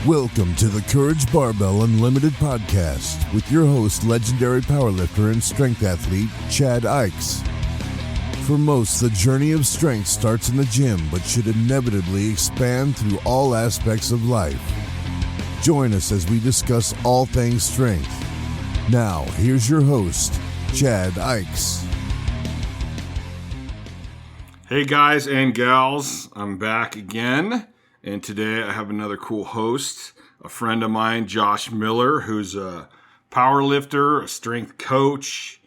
Welcome to the Courage Barbell Unlimited podcast with your host, legendary powerlifter and strength athlete, Chad Ikes. For most, the journey of strength starts in the gym, but should inevitably expand through all aspects of life. Join us as we discuss all things strength. Now, here's your host, Chad Ikes. Hey guys and gals, I'm back again. And today I have another cool host, a friend of mine, Josh Miller, who's a power lifter, a strength coach.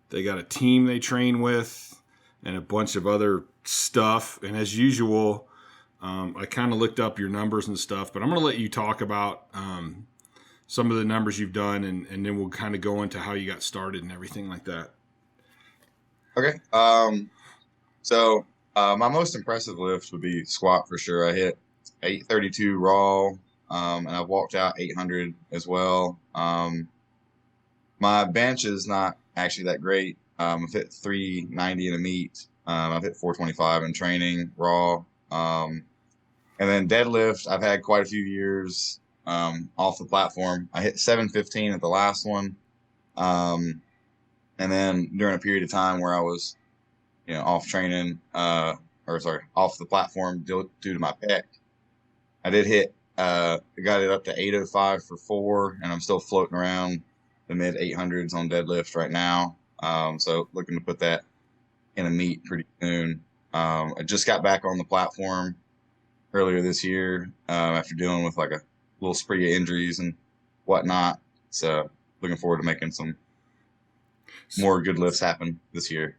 They got a team they train with and a bunch of other stuff. And as usual, I kind of looked up your numbers and stuff, but I'm going to let you talk about some of the numbers you've done, and then we'll kind of go into how you got started and everything like that. Okay. So my most impressive lift would be squat for sure. I hit 832 raw, and I've walked out 800 as well. My bench is not actually that great. I've hit 390 in a meet. I've hit 425 in training raw. And then deadlift, I've had quite a few years off the platform. I hit 715 at the last one. And then during a period of time where I was, off training, off the platform due to my pec, I did hit, got it up to 805 for 4, and I'm still floating around the mid 800s on deadlift right now. So looking to put that in a meet pretty soon. I just got back on the platform earlier this year after dealing with like a little spree of injuries and whatnot. So looking forward to making some more good lifts happen this year.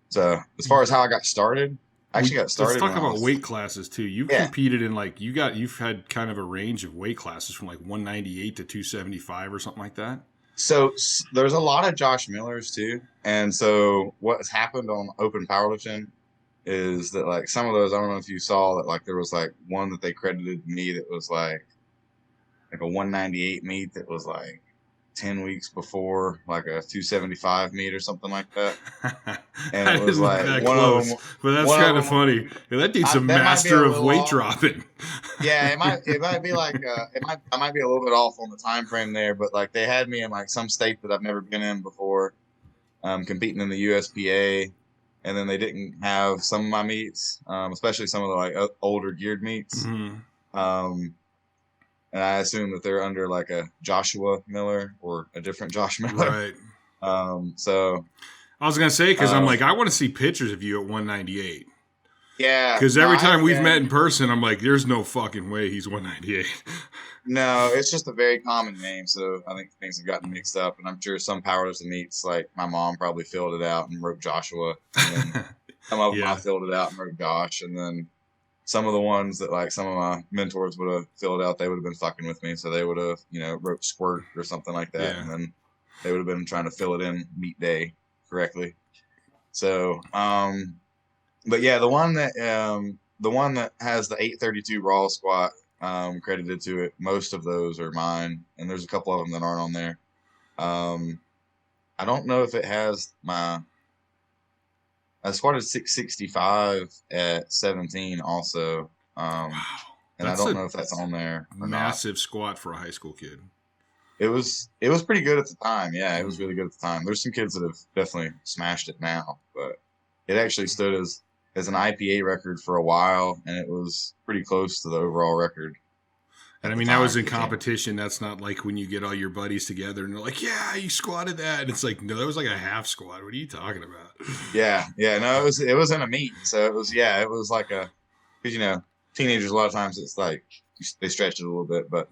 So as far as how I got started, Let's talk about weight classes too. You've competed in you've had kind of a range of weight classes from like 198 to 275 or something like that. So there's a lot of Josh Millers too. And so what's happened on open powerlifting is that like some of those, I don't know if you saw that, like there was like one that they credited me that was like a 198 meet that was like 10 weeks before like a 275 meet or something like that. And it was like one of them, but that's kind of funny. Yeah, that dude's a master of weight dropping. Yeah, it might be like I might be a little bit off on the time frame there, but like they had me in like some state that I've never been in before, competing in the USPA, and then they didn't have some of my meets, especially some of the like older geared meets. Mm-hmm. And I assume that they're under like a Joshua Miller or a different Josh Miller. Right. So I was going to say, because I'm like, I want to see pictures of you at 198. Yeah. Because every time we've met in person, I'm like, there's no fucking way he's 198. No, it's just a very common name. So I think things have gotten mixed up. And I'm sure some powerlifting meets, like my mom probably filled it out and wrote Joshua. And then some of them I filled it out and wrote Josh. And then some of the ones that like some of my mentors would have filled out, they would have been fucking with me. So they would have, wrote Squirt or something like that. Yeah. And then they would have been trying to fill it in meet day correctly. So, but yeah, the one that has the 832 raw squat, credited to it, most of those are mine. And there's a couple of them that aren't on there. I don't know if it has I squatted 665 at 17 also. Wow. And I don't know if that's on there or massive not. Squat for a high school kid. It was pretty good at the time. Yeah, it was really good at the time. There's some kids that have definitely smashed it now, but it actually stood as an IPA record for a while, and it was pretty close to the overall record. And I mean, that was in competition. That's not like when you get all your buddies together and they're like, yeah, you squatted that. And it's like, no, that was like a half squat. What are you talking about? Yeah. No, it was in a meet. So it was like because, teenagers, a lot of times it's like they stretch it a little bit. But,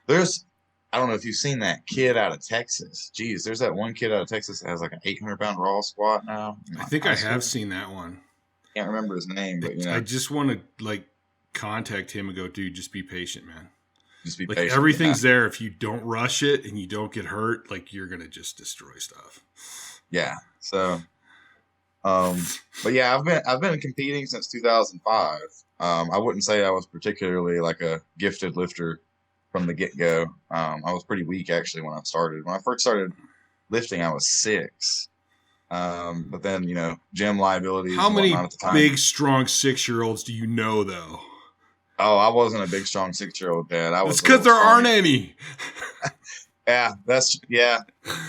there's, I don't know if you've seen that kid out of Texas. Jeez, there's that one kid out of Texas that has like an 800-pound raw squat now. I think I have seen that one. Can't remember his name, but, I just want to, contact him and go, dude, just be patient, man. Just be patient. Everything's there. If you don't rush it and you don't get hurt, you're going to just destroy stuff. Yeah. So, but yeah, I've been competing since 2005. I wouldn't say I was particularly like a gifted lifter from the get-go. I was pretty weak actually when I started. When I first started lifting, I was 6. But then, gym liabilities. How many big, strong 6-year-olds do you know, though? Oh, I wasn't a big, strong 6-year-old dad. I was It's a because little there scrawny. aren't any. Yeah.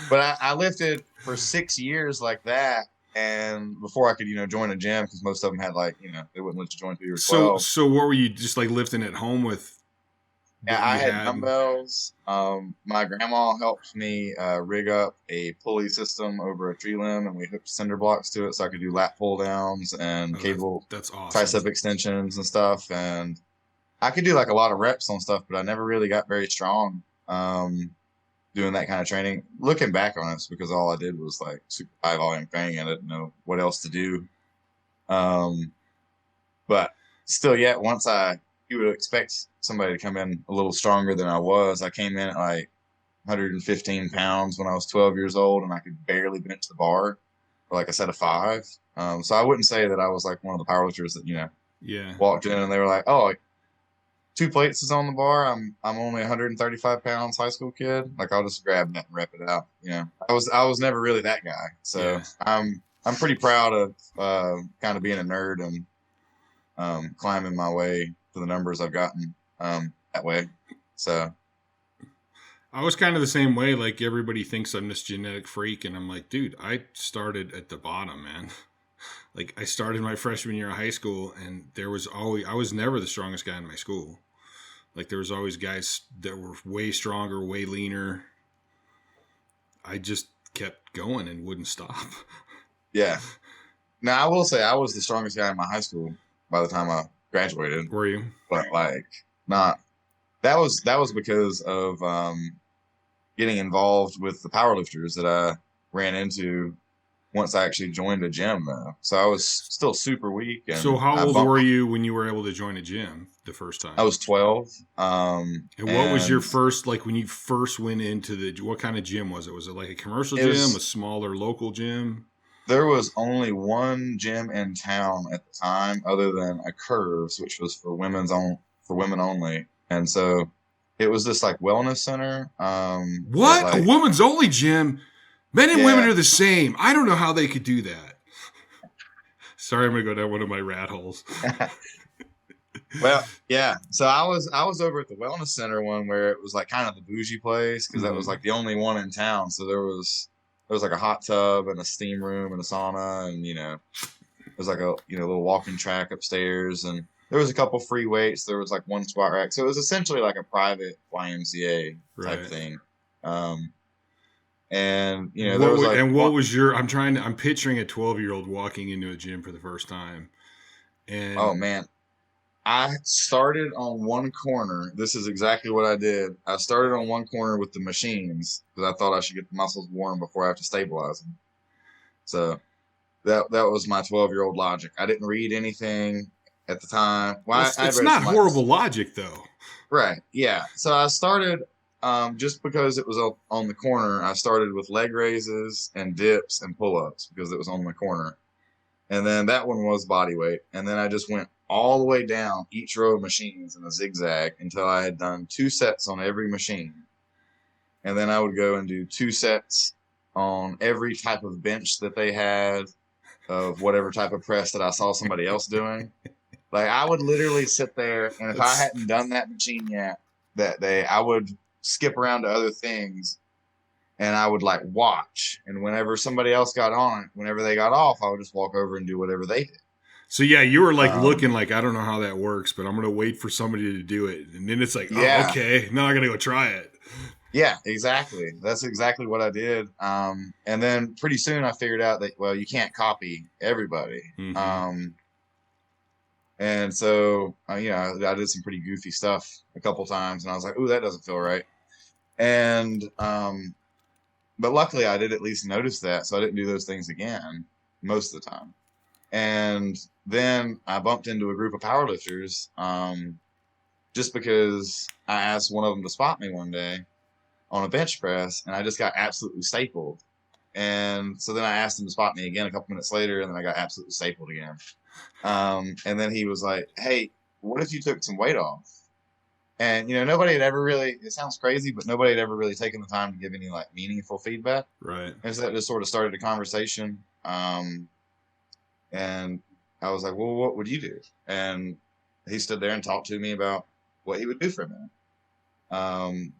But I lifted for 6 years like that, and before I could, join a gym, because most of them had they wouldn't let you join till you were So 12. so what were you just like lifting at home with Yeah, what I you had had? dumbbells. My grandma helped me rig up a pulley system over a tree limb, and we hooked cinder blocks to it so I could do lat pull downs and Oh, cable that's awesome. tricep extensions and stuff. And I could do like a lot of reps on stuff, but I never really got very strong doing that kind of training. Looking back on it, it's because all I did was like super high volume training, and I didn't know what else to do. But still, yet you would expect somebody to come in a little stronger than I was. I came in at like 115 pounds when I was 12 years old, and I could barely bench the bar for like a set of 5. So I wouldn't say that I was like one of the powerlifters that Yeah. walked in and they were like, "Oh, like 2 plates is on the bar. I'm only 135 pounds, high school kid. Like I'll just grab that and rep it out." I was never really that guy. So Yeah. I'm pretty proud of kind of being a nerd and climbing my way to the numbers I've gotten that way. So I was kind of the same way. Like everybody thinks I'm this genetic freak, and I'm like, dude, I started at the bottom, man. Like I started my freshman year of high school, and I was never the strongest guy in my school. Like there was always guys that were way stronger, way leaner. I just kept going and wouldn't stop. yeah. Now I will say I was the strongest guy in my high school by the time I graduated. Were you? But like not that was because of getting involved with the powerlifters that I ran into once I actually joined a gym though. So I was still super weak, So and how old were you when you were able to join a gym the first time? I was 12. And what was your first, like when you first went into what kind of gym was it? Was it like a commercial gym, a smaller local gym? There was only one gym in town at the time other than a Curves, which was for women only. And so it was this like wellness center. What? A women's only gym? Men and women Yeah. are the same. I don't know how they could do that. Sorry, I'm gonna go down one of my rat holes. Well, yeah. So I was over at the wellness center one where it was like kind of the bougie place because that was like the only one in town. So there was like a hot tub and a steam room and a sauna, and there was like a little walking track upstairs, and there was a couple free weights. There was like one squat rack. So it was essentially like a private YMCA type thing. And there was like, and what was your? I'm picturing a 12-year-old walking into a gym for the first time, and oh man, I started on one corner. This is exactly what I did. I started on one corner with the machines because I thought I should get the muscles warm before I have to stabilize them. So that was my 12-year-old logic. I didn't read anything at the time. Well, it's not horrible logic though, right? Yeah. So I started. Just because it was on the corner, I started with leg raises and dips and pull-ups because it was on the corner. And then that one was body weight. And then I just went all the way down each row of machines in a zigzag until I had done 2 sets on every machine. And then I would go and do 2 sets on every type of bench that they had of whatever type of press that I saw somebody else doing. Like I would literally sit there, and if I hadn't done that machine yet that day, I would skip around to other things, and I would like watch. And whenever somebody else got on it, whenever they got off, I would just walk over and do whatever they did. So yeah, you were like looking like, I don't know how that works, but I'm gonna wait for somebody to do it, and then it's like, oh, okay, now I'm gonna go try it. Yeah, exactly. That's exactly what I did. And then pretty soon I figured out that you can't copy everybody. Mm-hmm. And so I did some pretty goofy stuff a couple times, and I was like, "Ooh, that doesn't feel right." And but luckily I did at least notice that, so I didn't do those things again most of the time. And then I bumped into a group of powerlifters just because I asked one of them to spot me one day on a bench press, and I just got absolutely stapled. And so then I asked him to spot me again a couple minutes later, and then I got absolutely stapled again. And then he was like, "Hey, what if you took some weight off?" And nobody had ever really, it sounds crazy, but nobody had ever really taken the time to give any like meaningful feedback. Right. And so that just sort of started a conversation. And I was like, "Well, what would you do?" And he stood there and talked to me about what he would do for a minute.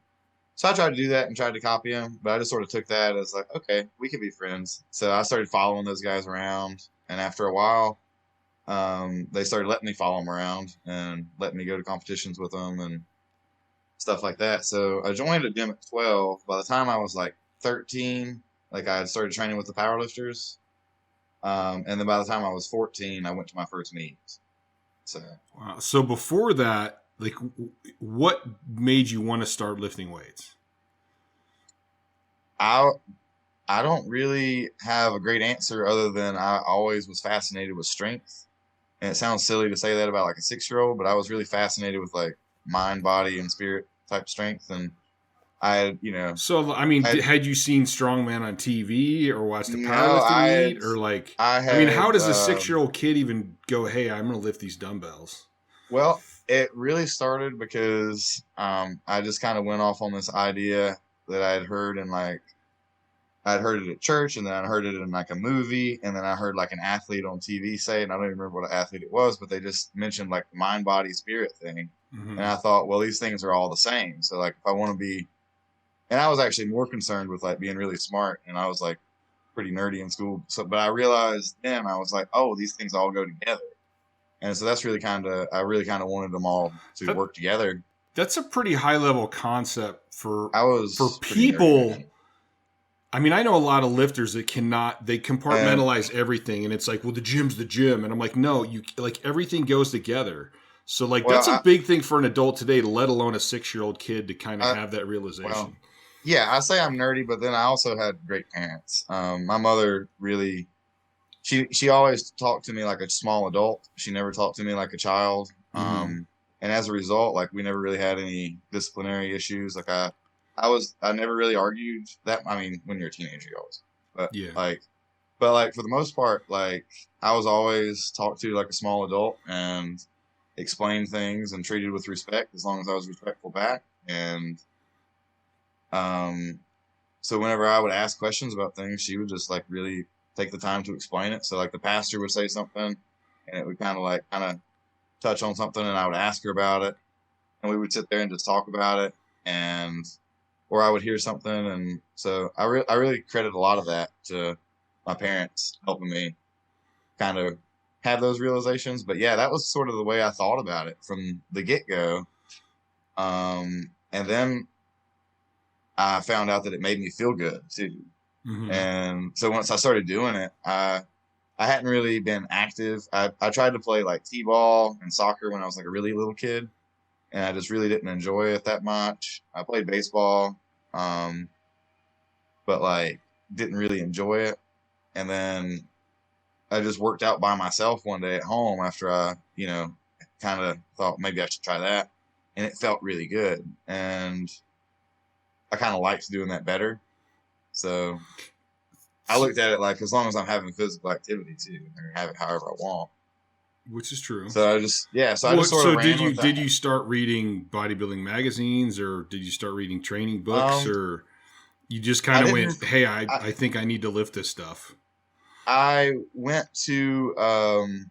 So I tried to do that and tried to copy him, but I just sort of took that as like, okay, we could be friends. So I started following those guys around, and after a while, they started letting me follow them around and letting me go to competitions with them and stuff like that. So I joined a gym at 12. By the time I was like 13, like I had started training with the powerlifters. And then by the time I was 14, I went to my first meet. So, wow. So before that, like, what made you want to start lifting weights? I don't really have a great answer other than I always was fascinated with strength. And it sounds silly to say that about like a 6-year-old, but I was really fascinated with like mind, body, and spirit type strength. And I, So, I mean, had you seen strongman on TV or watched a powerlifting meet, or like, I mean, how does a 6-year-old kid even go, hey, I'm going to lift these dumbbells? Well, it really started because I just kind of went off on this idea that I had heard I'd heard it at church, and then I heard it in like a movie, and then I heard like an athlete on TV say it, and I don't even remember what athlete it was, but they just mentioned like the mind, body, spirit thing. Mm-hmm. And I thought, well, these things are all the same. So like if I want to be, and I was actually more concerned with like being really smart, and I was like pretty nerdy in school. So, but I realized then I was like, oh, these things all go together. And so that's really I really kind of wanted them all to work together. That's a pretty high level concept for nerdy, people. man. I mean, I know a lot of lifters that they compartmentalize everything, and it's like, well, the gym's the gym. And I'm like, no, you like everything goes together. So like, that's a big thing for an adult today, let alone a 6-year-old kid to kind of have that realization. Well, yeah, I say I'm nerdy, but then I also had great parents. My mother really, she always talked to me like a small adult. She never talked to me like a child. Mm-hmm. And as a result, like we never really had any disciplinary issues. Like I never really argued that. I mean, when you're a teenager, you always, but yeah. But for the most part, like I was always talked to like a small adult and explained things and treated with respect as long as I was respectful back. And, so whenever I would ask questions about things, she would just like really take the time to explain it. So like the pastor would say something and it would kind of touch on something, and I would ask her about it, and we would sit there and just talk about it, or I would hear something. And so I really credit a lot of that to my parents helping me kind of have those realizations. But yeah, that was sort of the way I thought about it from the get-go. And then I found out that it made me feel good too. Mm-hmm. And so once I started doing it, I hadn't really been active. I tried to play like t-ball and soccer when I was like a really little kid, and I just really didn't enjoy it that much. I played baseball, but like didn't really enjoy it. And then I just worked out by myself one day at home after I, kind of thought maybe I should try that. And it felt really good. And I kind of liked doing that better. So I looked at it like, as long as I'm having physical activity too, I can have it however I want. Which is true. So I just did you start reading bodybuilding magazines, or did you start reading training books, or you just kind of went, hey, I think I need to lift this stuff? I went to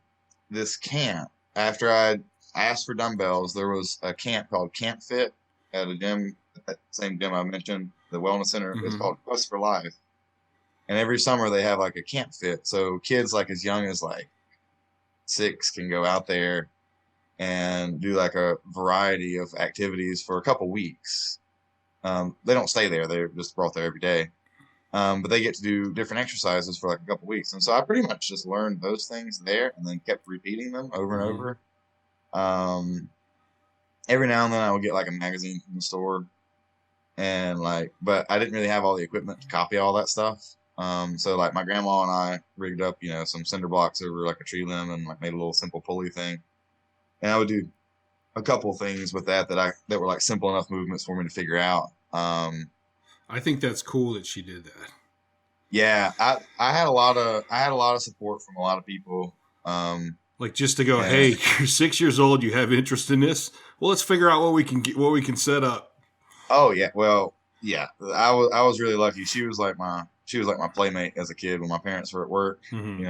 this camp after I asked for dumbbells. There was a camp called Camp Fit at a gym, that same gym I mentioned, the wellness center. Mm-hmm. It's called Quest for Life. And every summer they have like a Camp Fit. So kids like as young as like 6 can go out there and do like a variety of activities for a couple weeks. They don't stay there. They're just brought there every day. But they get to do different exercises for like a couple weeks. And so I pretty much just learned those things there and then kept repeating them over and over. Every now and then I would get like a magazine from the store, and but I didn't really have all the equipment to copy all that stuff. So like my grandma and I rigged up, some cinder blocks over like a tree limb and like made a little simple pulley thing. And I would do a couple things with that were like simple enough movements for me to figure out. I think that's cool that she did that. Yeah, I had a lot of support from a lot of people. Like just to go, hey, you're 6 years old, you have interest in this. Well, let's figure out what we can set up. Oh yeah, well yeah, I was really lucky. She was like my playmate as a kid when my parents were at work. Mm-hmm.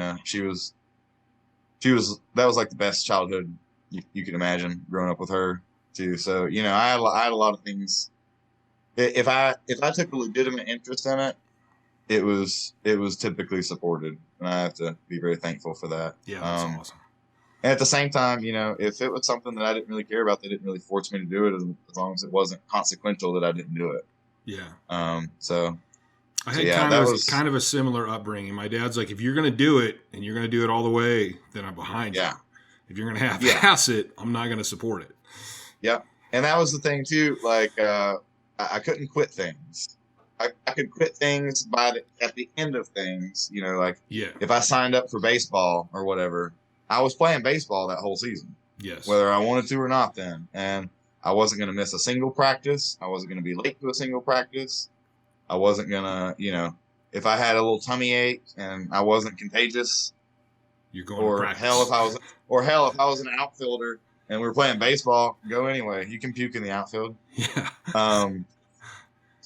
That was like the best childhood you can imagine growing up with her too. So, you know, I had a lot of things. If I took a legitimate interest in it, it was typically supported, and I have to be very thankful for that. Yeah, that's awesome. And at the same time, you know, if it was something that I didn't really care about, they didn't really force me to do it, as long as it wasn't consequential that I didn't do it. Yeah. So I had kind of a similar upbringing. My dad's like, if you're going to do it and you're going to do it all the way, then I'm behind you. If you're going to half-ass it, I'm not going to support it. Yeah. And that was the thing too. Like, I couldn't quit things. I could quit things at the end of things, you know, like if I signed up for baseball or whatever, I was playing baseball that whole season. Yes. Whether I wanted to or not then. And I wasn't going to miss a single practice. I wasn't going to be late to a single practice. I wasn't going to, you know, if I had a little tummy ache and I wasn't contagious. You're going to practice. Hell, if I was an outfielder and we were playing baseball, go anyway. You can puke in the outfield. Yeah.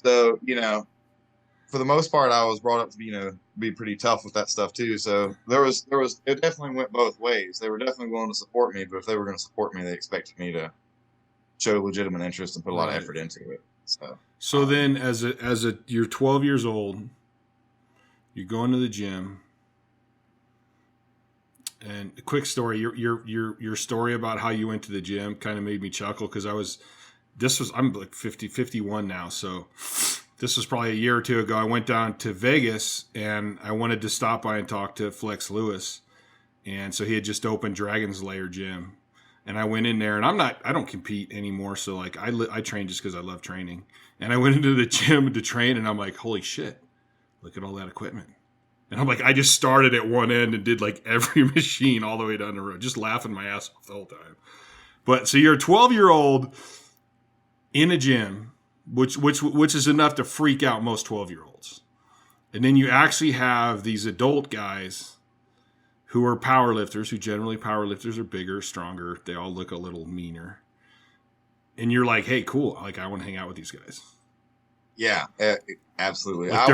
So, you know, for the most part, I was brought up to, you know, be pretty tough with that stuff too. So it definitely went both ways. They were definitely willing to support me, but if they were going to support me, they expected me to show legitimate interest and put a lot of effort into it. So then you're 12 years old, you're going to the gym. And a quick story, your story about how you went to the gym kind of made me chuckle because I'm like 51 now. So this was probably a year or two ago. I went down to Vegas and I wanted to stop by and talk to Flex Lewis. And so he had just opened Dragon's Lair gym. And I went in there and I don't compete anymore. So like I train just because I love training. And I went into the gym to train and I'm like, holy shit, look at all that equipment. And I'm like, I just started at one end and did like every machine all the way down the road, just laughing my ass off the whole time. But so you're a 12-year-old in a gym, which is enough to freak out most 12-year-olds. And then you actually have these adult guys who are powerlifters, who generally powerlifters are bigger, stronger. They all look a little meaner. And you're like, hey, cool. Like, I want to hang out with these guys. Yeah, absolutely. Like,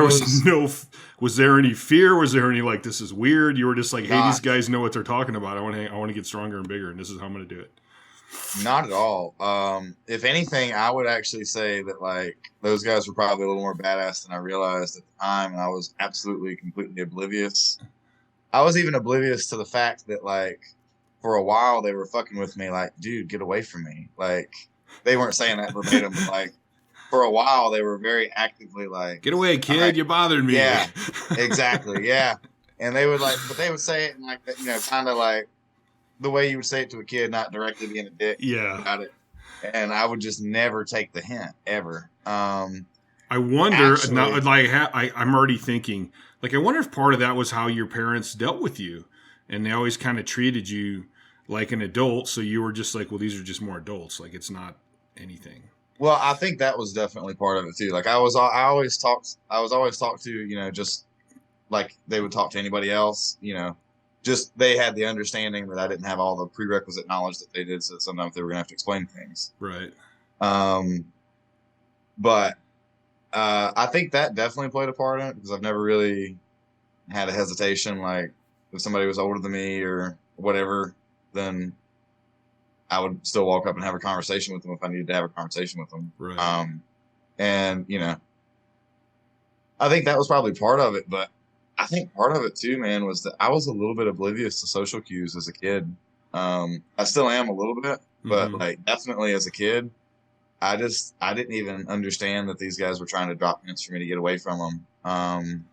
was there any fear? Was there any like, this is weird? You were just like, hey, these guys know what they're talking about. I want to get stronger and bigger, and this is how I'm going to do it. Not at all. If anything, I would actually say that like those guys were probably a little more badass than I realized at the time, and I was absolutely completely oblivious. I was even oblivious to the fact that like for a while they were fucking with me, like, dude, get away from me. Like they weren't saying that verbatim, but like for a while they were very actively like, get away, kid, right, you bothered me. Yeah, exactly. Yeah. And they would like, but they would say it in like, you know, kind of like the way you would say it to a kid, not directly being a dick about it. And I would just never take the hint ever. I wonder, I'm already thinking, like, I wonder if part of that was how your parents dealt with you. And they always kind of treated you like an adult. So you were just like, well, these are just more adults. Like, it's not anything. Well, I think that was definitely part of it too. Like I was always talked to, you know, just like they would talk to anybody else, you know, just they had the understanding that I didn't have all the prerequisite knowledge that they did. So sometimes they were going to have to explain things. Right. But I think that definitely played a part in it because I've never really had a hesitation. Like if somebody was older than me or whatever, then I would still walk up and have a conversation with them if I needed to have a conversation with them. Right. And, you know, I think that was probably part of it. But I think part of it too, man, was that I was a little bit oblivious to social cues as a kid. I still am a little bit, but like definitely as a kid, I didn't even understand that these guys were trying to drop hints for me to get away from them.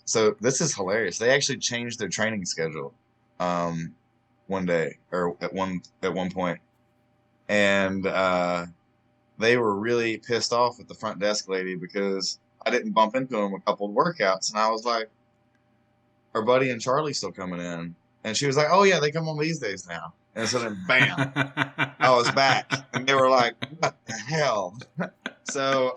So this is hilarious. They actually changed their training schedule one day or at one point. And they were really pissed off at the front desk lady because I didn't bump into them a couple of workouts. And I was like, our buddy and Charlie still coming in? And she was like, oh yeah, they come on these days now. And so then bam, I was back. And they were like, what the hell? So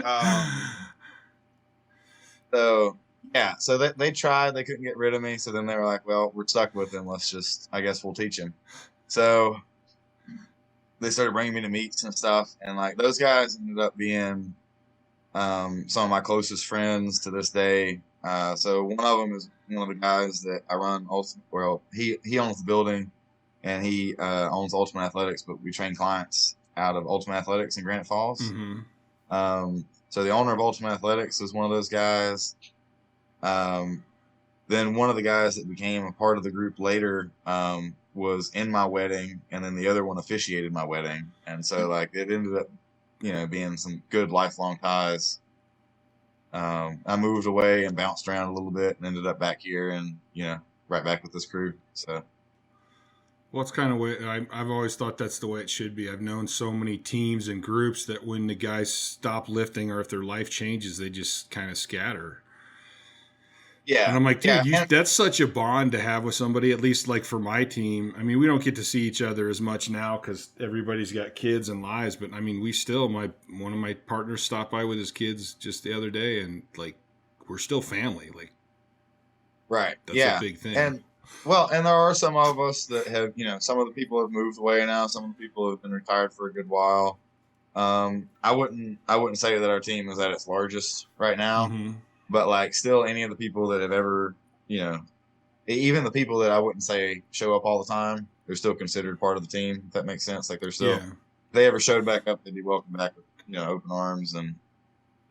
yeah, so they tried, they couldn't get rid of me. So then they were like, well, we're stuck with him. I guess we'll teach him. So they started bringing me to meets and stuff. And like those guys ended up being some of my closest friends to this day. So one of them is one of the guys that I run. Well, he owns the building, and he owns Ultimate Athletics, but we train clients out of Ultimate Athletics in Granite Falls. So the owner of Ultimate Athletics is one of those guys. Then one of the guys that became a part of the group later was in my wedding, and then the other one officiated my wedding. And so like it ended up, being some good lifelong ties. I moved away and bounced around a little bit and ended up back here and, right back with this crew. So. Well, it's kind of way I've always thought that's the way it should be. I've known so many teams and groups that when the guys stop lifting or if their life changes, they just kind of scatter. Yeah. And I'm like, dude, that's such a bond to have with somebody, at least like for my team. I mean, we don't get to see each other as much now because everybody's got kids and lives. But I mean, we still, one of my partners stopped by with his kids just the other day, and like, we're still family. Like, right. That's a big thing. And there are some of us that have, some of the people have moved away now. Some of the people have been retired for a good while. I wouldn't say that our team is at its largest right now. Mm-hmm. But like still any of the people that have ever, even the people that I wouldn't say show up all the time, they're still considered part of the team, if that makes sense. Like they're still, if they ever showed back up, they'd be welcomed back with, open arms, and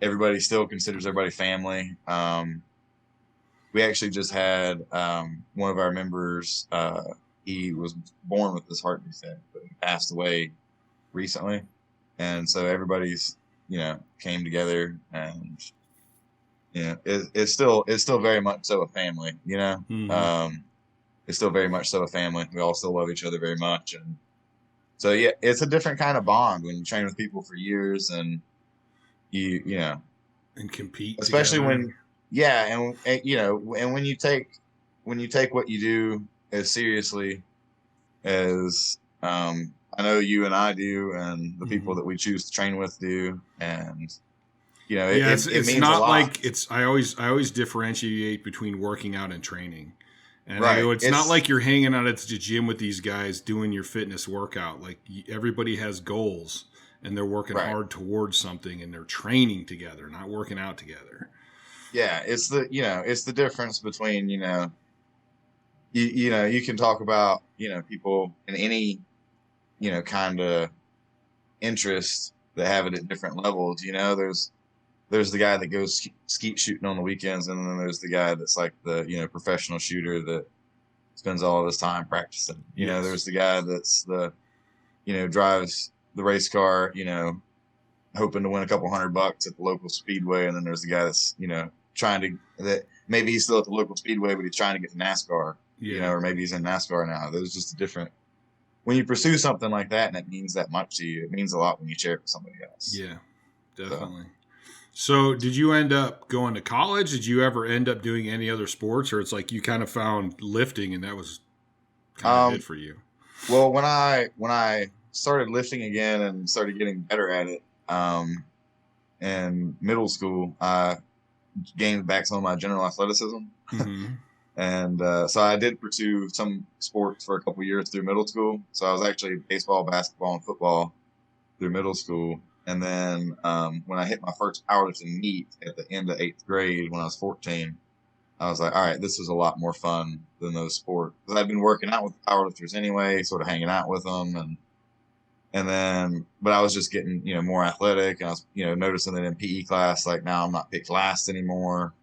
everybody still considers everybody family. We actually just had one of our members, he was born with this heart defect, but he passed away recently. And so everybody's, came together, and it's still very much so a family, Mm-hmm. It's still very much so a family. We all still love each other very much. And so, yeah, it's a different kind of bond when you train with people for years and and compete, especially together. and when you take what you do as seriously as, I know you and I do, and the people that we choose to train with do. And, it it's means not a lot. like I always differentiate between working out and training. And right. It's not like you're hanging out at the gym with these guys doing your fitness workout. Like everybody has goals and they're working hard towards something, and they're training together, not working out together. Yeah. It's the difference between, you can talk about, people in any, kind of interest that have it at different levels. There's the guy that goes skeet shooting on the weekends, and then there's the guy that's like the, professional shooter that spends all of his time practicing. There's the guy that's the, drives the race car, hoping to win a couple $100 at the local speedway. And then there's the guy that's, that maybe he's still at the local speedway, but he's trying to get to NASCAR, or maybe he's in NASCAR now. There's just a different, when you pursue something like that and it means that much to you, it means a lot when you share it with somebody else. Yeah, definitely. So did you end up going to college? Did you ever end up doing any other sports, or it's like you kind of found lifting and that was kind of it for you? Well, when I started lifting again and started getting better at it, in middle school, I gained back some of my general athleticism. Mm-hmm. And so I did pursue some sports for a couple years through middle school. So I was actually baseball, basketball, and football through middle school. And then when I hit my first powerlifting meet at the end of 8th grade when I was 14, I was like, all right, this is a lot more fun than those sports. Because I'd been working out with powerlifters anyway, sort of hanging out with them. But I was just getting, more athletic. And I was, noticing that in PE class, like now I'm not picked last anymore.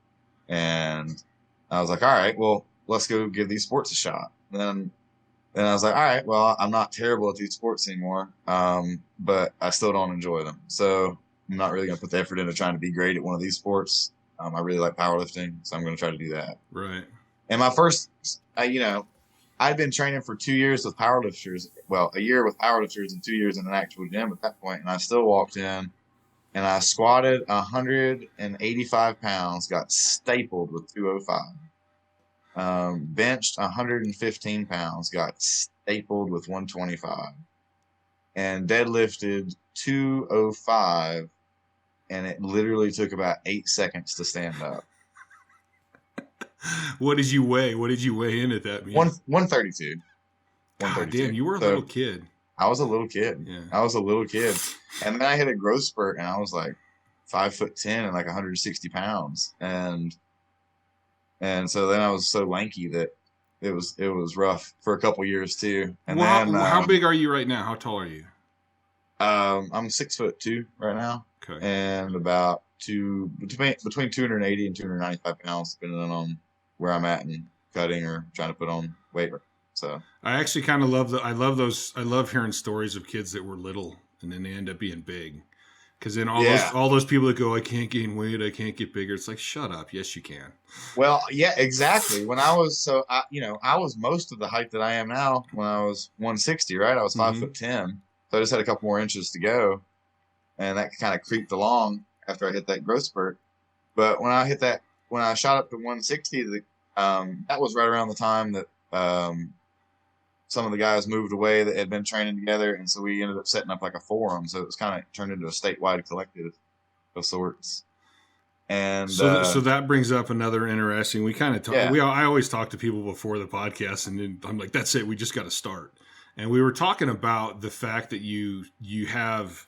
And I was like, all right, well, let's go give these sports a shot. Then I was like, all right, well, I'm not terrible at these sports anymore, but I still don't enjoy them. So I'm not really going to put the effort into trying to be great at one of these sports. I really like powerlifting, so I'm going to try to do that. Right. And my first, I'd been training for 2 years with powerlifters. Well, a year with powerlifters and 2 years in an actual gym at that point. And I still walked in and I squatted 185 pounds, got stapled with 205. Benched 115 pounds, got stapled with 125, and deadlifted 205, and it literally took about 8 seconds to stand up. What did you weigh? What did you weigh in at that meeting? 132. God damn, you were a little kid. I was a little kid. Yeah. I was a little kid. And then I hit a growth spurt, and I was like 5'10" and like 160 pounds. And And so then I was so lanky that it was rough for a couple years too. And Well, then how big are you right now? How tall are you? I'm 6'2" right now, Okay. and about between 280 and 295 pounds, depending on where I'm at and cutting or trying to put on weight. So I actually kind of love I love hearing stories of kids that were little and then they end up being big. Because then all those people that go, I can't gain weight, I can't get bigger. It's like, shut up. Yes, you can. Well, yeah, exactly. When I was I was most of the height that I am now when I was 160, right? I was 5'10", so I just had a couple more inches to go, and that kind of creeped along after I hit that growth spurt. But when I shot up to 160, that was right around the time that some of the guys moved away that had been training together, and so we ended up setting up like a forum. So it was kind of turned into a statewide collective of sorts. And so that brings up another interesting. We kind of talk. Yeah. I always talk to people before the podcast, and then I'm like, "That's it. We just got to start." And we were talking about the fact that you have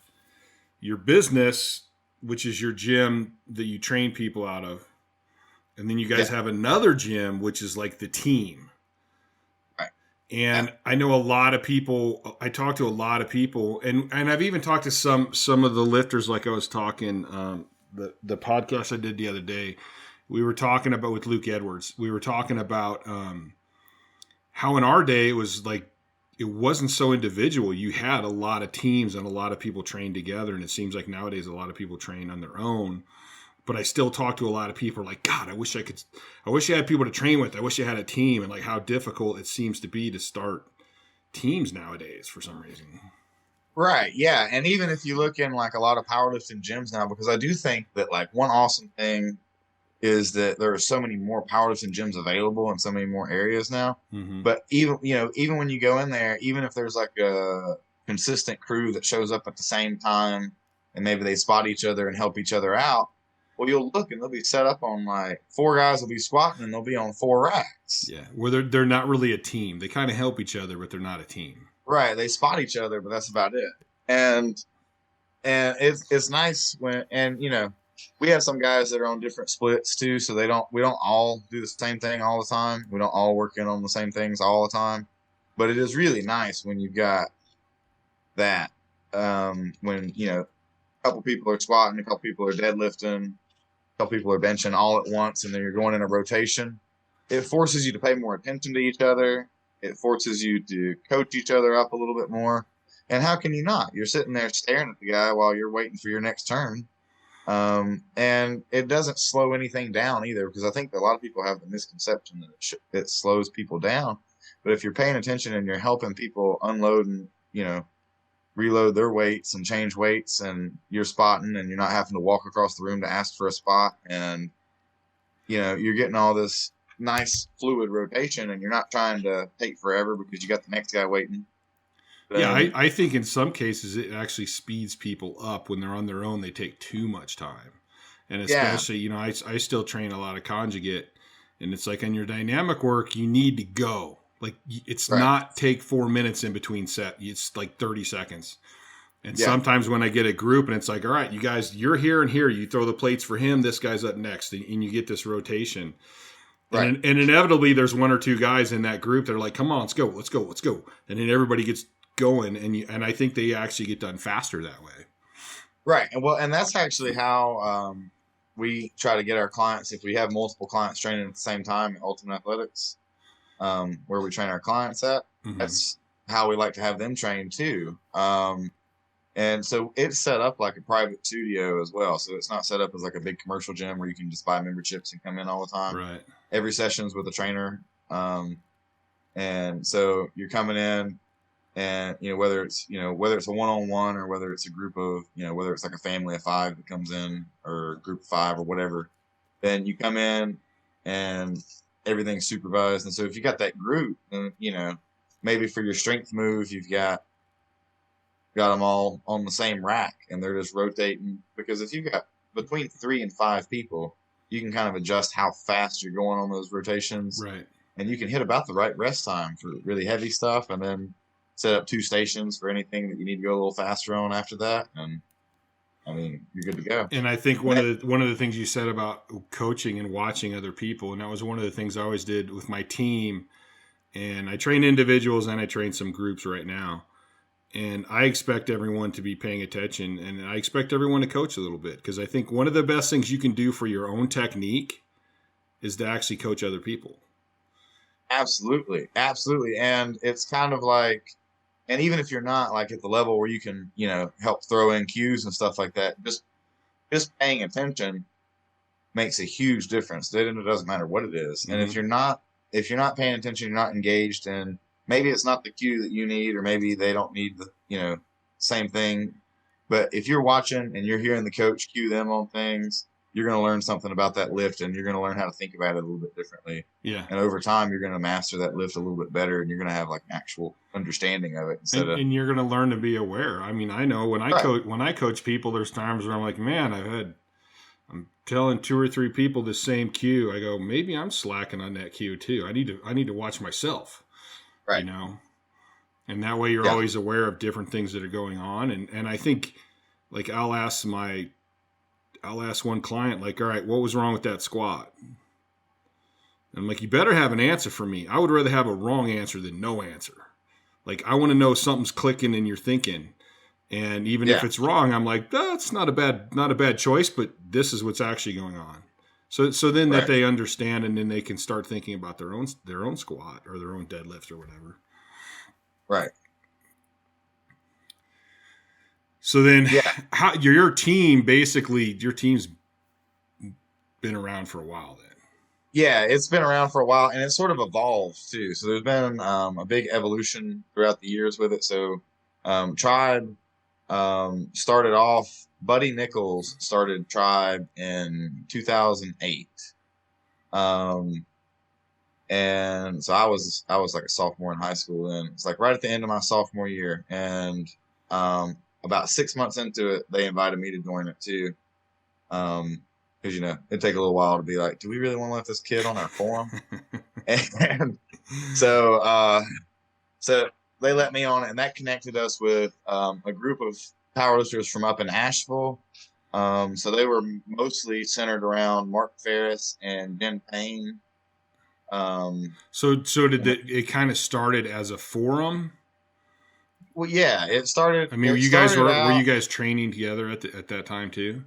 your business, which is your gym that you train people out of, and then you guys have another gym, which is like the team. Right. And I know a lot of people. I talk to a lot of people, and I've even talked to some of the lifters. Like I was talking. The podcast I did the other day, we were talking about with Luke Edwards. We were talking about how in our day it was like it wasn't so individual. You had a lot of teams and a lot of people trained together, and it seems like nowadays a lot of people train on their own. But I still talk to a lot of people like, God, I wish I had people to train with. I wish I had a team, and like how difficult it seems to be to start teams nowadays for some reason. Right, yeah, and even if you look in like a lot of powerlifting gyms now, because I do think that like one awesome thing is that there are so many more powerlifting gyms available in so many more areas now. Mm-hmm. But even when you go in there, even if there's like a consistent crew that shows up at the same time and maybe they spot each other and help each other out, well, you'll look and they'll be set up on like 4 guys will be squatting and they'll be on 4 racks. Yeah, where they're not really a team. They kind of help each other, but they're not a team. Right, they spot each other, but that's about it. And it's nice when we have some guys that are on different splits too, so we don't all do the same thing all the time. We don't all work in on the same things all the time. But it is really nice when you've got that. When a couple people are squatting, a couple people are deadlifting, a couple people are benching all at once, and then you're going in a rotation. It forces you to pay more attention to each other. It forces you to coach each other up a little bit more. And how can you not? You're sitting there staring at the guy while you're waiting for your next turn. And it doesn't slow anything down either, because I think that a lot of people have the misconception that it slows people down. But if you're paying attention and you're helping people unload and, reload their weights and change weights, and you're spotting and you're not having to walk across the room to ask for a spot, and, you're getting all this nice fluid rotation, and you're not trying to take forever because you got the next guy waiting. Yeah, I think in some cases it actually speeds people up. When they're on their own, they take too much time. And especially, I still train a lot of conjugate, and it's like on your dynamic work, you need to go. Like it's not take 4 minutes in between set. It's like 30 seconds. And sometimes when I get a group and it's like, all right, you guys, you're here and here, you throw the plates for him, this guy's up next, and you get this rotation. Right. And inevitably there's 1 or 2 guys in that group that are like, come on, let's go. And then everybody gets going, and I think they actually get done faster that way. Right. And that's actually how we try to get our clients, if we have multiple clients training at the same time at Ultimate Athletics, where we train our clients at. Mm-hmm. That's how we like to have them trained too. And so it's set up like a private studio as well. So it's not set up as like a big commercial gym where you can just buy memberships and come in all the time. Right. Every session's with a trainer. And so you're coming in, and whether it's a one-on-one or whether it's a group of whether it's like a family of 5 that comes in, or a group of 5 or whatever, then you come in and everything's supervised. And so if you got that group, then maybe for your strength move you've got them all on the same rack and they're just rotating, because if you got between 3 and 5 people, you can kind of adjust how fast you're going on those rotations, right? And you can hit about the right rest time for really heavy stuff, and then set up 2 stations for anything that you need to go a little faster on after that. And I mean, you're good to go. And I think one of the things you said about coaching and watching other people, and that was one of the things I always did with my team. And I train individuals and I train some groups right now. And I expect everyone to be paying attention, and I expect everyone to coach a little bit, because I think one of the best things you can do for your own technique is to actually coach other people. Absolutely. Absolutely. And it's kind of like, and even if you're not like at the level where you can, you know, help throw in cues and stuff like that, just paying attention makes a huge difference. It doesn't matter what it is. And if you're not paying attention, you're not engaged, and maybe it's not the cue that you need, or maybe they don't need the, you know, same thing. But if you're watching and you're hearing the coach cue them on things, you're going to learn something about that lift, and you're going to learn how to think about it a little bit differently. Yeah. And over time, you're going to master that lift a little bit better, and you're going to have like an actual understanding of it and you're going to learn to be aware. I mean, I know when I coach people, there's times where I'm like, man, I'm telling 2 or 3 people the same cue. I go, maybe I'm slacking on that cue too. I need to watch myself. Right. You know, and that way you're always aware of different things that are going on. And I think, like, I'll ask one client, like, all right, what was wrong with that squat? And I'm like, you better have an answer for me. I would rather have a wrong answer than no answer. Like, I want to know something's clicking in your thinking. And even if it's wrong, I'm like, that's not a bad choice, but this is what's actually going on. So then that they understand, and then they can start thinking about their own squat or their own deadlift or whatever. Right. So then how your team's been around for a while then. Yeah, it's been around for a while, and it's sort of evolved too. So there's been a big evolution throughout the years with it. So Tribe started off, Buddy Nichols started Tribe in 2008. And so I was like a sophomore in high school then. It's like right at the end of my sophomore year. And about 6 months into it, they invited me to join it too. Because, you know, it'd take a little while to be like, do we really want to let this kid on our forum? And so they let me on it, and that connected us with a group of powerlifters from up in Asheville. So they were mostly centered around Mark Ferris and Ben Payne. So did it kind of started as a forum? Well, yeah, it started. I mean, were you guys training together at that time too?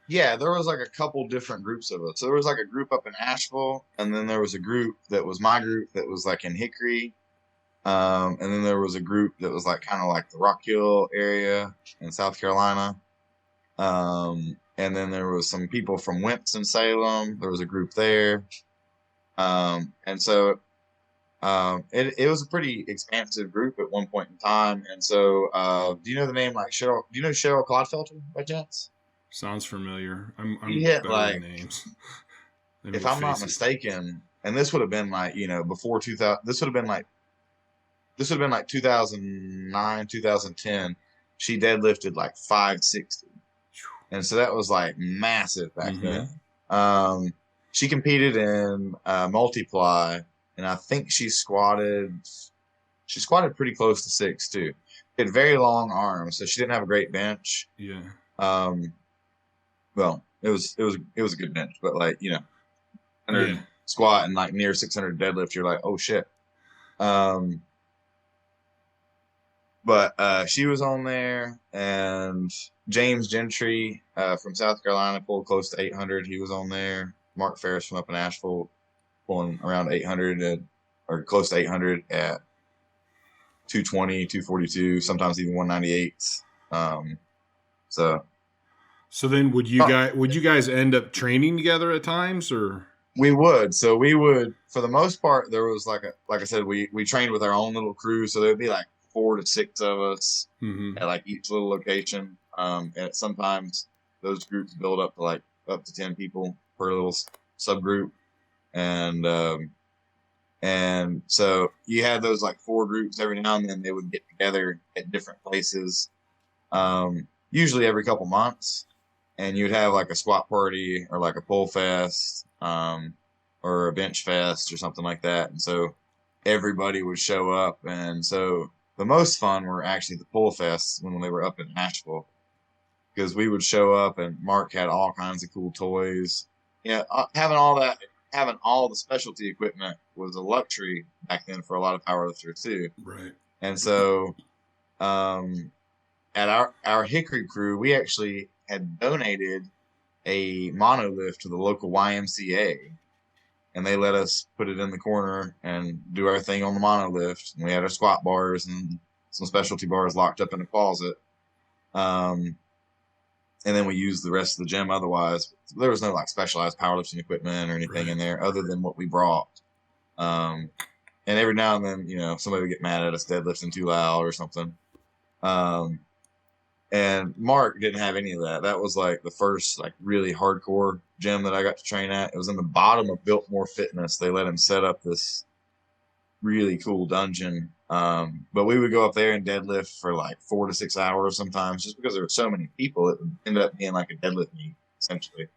Yeah, there was like a couple different groups of us. So there was like a group up in Asheville, and then there was a group that was my group that was like in Hickory. And then there was a group that was like kind of like the Rock Hill area in South Carolina. And then there was some people from Winston-Salem. There was a group there. And so it was a pretty expansive group at one point in time. And so do you know the name like Cheryl? Do you know Cheryl Clodfelter by chance? Sounds familiar. I'm better with names. If I'm not mistaken, and this would have been like, you know, before 2000, this would have been like 2009, 2010. She deadlifted like 560. And so that was like massive back then. She competed in multiply, and I think she squatted pretty close to 6 too. She had very long arms, so she didn't have a great bench. Yeah. Well, it was a good bench, but like, you know, 100 squat and like near 600 deadlift, you're like, oh shit. But she was on there, and James Gentry from South Carolina pulled close to 800. He was on there. Mark Ferris from up in Asheville pulling around 800 or close to 800 at 220, 242, sometimes even 198. So then would you guys end up training together at times, or? We would. So we would, for the most part, there was like I said, we trained with our own little crew. So there'd be like 4 to 6 of us at like each little location. And sometimes those groups build up to 10 people per little subgroup. And so you had those like 4 groups. Every now and then they would get together at different places, usually every couple months. And you'd have like a squat party or like a pull fest, or a bench fest or something like that. And so everybody would show up. And so the most fun were actually the pull fests when they were up in Nashville. because we would show up and Mark had all kinds of cool toys. Having all the specialty equipment was a luxury back then for a lot of powerlifters too. Right. And so, at our Hickory crew, we actually had donated a monolift to the local YMCA, and they let us put it in the corner and do our thing on the monolift. And we had our squat bars and some specialty bars locked up in a closet. And then we used the rest of the gym. Otherwise, there was no like specialized powerlifting equipment or anything in there other than what we brought. And every now and then, somebody would get mad at us deadlifting too loud or something. And Mark didn't have any of that. That was like the first like really hardcore gym that I got to train at. It was in the bottom of Biltmore Fitness. They let him set up this really cool dungeon. But we would go up there and deadlift for like 4 to 6 hours sometimes, just because there were so many people. It ended up being like a deadlift meet essentially.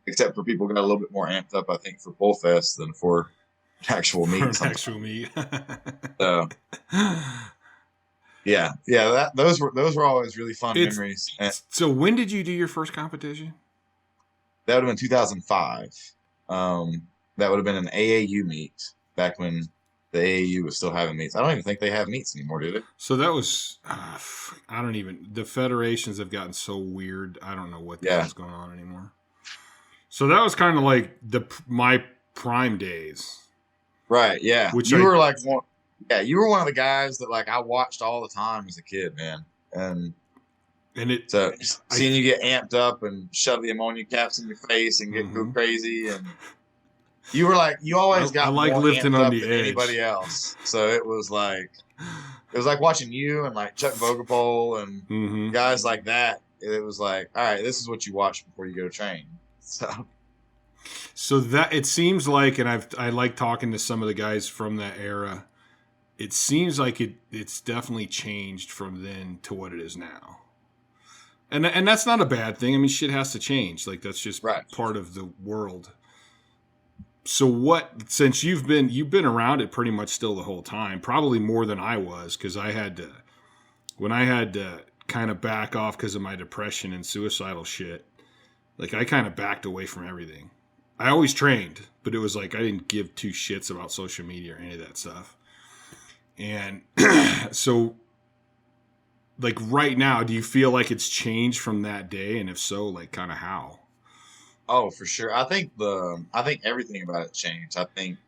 Except for people got a little bit more amped up, I think, for Bull Fest than for actual meat. For an actual meet. So, yeah. Those were always really fun memories. So when did you do your first competition? That would have been 2005. That would have been an AAU meet back when the AAU was still having meets. I don't even think they have meets anymore, do they? So that was, the federations have gotten so weird. I don't know what the hell's going on anymore. So that was kind of like my prime days. Right, yeah. You were one of the guys that like I watched all the time as a kid, man. And seeing you get amped up and shove the ammonia caps in your face and get go crazy, and you always got more lifting amped on up the than edge. anybody else. So it was like watching you and like Chuck Vogopol and guys like that. It was like, all right, this is what you watch before you go train. So that it seems like, and I like talking to some of the guys from that era. It seems like it's definitely changed from then to what it is now. And that's not a bad thing. I mean, shit has to change. Like that's just part of the world. So since you've been around it pretty much still the whole time, probably more than I was, because when I had to kind of back off because of my depression and suicidal shit, like I kind of backed away from everything. I always trained, but it was like I didn't give two shits about social media or any of that stuff. And so, like right now, do you feel like it's changed from that day? And if so, like kind of how? Oh, for sure. I think everything about it changed. I think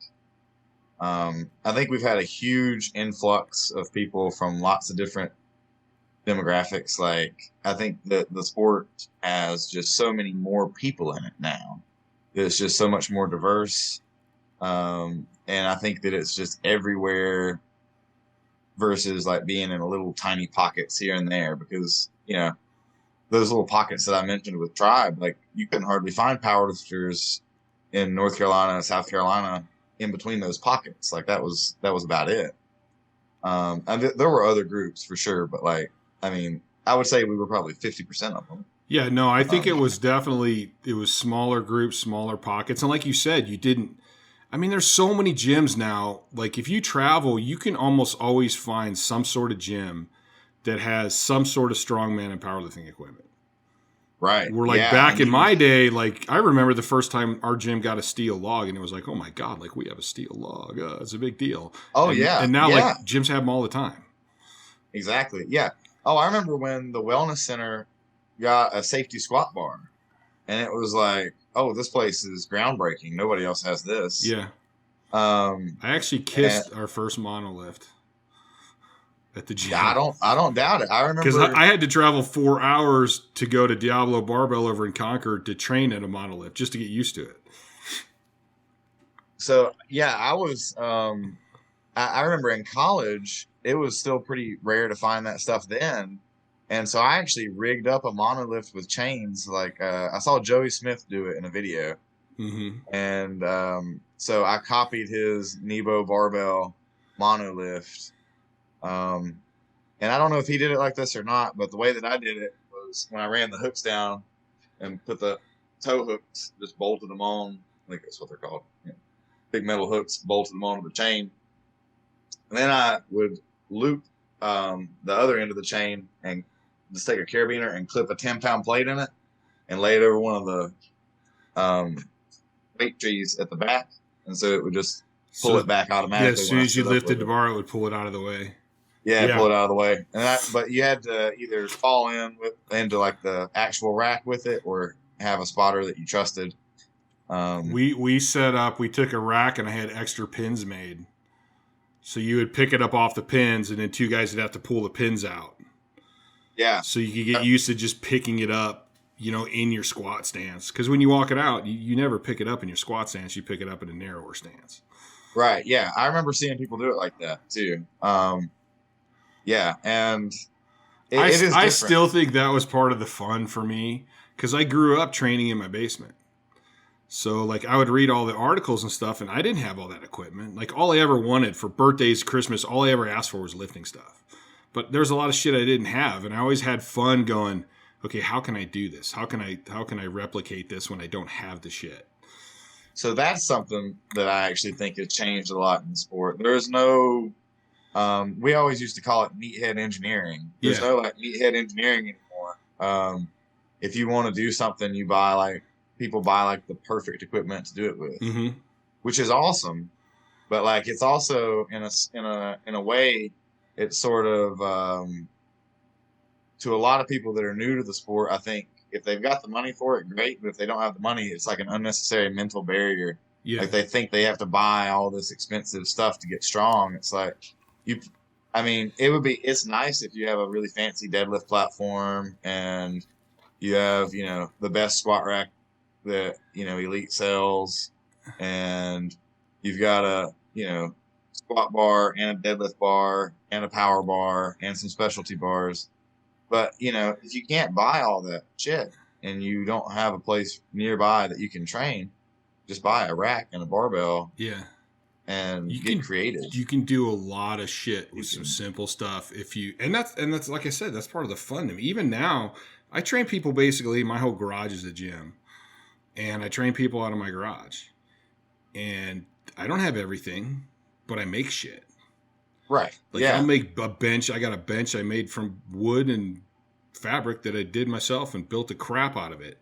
we've had a huge influx of people from lots of different demographics. Like I think that the sport has just so many more people in it now. It's just so much more diverse. And I think that it's just everywhere versus like being in a little tiny pockets here and there, because, those little pockets that I mentioned with Tribe, like you couldn't hardly find powerlifters in North Carolina, South Carolina, in between those pockets. Like that was about it. And there were other groups for sure, but like, I mean, I would say we were probably 50% of them. Yeah, no, I think it was smaller groups, smaller pockets. And like you said, there's so many gyms now. Like if you travel, you can almost always find some sort of gym that has some sort of strongman and powerlifting equipment. Right. We're like back in my day, like I remember the first time our gym got a steel log and it was like, oh my God, like we have a steel log. It's a big deal. Oh, And now like gyms have them all the time. Exactly. Yeah. Oh, I remember when the wellness center got a safety squat bar and it was like, oh, this place is groundbreaking. Nobody else has this. Yeah. I actually kissed our first monolift at the gym. Yeah, I don't doubt it. I remember because I had to travel 4 hours to go to Diablo Barbell over in Concord to train at a monolift just to get used to it. So yeah, I was. I remember in college, it was still pretty rare to find that stuff then, and so I actually rigged up a monolift with chains. Like I saw Joey Smith do it in a video, and so I copied his Nebo barbell monolift. And I don't know if he did it like this or not, but the way that I did it was when I ran the hooks down and put the toe hooks, just bolted them on. I think that's what they're called. Big metal hooks, bolted them onto the chain. And then I would loop the other end of the chain and just take a carabiner and clip a 10-pound plate in it and lay it over one of the weight trees at the back, and so it would just pull it back automatically. Yeah, as soon as you lifted the bar, it would pull it out of the way. Yeah, pull it out of the way. But you had to either fall into like the actual rack with it, or have a spotter that you trusted. We set up. We took a rack, and I had extra pins made. So you would pick it up off the pins, and then two guys would have to pull the pins out. Yeah. So you could get used to just picking it up, in your squat stance. Because when you walk it out, you never pick it up in your squat stance. You pick it up in a narrower stance. Right. Yeah. I remember seeing people do it like that too. Yeah. And I still think that was part of the fun for me, because I grew up training in my basement. So, like, I would read all the articles and stuff, and I didn't have all that equipment. Like, all I ever wanted for birthdays, Christmas, all I ever asked for was lifting stuff. But there's a lot of shit I didn't have, and I always had fun going, okay, how can I do this? How can I replicate this when I don't have the shit? So that's something that I actually think has changed a lot in the sport. There's no, we always used to call it meathead engineering. There's no like meathead engineering anymore. If you want to do something, people buy like the perfect equipment to do it with, which is awesome. But like, it's also in a way, it's sort of, to a lot of people that are new to the sport, I think if they've got the money for it, great. But if they don't have the money, it's like an unnecessary mental barrier. Yeah. Like they think they have to buy all this expensive stuff to get strong. It's like it's nice if you have a really fancy deadlift platform and you have, the best squat rack that, Elite sells, and you've got a, squat bar and a deadlift bar and a power bar and some specialty bars. But, if you can't buy all that shit and you don't have a place nearby that you can train, just buy a rack and a barbell. Yeah. And get creative. You can do a lot of shit with some simple stuff and that's like I said, that's part of the fun to me. Even now, I train people basically, my whole garage is a gym. And I train people out of my garage. And I don't have everything, but I make shit. Right. Like I'll make a bench. I got a bench I made from wood and fabric that I did myself and built the crap out of it.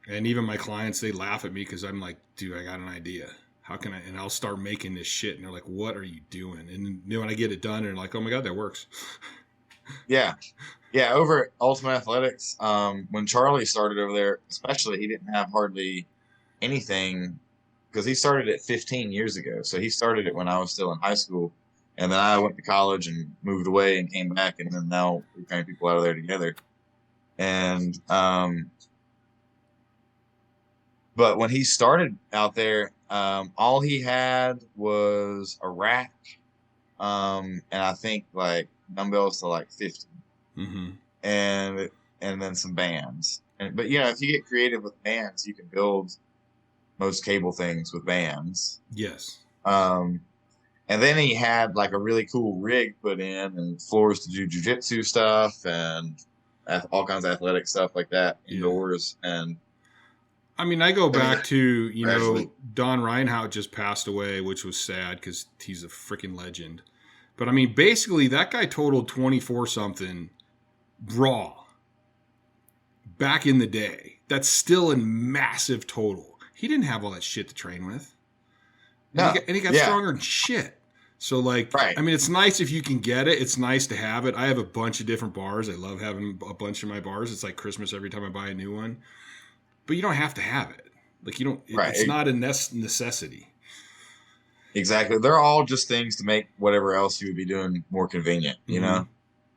And even my clients, they laugh at me because I'm like, dude, I got an idea. How can I? And I'll start making this shit. And they're like, what are you doing? And when I get it done, they're like, oh my God, that works. Yeah. Yeah. Over at Ultimate Athletics, when Charlie started over there, especially, he didn't have hardly anything because he started it 15 years ago. So he started it when I was still in high school. And then I went to college and moved away and came back, and then now we train people out of there together. And but when he started out there, all he had was a rack, and I think like dumbbells to like 50, and then some bands. But if you get creative with bands, you can build most cable things with bands. Yes. And then he had like a really cool rig put in and floors to do jiu-jitsu stuff and all kinds of athletic stuff like that indoors. And I go back to, Don Reinhout just passed away, which was sad because he's a freaking legend. But basically that guy totaled 24 something raw back in the day. That's still a massive total. He didn't have all that shit to train with. And he got stronger than shit. So, right. It's nice if you can get it. It's nice to have it. I have a bunch of different bars. I love having a bunch of my bars. It's like Christmas every time I buy a new one. But you don't have to have it. Like, you don't. It's not a necessity. Exactly. They're all just things to make whatever else you would be doing more convenient, you know?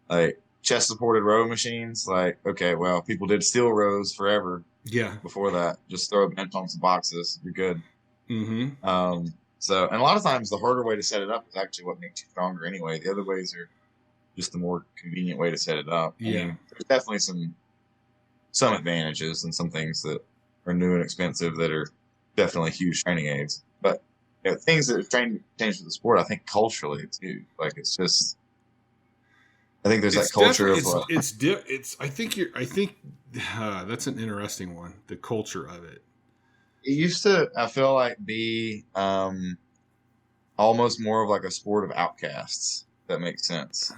Like, chest-supported row machines. Like, okay, well, people did steel rows forever. Yeah. Before that. Just throw a bench on some boxes. You're good. And a lot of times the harder way to set it up is actually what makes you stronger anyway. The other ways are just the more convenient way to set it up. Yeah. There's definitely some advantages and some things that are new and expensive that are definitely huge training aids. But things that have changed with the sport, I think culturally too. Like it's just, I think there's that culture of. I think that's an interesting one. The culture of it. It used to, I feel like, be almost more of like a sport of outcasts. If that makes sense.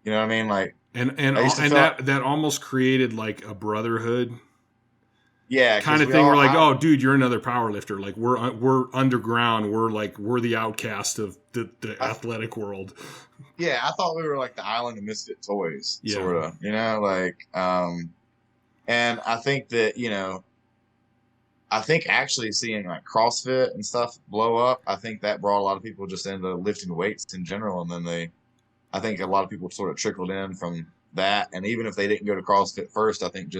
You know what I mean? Like, and I used to feel that almost created like a brotherhood yeah, kind because of thing. We're like, oh, dude, you're another power lifter. Like we're underground. We're the outcast of the athletic world. Yeah, I thought we were like the island of misfit toys, Yeah. sort of. You know, like, and I think that I think actually seeing like CrossFit and stuff blow up, I think that brought a lot of people just into lifting weights in general, and then I think a lot of people sort of trickled in from that, and even if they didn't go to CrossFit first, I think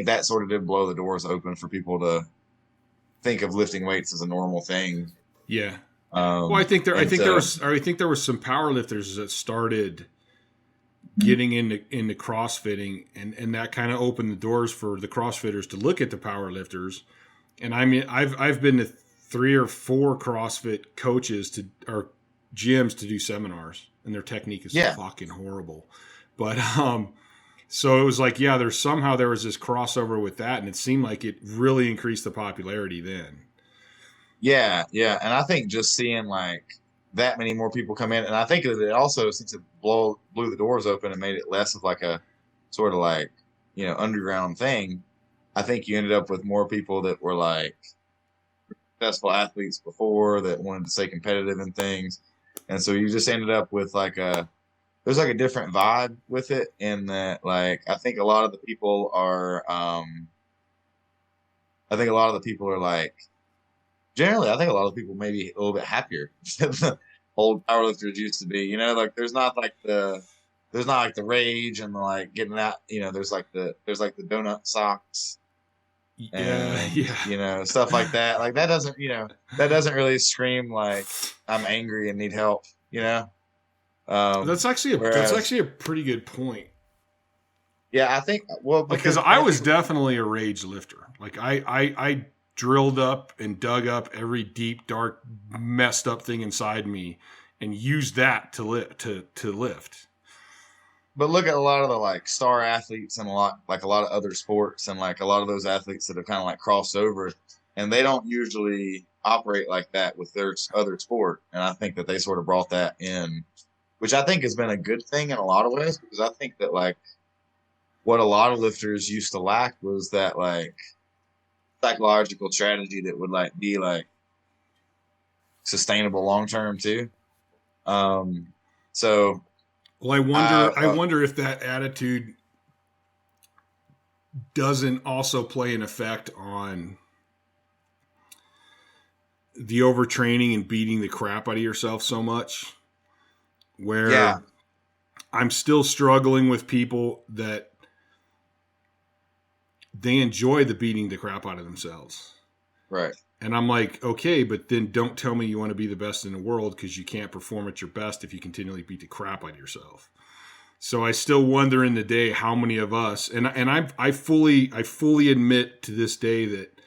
that sort of did blow the doors open for people to think of lifting weights as a normal thing. Yeah. Well, I think there was some power lifters that started getting into CrossFitting, and that kind of opened the doors for the CrossFitters to look at the power lifters. And I mean, I've been to 3 or 4 CrossFit coaches or gyms to do seminars, and their technique is fucking horrible. But so it was like, yeah, there was this crossover with that, and it seemed like it really increased the popularity then. Yeah, and I think just seeing like that many more people come in, and I think that it also, since it blew the doors open and made it less of like a sort of like, underground thing, I think you ended up with more people that were like successful athletes before that wanted to stay competitive in things, and so you just ended up with like there's like a different vibe with it, in that like I think a lot of the people are like, generally, I think a lot of people may be a little bit happier than the old powerlifters used to be. Like there's not like the rage and the like getting out. There's like the donut socks and stuff like that. Like that doesn't really scream like I'm angry and need help. That's actually a pretty good point. Yeah, I think because I was definitely a rage lifter. Like I drilled up and dug up every deep, dark, messed up thing inside me and used that to lift. But look at a lot of the like star athletes and a lot of other sports, and like a lot of those athletes that have kind of like crossed over, and they don't usually operate like that with their other sport. And I think that they sort of brought that in, which I think has been a good thing in a lot of ways, because I think that like what a lot of lifters used to lack was that like psychological strategy that would like be like sustainable long term too. So I wonder if that attitude doesn't also play an effect on the overtraining and beating the crap out of yourself so much, where I'm still struggling with people that they enjoy the beating the crap out of themselves. Right. And I'm like, okay, but then don't tell me you want to be the best in the world, because you can't perform at your best if you continually beat the crap out of yourself. So I still wonder in the day how many of us, and I fully admit to this day that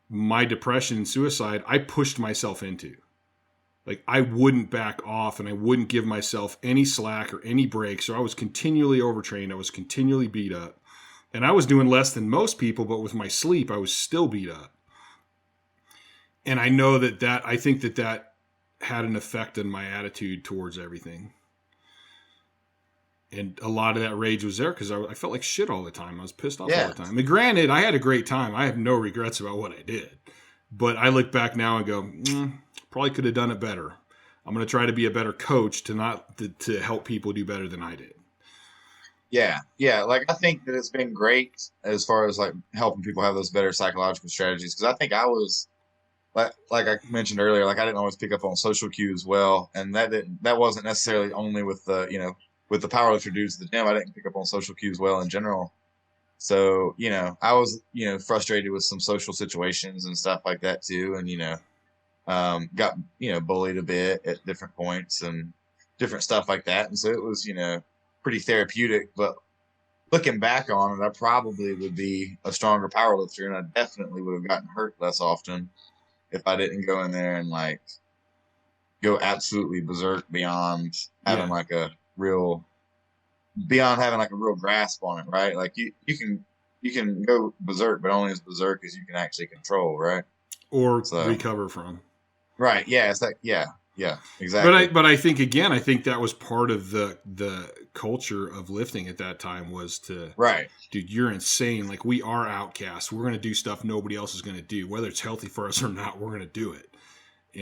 my depression and suicide, I pushed myself into. Like I wouldn't back off, and I wouldn't give myself any slack or any break. So I was continually overtrained. I was continually beat up. And I was doing less than most people, but with my sleep, I was still beat up. And I know I think that had an effect on my attitude towards everything. And a lot of that rage was there because I felt like shit all the time. I was pissed off all the time. And granted, I had a great time. I have no regrets about what I did. But I look back now and go, probably could have done it better. I'm going to try to be a better coach to help people do better than I did. Yeah. Like I think that it's been great as far as like helping people have those better psychological strategies. Because I think I was like I mentioned earlier, like I didn't always pick up on social cues well, and that wasn't necessarily only with the with the powerlifter dudes at the gym. I didn't pick up on social cues well in general. So I was frustrated with some social situations and stuff like that too, and got bullied a bit at different points and different stuff like that, and so it was pretty therapeutic. But looking back on it, I probably would be a stronger powerlifter, and I definitely would have gotten hurt less often if I didn't go in there and like go absolutely berserk beyond having like a real grasp on it, right? Like you can go berserk, but only as berserk as you can actually control, right? Or recover from. Right. Yeah. It's like, Yeah, exactly. But I think again, I think that was part of the culture of lifting at that time was to, right, dude, you're insane. Like, we are outcasts. We're going to do stuff nobody else is going to do, whether it's healthy for us or not. We're going to do it.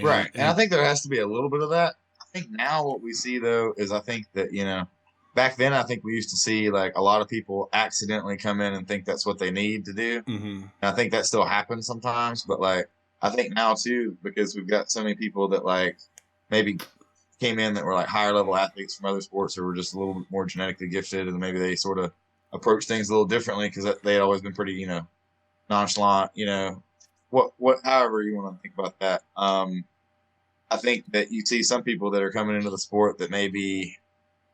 right. And I think there has to be a little bit of that. I think now what we see though is I think that back then I think we used to see like a lot of people accidentally come in and think that's what they need to do. Mm-hmm. And I think that still happens sometimes, but like I think now too, because we've got so many people that like maybe came in that were like higher level athletes from other sports or were just a little bit more genetically gifted, and maybe they sort of approach things a little differently because they had always been pretty, nonchalant, however you want to think about that. I think that you see some people that are coming into the sport that maybe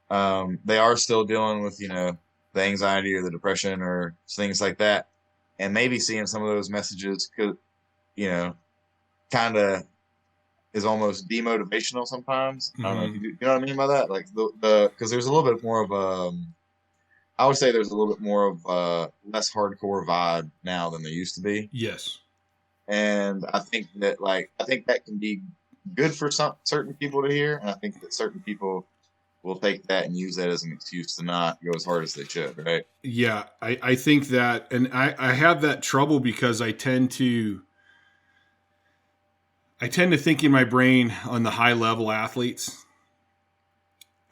they are still dealing with, the anxiety or the depression or things like that, and maybe seeing some of those messages could, kind of is almost demotivational sometimes. Mm-hmm. I don't know if you know what I mean by that. Like because there's a little bit more of I would say there's a little bit more of a less hardcore vibe now than there used to be. Yes. And I think that can be good for certain people to hear, and I think that certain people will take that and use that as an excuse to not go as hard as they should, right? Yeah, I think that, and I have that trouble because I tend to think in my brain on the high level athletes.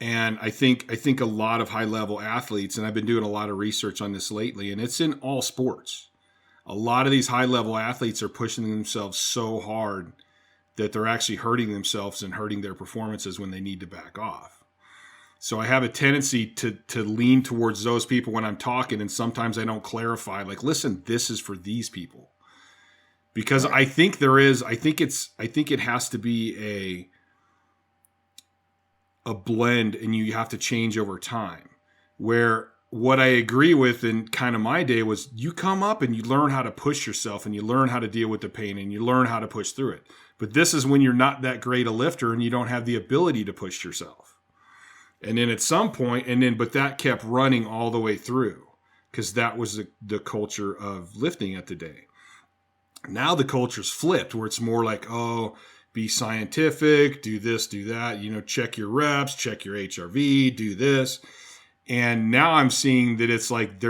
And I think a lot of high level athletes, and I've been doing a lot of research on this lately, and it's in all sports. A lot of these high level athletes are pushing themselves so hard that they're actually hurting themselves and hurting their performances when they need to back off. So I have a tendency to lean towards those people when I'm talking, and sometimes I don't clarify, like, listen, this is for these people. Because I think it has to be a blend, and you have to change over time. Where what I agree with in kind of my day was you come up and you learn how to push yourself and you learn how to deal with the pain and you learn how to push through it. But this is when you're not that great a lifter and you don't have the ability to push yourself. And then at some point, but that kept running all the way through because that was the culture of lifting at the day. Now the culture's flipped where it's more like, oh, be scientific, do this, do that, check your reps, check your HRV, do this. And now I'm seeing that it's like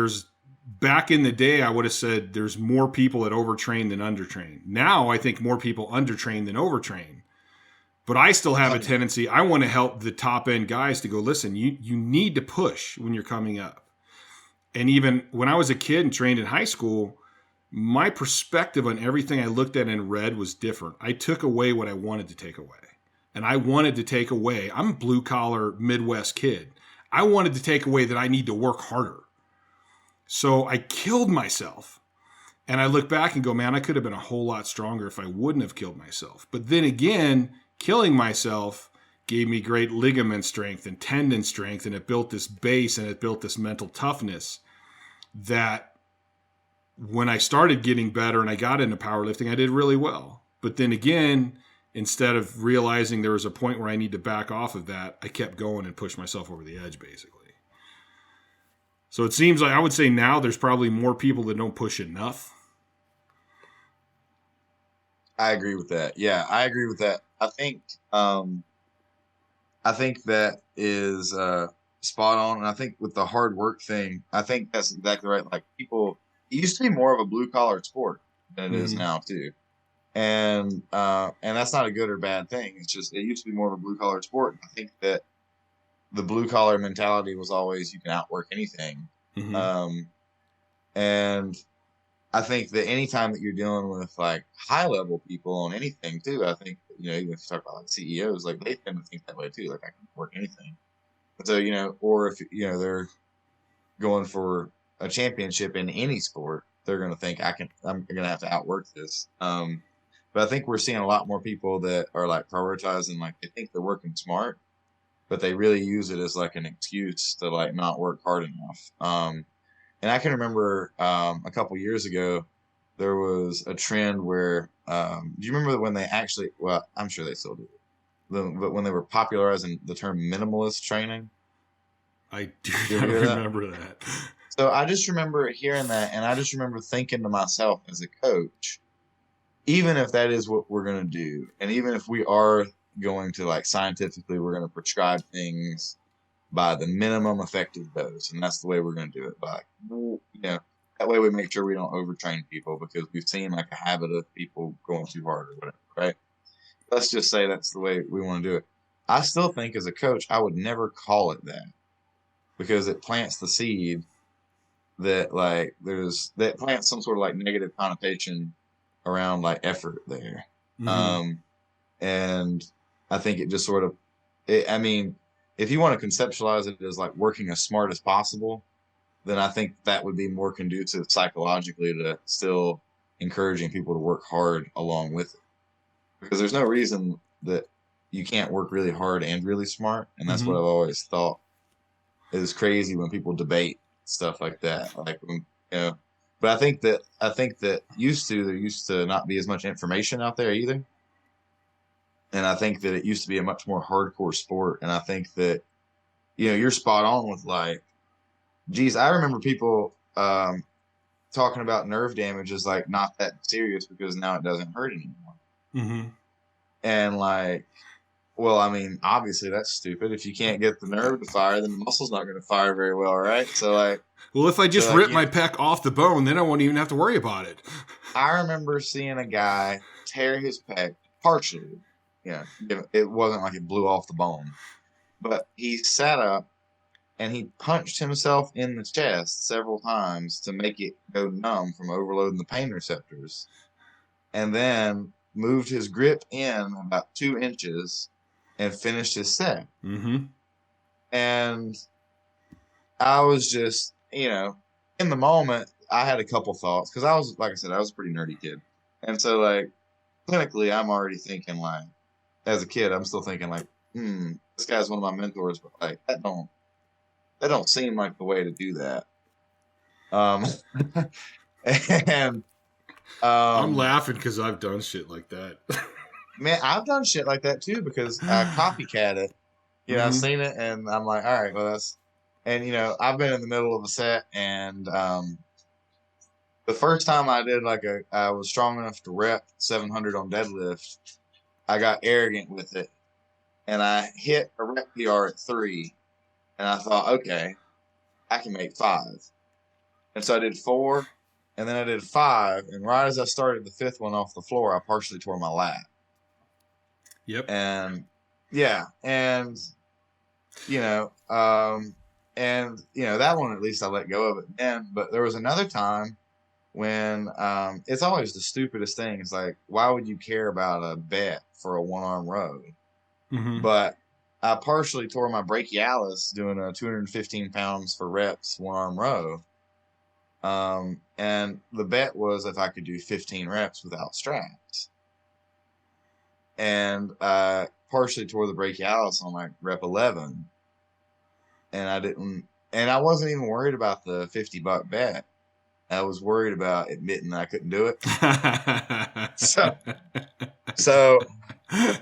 back in the day, I would have said there's more people that overtrain than undertrain. Now I think more people undertrain than overtrain. But I still have a tendency, I want to help the top end guys to go, listen, you need to push when you're coming up. And even when I was a kid and trained in high school, my perspective on everything I looked at and read was different. I took away what I wanted to take away. And I wanted to take away, I'm a blue collar Midwest kid. I wanted to take away that I need to work harder. So I killed myself. And I look back and go, man, I could have been a whole lot stronger if I wouldn't have killed myself. But then again, killing myself gave me great ligament strength and tendon strength, and it built this base and it built this mental toughness that when I started getting better and I got into powerlifting, I did really well. But then again, instead of realizing there was a point where I need to back off of that, I kept going and pushed myself over the edge, basically. So it seems like I would say now there's probably more people that don't push enough. I agree with that. Yeah, I agree with that. I think that is spot on. And I think with the hard work thing, I think that's exactly right. Like people, it used to be more of a blue collar sport than it is now too. And that's not a good or bad thing. It's just, it used to be more of a blue collar sport. I think that the blue collar mentality was always, you can outwork anything. Mm-hmm. And I think that anytime that you're dealing with like high level people on anything too, I think, even if you talk about like CEOs, like they tend to think that way too. Like I can work anything. So, or if, they're going for a championship in any sport, they're going to think I'm going to have to outwork this. But I think we're seeing a lot more people that are like prioritizing, like they think they're working smart, but they really use it as like an excuse to like not work hard enough. And I can remember a couple years ago, there was a trend where, do you remember when they actually, well, I'm sure they still do, but when they were popularizing the term minimalist training? I do not remember that. So I just remember hearing that, and I just remember thinking to myself as a coach, even if that is what we're going to do, and even if we are going to like scientifically, we're going to prescribe things by the minimum effective dose, and that's the way we're going to do it by, that way we make sure we don't overtrain people, because we've seen like a habit of people going too hard or whatever, right? Let's just say that's the way we want to do it. I still think as a coach, I would never call it that, because it plants the seed that like that plants some sort of like negative connotation around like effort there. Mm-hmm. And I think it just sort of, I mean, if you want to conceptualize it as like working as smart as possible, then I think that would be more conducive psychologically to still encouraging people to work hard along with it. Because there's no reason that you can't work really hard and really smart. And that's what I've always thought is crazy when people debate stuff like that. Like, but I think that there used to not be as much information out there either. And I think that it used to be a much more hardcore sport. And I think that, you're spot on with like, geez, I remember people talking about nerve damage as like not that serious because now it doesn't hurt anymore. Mm-hmm. And like, well, I mean, obviously that's stupid. If you can't get the nerve to fire, then the muscle's not going to fire very well, right? So like, well, if I just rip my pec off the bone, then I won't even have to worry about it. I remember seeing a guy tear his pec partially. It wasn't like it blew off the bone, but he sat up and he punched himself in the chest several times to make it go numb from overloading the pain receptors, and then moved his grip in about 2 inches and finished his set. Mm-hmm. And I was just, in the moment, I had a couple thoughts, because I was, like I said, I was a pretty nerdy kid. And so, like, clinically, I'm already thinking, like, as a kid, I'm still thinking, like, this guy's one of my mentors, but, like, that don't seem like the way to do that. And I'm laughing because I've done shit like that. Man, I've done shit like that too, because I copycat it. I've seen it and I'm like, all right, well and I've been in the middle of a set, and the first time I did I was strong enough to rep 700 on deadlift, I got arrogant with it and I hit a rep PR at 3, and I thought, okay, I can make 5. And so I did 4, and then I did 5, and right as I started the 5th one off the floor, I partially tore my lat. Yep. And that one at least I let go of it then. But there was another time when it's always the stupidest thing. It's like, why would you care about a bet for a 1-arm row? Mm-hmm. But I partially tore my brachialis doing a 215 pounds for reps 1-arm row. And the bet was if I could do 15 reps without straps. And I partially tore the brachialis on like rep 11. And I wasn't even worried about the $50 bet. I was worried about admitting I couldn't do it. So I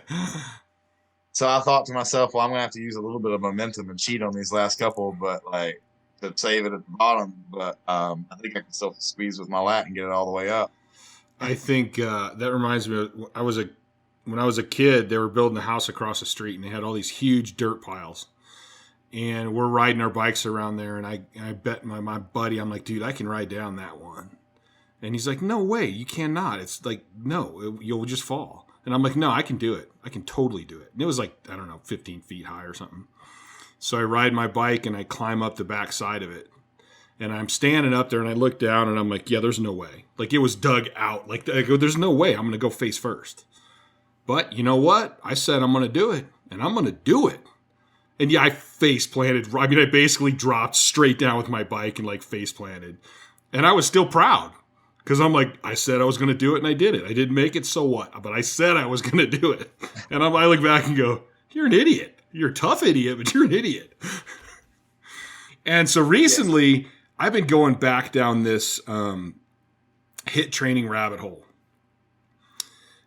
thought to myself, well, I'm going to have to use a little bit of momentum and cheat on these last couple, but like to save it at the bottom. But I think I can still squeeze with my lat and get it all the way up. I think that reminds me of when I was a kid, they were building a house across the street and they had all these huge dirt piles. And we're riding our bikes around there, and I bet my buddy, I'm like, dude, I can ride down that one. And he's like, no way, you cannot. It's like, no, you'll just fall. And I'm like, no, I can do it. I can totally do it. And it was like, I don't know, 15 feet high or something. So I ride my bike and I climb up the back side of it. And I'm standing up there and I look down and I'm like, yeah, there's no way. Like it was dug out. Like I go, there's no way I'm going to go face first. But you know what? I said I'm going to do it, and I'm going to do it. And yeah, I face planted. I mean, I basically dropped straight down with my bike and like face planted. And I was still proud because I'm like, I said I was going to do it and I did it. I didn't make it, so what? But I said I was going to do it. And I look back and go, you're an idiot. You're a tough idiot, but you're an idiot. And so recently, I've been going back down this HIIT training rabbit hole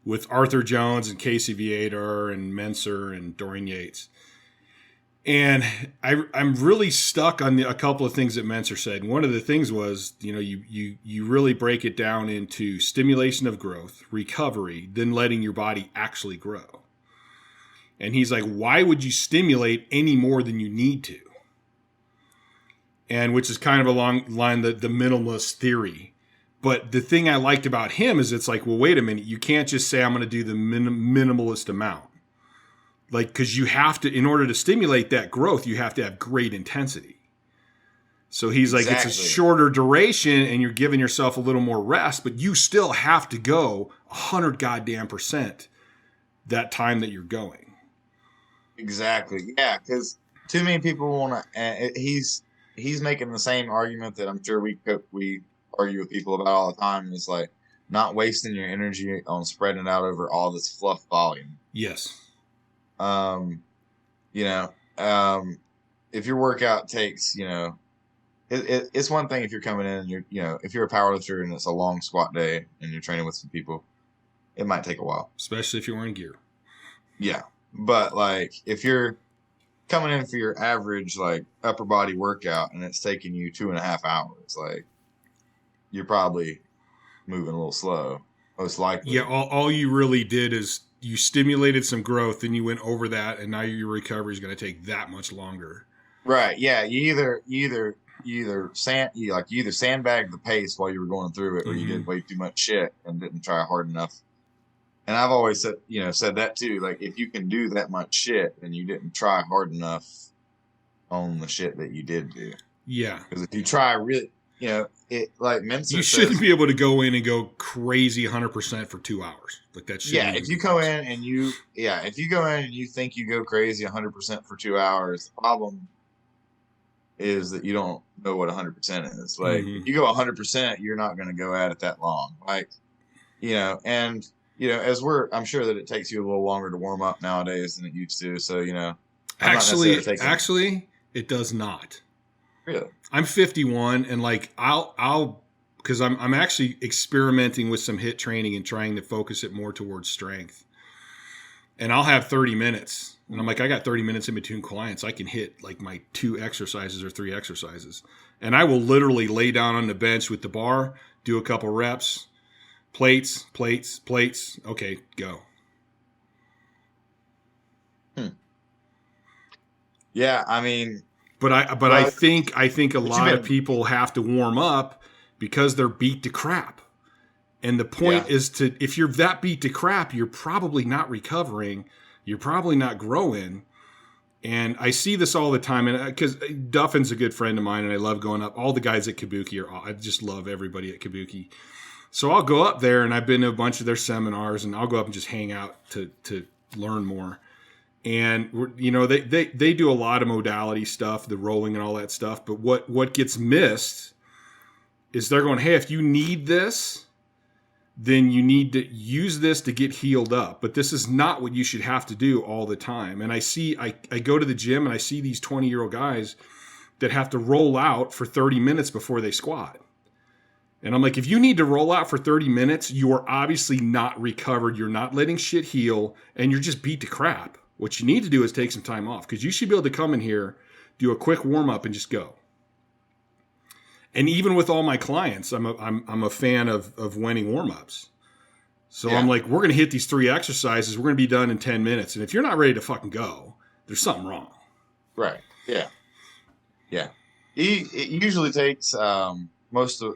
with Arthur Jones and Casey Viator and Menser and Dorian Yates. And I'm really stuck on a couple of things that Menser said. And one of the things was, you really break it down into stimulation of growth, recovery, then letting your body actually grow. And he's like, why would you stimulate any more than you need to? And which is kind of along the line the minimalist theory. But the thing I liked about him is it's like, well, wait a minute. You can't just say I'm going to do the minimalist amount. Like, because you have to, in order to stimulate that growth, you have to have great intensity. So he's like, It's a shorter duration and you're giving yourself a little more rest, but you still have to go 100% that time that you're going. Exactly. Yeah. Because too many people want to, he's making the same argument that I'm sure we argue with people about all the time. Is like not wasting your energy on spreading it out over all this fluff volume. Yes. If your workout takes, it's one thing if you're coming in and if you're a powerlifter and it's a long squat day and you're training with some people, it might take a while. Especially if you're wearing gear. Yeah. But like if you're coming in for your average like upper body workout and it's taking you 2.5 hours, like you're probably moving a little slow, most likely. Yeah, all you really did is you stimulated some growth and you went over that, and now your recovery is going to take that much longer. Right. Yeah. You either sandbagged the pace while you were going through it, or you did way too much shit and didn't try hard enough. And I've always said that too. Like if you can do that much shit, then you didn't try hard enough on the shit that you did do. Yeah. Because if you try really, it like Mensa you shouldn't be able to go in and go crazy 100% for 2 hours. Like that shit. Yeah. If you go in and you think you go crazy 100% for 2 hours, the problem is that you don't know what 100% is. Like if you go 100%, you're not going to go at it that long. Like, I'm sure that it takes you a little longer to warm up nowadays than it used to. So, actually, it does not. Really? I'm 51 and like because I'm actually experimenting with some HIIT training and trying to focus it more towards strength. And I'll have 30 minutes. And I'm like, I got 30 minutes in between clients. I can hit like my 2 exercises or 3 exercises. And I will literally lay down on the bench with the bar, do a couple reps, plates. Okay, go. Yeah, I mean, I think a lot of people have to warm up because they're beat to crap. And the point is if you're that beat to crap, you're probably not recovering. You're probably not growing. And I see this all the time. And because Duffin's a good friend of mine and I love going up. All the guys at Kabuki I just love everybody at Kabuki. So I'll go up there and I've been to a bunch of their seminars and I'll go up and just hang out to learn more. And, they do a lot of modality stuff, the rolling and all that stuff. But what gets missed is they're going, hey, if you need this, then you need to use this to get healed up. But this is not what you should have to do all the time. And I go to the gym and I see these 20-year-old guys that have to roll out for 30 minutes before they squat. And I'm like, if you need to roll out for 30 minutes, you are obviously not recovered. You're not letting shit heal and you're just beat to crap. What you need to do is take some time off because you should be able to come in here, do a quick warm up and just go. And even with all my clients, I'm a fan of winning warm-ups. So I'm like, we're going to hit these 3 exercises. We're going to be done in 10 minutes. And if you're not ready to fucking go, there's something wrong. Right. Yeah. Yeah. It usually takes most of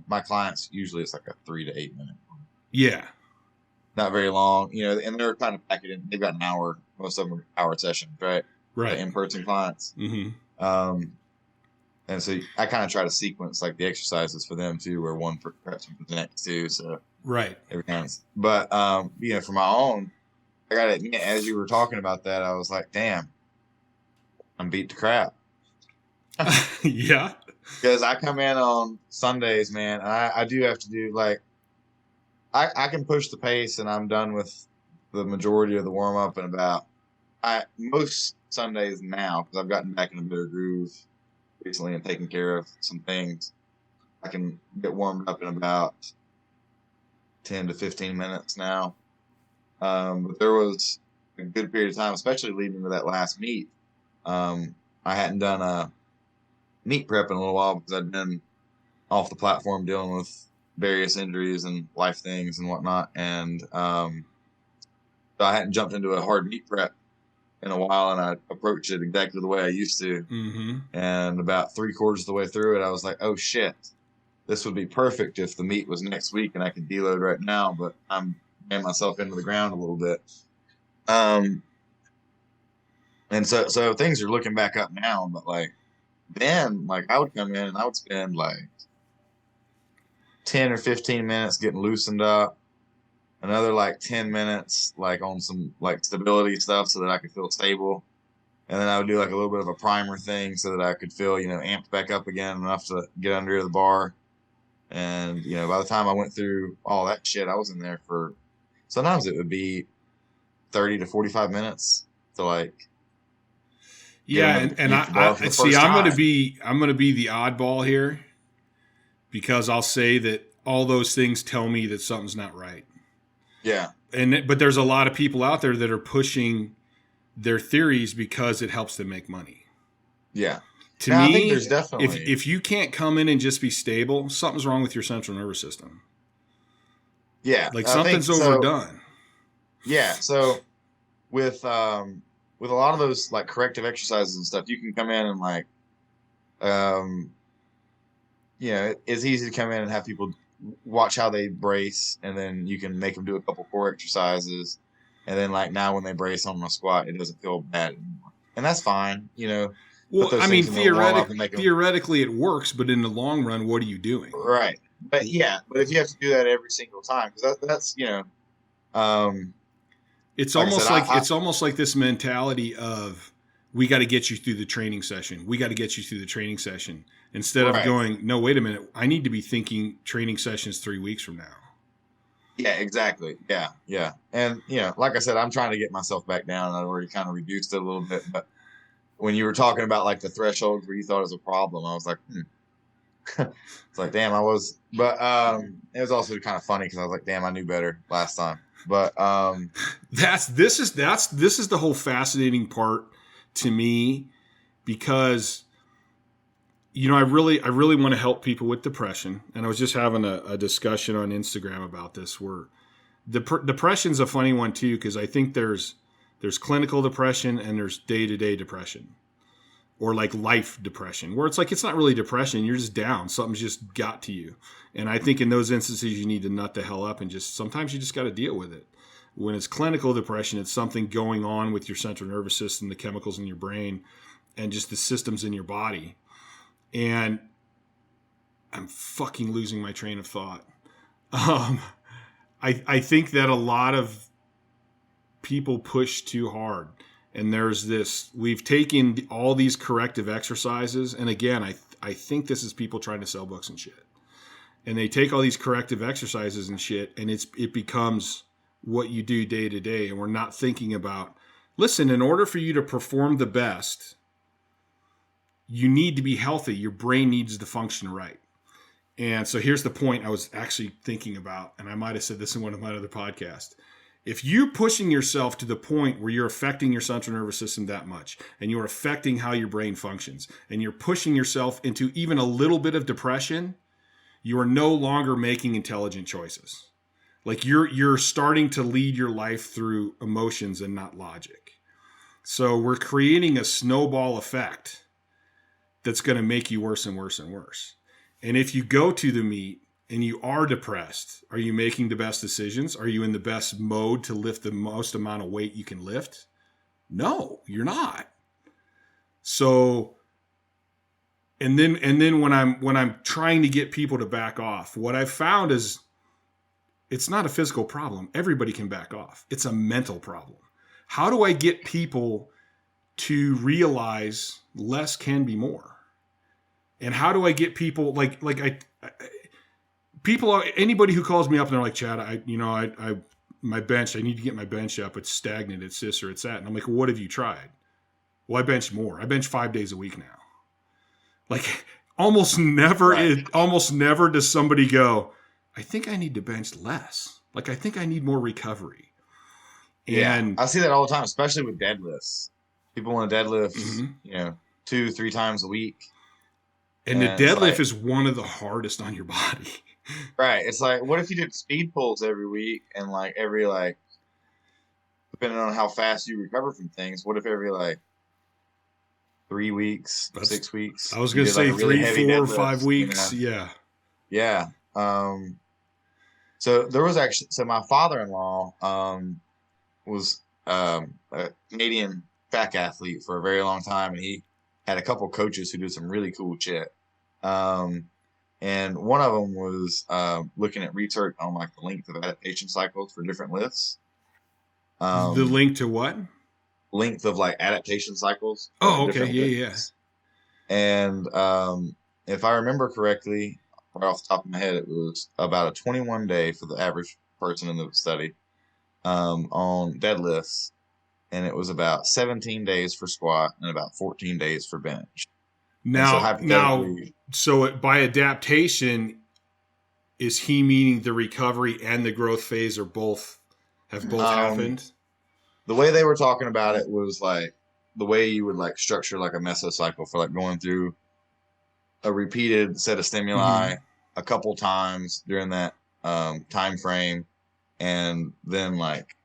my clients. Usually it's like a 3 to 8 minute. Yeah. Not very long, and they're kind of packed in. They've got an hour. Most of them are hour sessions, right? Right. The in-person clients. Mm-hmm. And so I kind of try to sequence like the exercises for them too, where one preps for the next 2. So right. Every time. But for my own, I gotta admit, as you were talking about that, I was like, damn, I'm beat to crap. Yeah. Because I come in on Sundays, man, and I do have to do like I can push the pace and I'm done with the majority of the warm up in about most Sundays now because I've gotten back in a better groove recently and taking care of some things. I can get warmed up in about 10 to 15 minutes now. But there was a good period of time, especially leading to that last meet. I hadn't done a meet prep in a little while because I'd been off the platform dealing with various injuries and life things and whatnot. And So I hadn't jumped into a hard meet prep in a while, and I approached it exactly the way I used to. Mm-hmm. And about 3/4 of the way through it, I was like, oh shit, this would be perfect if the meet was next week and I could deload right now, but I'm getting myself into the ground a little bit. And so things are looking back up now, but like then, like I would come in and I would spend like 10 or 15 minutes getting loosened up, another like 10 minutes like on some like stability stuff so that I could feel stable. And then I would do like a little bit of a primer thing so that I could feel, amped back up again enough to get under the bar. And, by the time I went through all that shit, I was in there for, sometimes it would be 30 to 45 minutes to like. Yeah. And I see, I'm going to be the oddball here because I'll say that all those things tell me that something's not right. Yeah. But there's a lot of people out there that are pushing their theories because it helps them make money. Yeah. To me, I think there's definitely if you can't come in and just be stable, something's wrong with your central nervous system. Yeah. Like something's overdone. Yeah. So with a lot of those like corrective exercises and stuff, you can come in and like it's easy to come in and have people watch how they brace, and then you can make them do a couple core exercises. And then like now when they brace on a squat, it doesn't feel bad anymore. And that's fine, Well, I mean, theoretically it works, but in the long run, what are you doing? Right. But if you have to do that every single time, because that's it's almost like this mentality of we got to get you through the training session. We got to get you through the training session instead of going, no, wait a minute. I need to be thinking training sessions 3 weeks from now. Yeah, exactly. Yeah. Yeah. And, like I said, I'm trying to get myself back down. I've already kind of reduced it a little bit, but when you were talking about like the thresholds where you thought it was a problem, I was like, it's like, damn, I was, but it was also kind of funny because I was like, damn, I knew better last time. But this is the whole fascinating part to me, because I really want to help people with depression, and I was just having a discussion on Instagram about this where depression's a funny one too, because I think there's clinical depression and there's day-to-day depression, or like life depression, where it's like it's not really depression, you're just down, something's just got to you. And I think in those instances you need to nut the hell up and sometimes you just got to deal with it. When it's clinical depression, it's something going on with your central nervous system, the chemicals in your brain, and just the systems in your body. And I'm fucking losing my train of thought. I think that a lot of people push too hard. And there's this, we've taken all these corrective exercises. And again, I think this is people trying to sell books and shit. And they take all these corrective exercises and shit, and it becomes what you do day to day. And we're not thinking about, listen, in order for you to perform the best, you need to be healthy. Your brain needs to function right. And so here's the point I was actually thinking about, and I might have said this in one of my other podcasts. If you're pushing yourself to the point where you're affecting your central nervous system that much, and you're affecting how your brain functions, and you're pushing yourself into even a little bit of depression, you are no longer making intelligent choices. Like you're starting to lead your life through emotions and not logic. So we're creating a snowball effect that's going to make you worse and worse and worse. And if you go to the meet and you are depressed, are you making the best decisions? Are you in the best mode to lift the most amount of weight you can lift? No, you're not. So, and then when I'm trying to get people to back off, what I've found is it's not a physical problem. Everybody can back off. It's a mental problem. How do I get people to realize less can be more? And how do I get people anybody who calls me up and they're like, Chad, my bench, I need to get my bench up. It's stagnant. It's this or it's that. And I'm like, well, what have you tried? Well, I bench more. I bench 5 days a week now. Like almost never does somebody go, I think I need to bench less. Like, I think I need more recovery. And I see that all the time, especially with deadlifts. People want to deadlift, 2-3 times a week. And the deadlift is one of the hardest on your body. Right. It's like, what if you did speed pulls every week and like every like depending on how fast you recover from things, what if every like 3 weeks, 6 weeks? I was going to say like 3, 4, 5 weeks. You know? Yeah. Yeah. So there was actually, so my father-in-law was a Canadian track athlete for a very long time, and he had a couple coaches who did some really cool shit. And one of them was looking at research on like the length of adaptation cycles for different lifts. The link to what? Length of like adaptation cycles. Oh, okay. Yeah. And if I remember correctly, right off the top of my head, it was about a 21 day for the average person in the study on deadlifts. And it was about 17 days for squat and about 14 days for bench. So by adaptation, is he meaning the recovery and the growth phase have both happened? The way they were talking about it was like the way you would like structure like a mesocycle for like going through a repeated set of stimuli a couple times during that time frame, and then like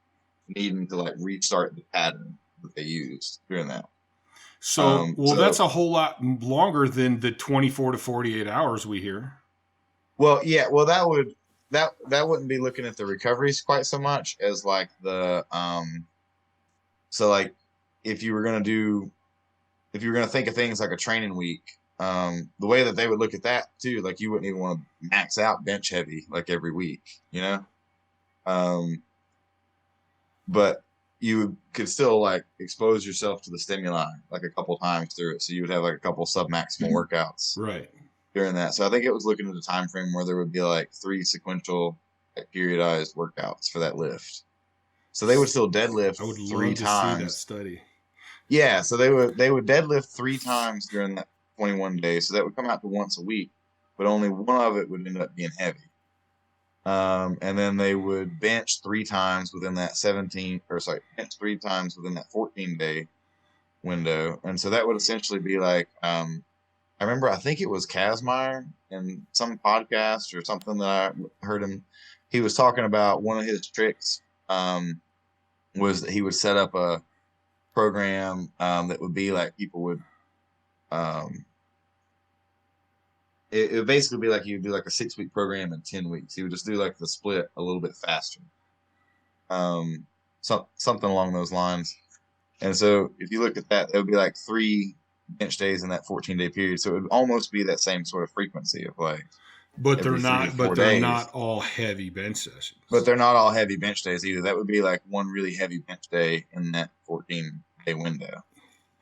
needing to like restart the pattern that they used during that. So that's a whole lot longer than the 24 to 48 hours we hear. Well, yeah, well that wouldn't be looking at the recoveries quite so much as like the so like if you were gonna think of things like a training week, the way that they would look at that too, like you wouldn't even want to max out bench heavy like every week, you know? But you could still like expose yourself to the stimuli like a couple times through it. So you would have like a couple submaximal workouts right during that. So I think it was looking at a time frame where there would be like 3 sequential like, periodized workouts for that lift. So they would still deadlift 3 times. See that study. Yeah, so they would deadlift 3 times during that 21 days. So that would come out to once a week, but only one of it would end up being heavy. And then they would bench 3 times within that 14-day window. And so that would essentially be like, I remember, I think it was Kazmaier in some podcast or something that I heard him. He was talking about one of his tricks was that he would set up a program that would be like people would it would basically be like you would do like a 6-week program in 10 weeks. He would just do like the split a little bit faster. Something along those lines. And so if you look at that, it would be like 3 bench days in that 14-day period. So it would almost be that same sort of frequency of like. But they're not all heavy bench sessions. But they're not all heavy bench days either. That would be like one really heavy bench day in that 14-day window.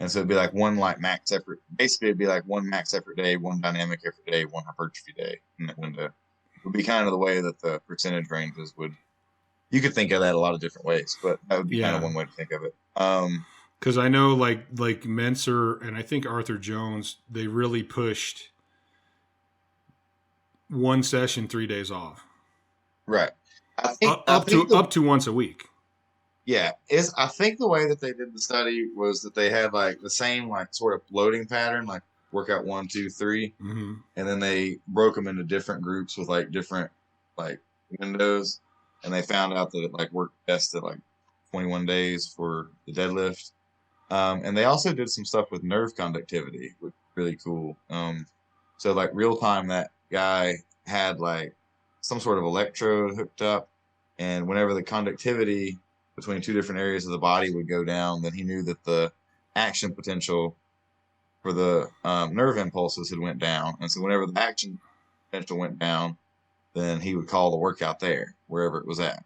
And so it'd be like one like max effort. Basically, it'd be like one max effort day, one dynamic effort day, one hypertrophy day in that window. It would be kind of the way that the percentage ranges would. You could think of that a lot of different ways, but that would be kind of one way to think of it. Because I know like Menser and I think Arthur Jones, they really pushed 1 session, 3 days off. Right. I think up to once a week. Yeah, I think the way that they did the study was that they had like the same like sort of loading pattern, like workout 1, 2, 3, and then they broke them into different groups with like different like windows, and they found out that it like worked best at like 21 days for the deadlift. And they also did some stuff with nerve conductivity, which was really cool. So like real time, that guy had like some sort of electrode hooked up, and whenever the conductivity between 2 different areas of the body would go down, then he knew that the action potential for the nerve impulses had went down. And so whenever the action potential went down, then he would call the workout there, wherever it was at.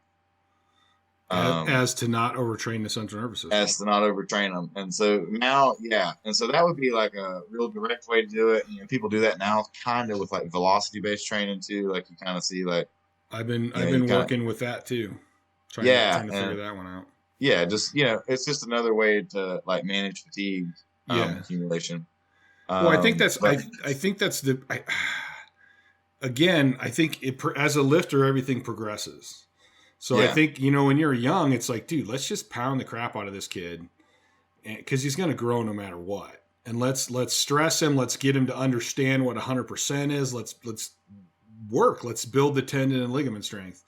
As to not overtrain the central nervous system. As to not overtrain them. And so now, yeah. And so that would be like a real direct way to do it. And people do that now kind of with like velocity-based training too. Like you kind of see like. I've been working with that too. Trying to figure that one out. Yeah, just it's just another way to like manage fatigue accumulation. Well, I think that's I think as a lifter everything progresses. So I think when you're young, it's like, dude, let's just pound the crap out of this kid, because he's going to grow no matter what. And let's stress him. Let's get him to understand what 100% is. Let's work. Let's build the tendon and ligament strength.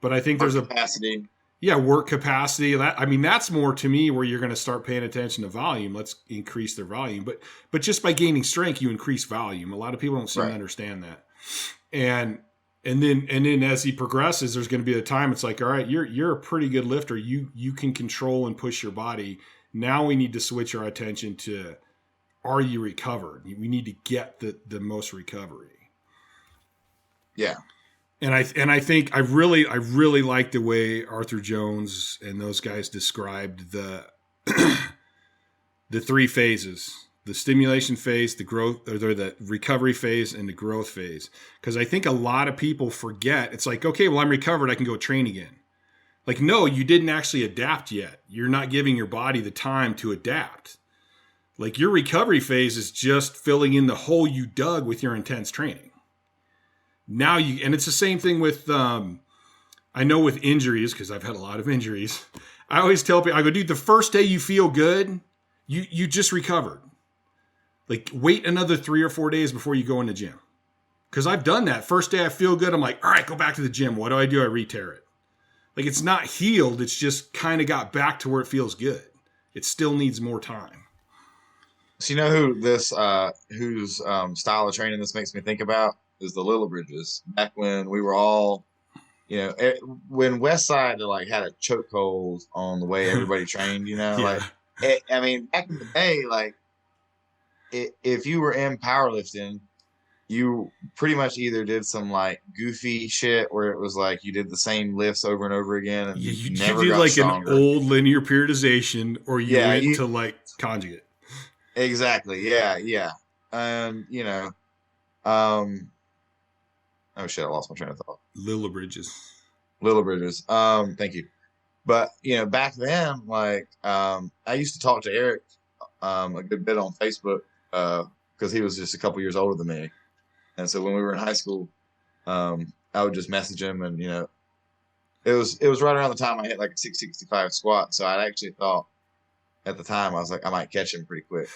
But I think there's capacity. Yeah, work capacity. That's more to me where you're going to start paying attention to volume. Let's increase their volume. But just by gaining strength, you increase volume. A lot of people don't seem to understand that. And then as he progresses, there's going to be a time it's like, all right, you're a pretty good lifter. You can control and push your body. Now we need to switch our attention to, are you recovered? We need to get the most recovery. Yeah. And I think I really like the way Arthur Jones and those guys described the three phases: the stimulation phase, the growth, or the recovery phase, and the growth phase. Because I think a lot of people forget. It's like, okay, well, I'm recovered, I can go train again. Like, no, you didn't actually adapt yet. You're not giving your body the time to adapt. Like, your recovery phase is just filling in the hole you dug with your intense training. Now and it's the same thing with, I know with injuries, because I've had a lot of injuries. I always tell people, I go, dude, the first day you feel good, you just recovered. Like, wait another 3 or 4 days before you go in the gym. Because I've done that. First day I feel good, I'm like, all right, go back to the gym. What do? I re-tear it. Like, it's not healed. It's just kind of got back to where it feels good. It still needs more time. So you know who this, whose style of training this makes me think about? Is the Lillibridges. Back when we were all, when Westside like had a chokehold on the way everybody trained, Yeah. back in the day, like if you were in powerlifting, you pretty much either did some like goofy shit where it was like you did the same lifts over and over again, and you never did got like stronger. An old linear periodization, or you went to like conjugate. Exactly. Yeah. And oh shit, I lost my train of thought. Lillibridges. Thank you. But back then, like I used to talk to Eric a good bit on Facebook because he was just a couple years older than me. And so when we were in high school, I would just message him, and it was right around the time I hit like a 665 squat. So I actually thought at the time, I was like, I might catch him pretty quick.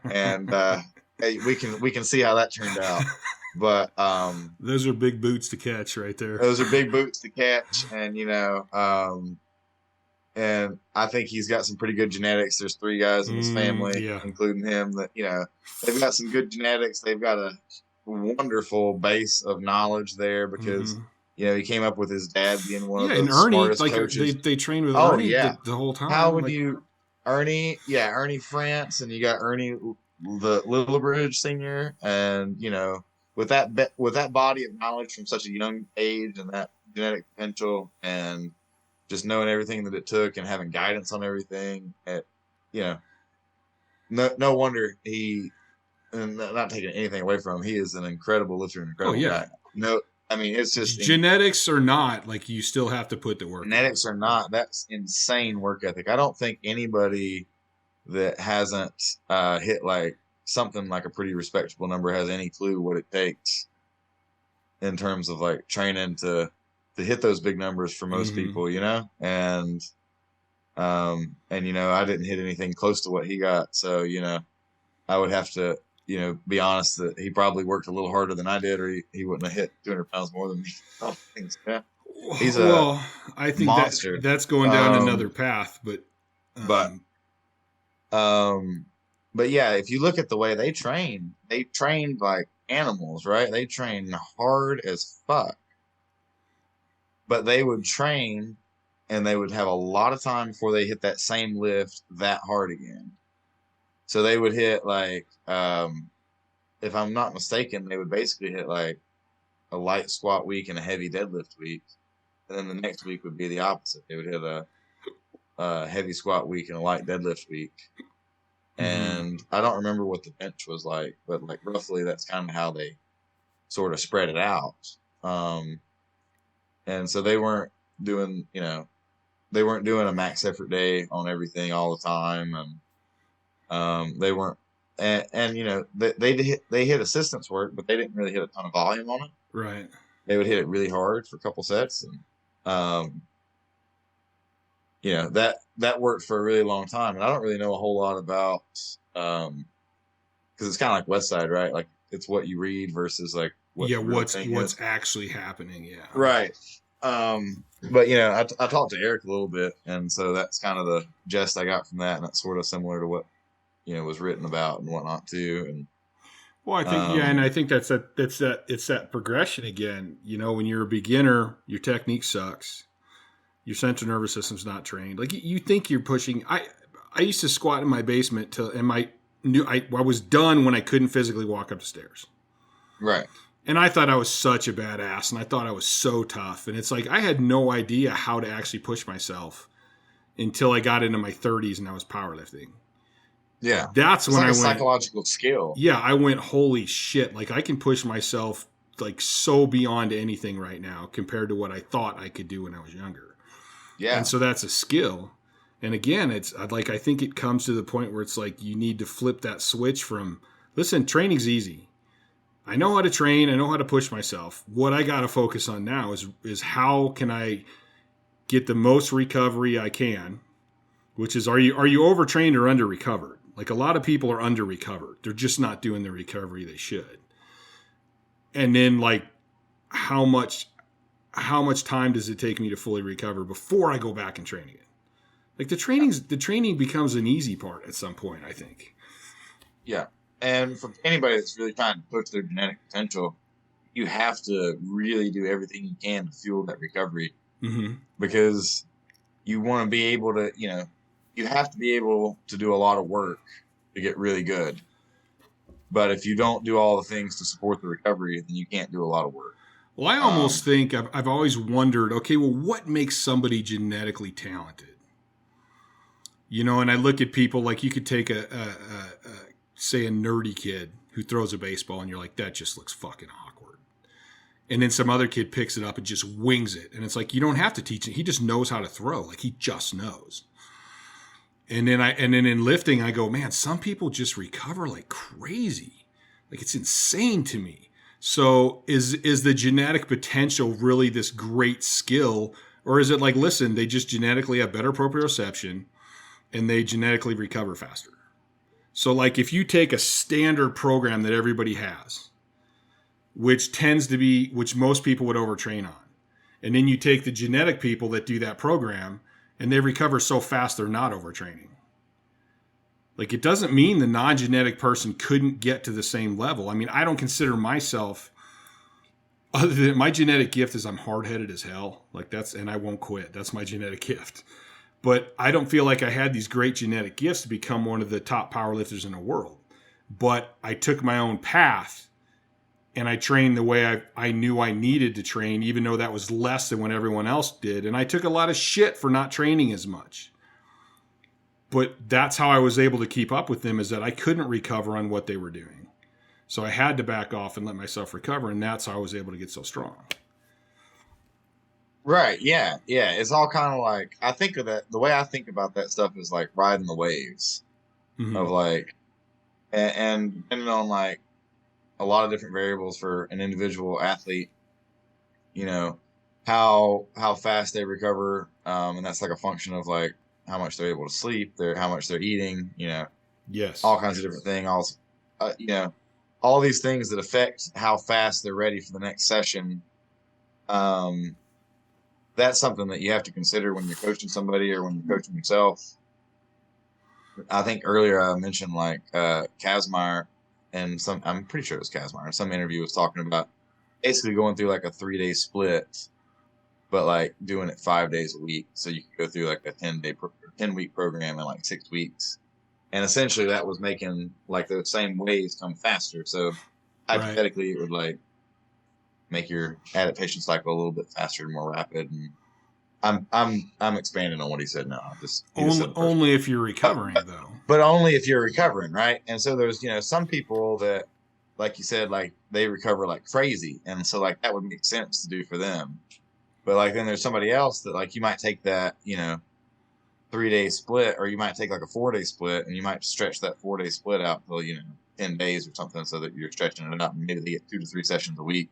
And hey, we can see how that turned out. But those are big boots to catch right there. Those are big boots to catch, and and I think he's got some pretty good genetics. There's 3 guys in his family, including him, that they've got some good genetics. They've got a wonderful base of knowledge there because he came up with his dad being one of the smartest coaches. They trained with Ernie the whole time. How would you Ernie France, and you got Ernie the Lillibridge Senior, and with that body of knowledge from such a young age and that genetic potential and just knowing everything that it took and having guidance on everything, no wonder he, and not taking anything away from him, he is an incredible lifter, an incredible guy. No, I mean, it's just genetics or not, like you still have to put the work. Genetics or not, that's insane work ethic. I don't think anybody that hasn't hit like something like a pretty respectable number has any clue what it takes in terms of like training to hit those big numbers for most people, and I didn't hit anything close to what he got. So, I would have to, be honest that he probably worked a little harder than I did, or he wouldn't have hit 200 pounds more than me. He's I think monster. That's going down another path, but yeah, if you look at the way they trained like animals, right? They trained hard as fuck. But they would train and they would have a lot of time before they hit that same lift that hard again. So they would hit like, if I'm not mistaken, they would basically hit like a light squat week and a heavy deadlift week. And then the next week would be the opposite. They would hit a heavy squat week and a light deadlift week. And I don't remember what the bench was like, but like roughly that's kind of how they sort of spread it out. And so they weren't doing, a max effort day on everything all the time. And they weren't, they hit assistance work, but they didn't really hit a ton of volume on it. Right. They would hit it really hard for a couple sets. And, that worked for a really long time. And I don't really know a whole lot about, because it's kind of like Westside, right? Like it's what you read versus like what's actually happening. Yeah. Right. But I talked to Eric a little bit, and so that's kind of the gist I got from that, and that's sort of similar to what was written about and whatnot too. And well, I think and I think it's that progression again. When you're a beginner, your technique sucks. Your central nervous system's not trained. Like you think you're pushing. I used to squat in my basement I was done when I couldn't physically walk up the stairs. Right. And I thought I was such a badass, and I thought I was so tough. And it's like I had no idea how to actually push myself until I got into my 30s and I was powerlifting. Yeah. That's when I went. Psychological skill. Yeah, I went, holy shit. Like I can push myself like so beyond anything right now compared to what I thought I could do when I was younger. Yeah. And so that's a skill. And again, it's like I think it comes to the point where it's like you need to flip that switch from, listen, training's easy. I know how to train. I know how to push myself. What I got to focus on now is how can I get the most recovery I can, which is are you overtrained or under recovered? Like a lot of people are under recovered. They're just not doing the recovery they should. And then like how much time does it take me to fully recover before I go back and train again? Like the training becomes an easy part at some point, I think. Yeah. And for anybody that's really trying to push their genetic potential, you have to really do everything you can to fuel that recovery. Mm-hmm. Because you want to be able to, you have to be able to do a lot of work to get really good. But if you don't do all the things to support the recovery, then you can't do a lot of work. Well, I almost think I've always wondered, okay, well, what makes somebody genetically talented? And I look at people like you could take say a nerdy kid who throws a baseball and you're like, that just looks fucking awkward. And then some other kid picks it up and just wings it. And it's like, you don't have to teach it. He just knows how to throw. Like he just knows. And then in lifting, I go, man, some people just recover like crazy. Like it's insane to me. So is the genetic potential really this great skill? Or is it like, listen, they just genetically have better proprioception and they genetically recover faster? So like if you take a standard program that everybody has, which most people would overtrain on, and then you take the genetic people that do that program and they recover so fast they're not overtraining. Like it doesn't mean the non-genetic person couldn't get to the same level. I mean, I don't consider myself, other than my genetic gift is I'm hard-headed as hell. Like and I won't quit. That's my genetic gift. But I don't feel like I had these great genetic gifts to become one of the top powerlifters in the world. But I took my own path and I trained the way I knew I needed to train, even though that was less than what everyone else did. And I took a lot of shit for not training as much. But that's how I was able to keep up with them, is that I couldn't recover on what they were doing. So I had to back off and let myself recover. And that's how I was able to get so strong. Right. Yeah. Yeah. It's all kind of like, I think of that. The way I think about that stuff is like riding the waves of like, and depending on like a lot of different variables for an individual athlete, how fast they recover. And that's like a function of like how much they're able to sleep, how much they're eating, yes, all kinds of different things. Also, all these things that affect how fast they're ready for the next session. That's something that you have to consider when you're coaching somebody or when you're coaching yourself. I think earlier I mentioned like Kazmaier, and I'm pretty sure it was Kazmaier. Some interview was talking about basically going through like a 3-day split, but like doing it 5 days a week. So you could go through like a 10-week program in like 6 weeks. And essentially that was making like the same waves come faster. So hypothetically it would like make your adaptation cycle a little bit faster and more rapid. And I'm expanding on what he said now. Only if you're recovering though. But only if you're recovering, right? And so there's some people that, like you said, like they recover like crazy, and so like that would make sense to do for them. But like then there's somebody else that like you might take that 3-day split, or you might take like a 4-day split, and you might stretch that 4-day split out till 10 days or something, so that you're stretching it out, and maybe they get 2 to 3 sessions a week.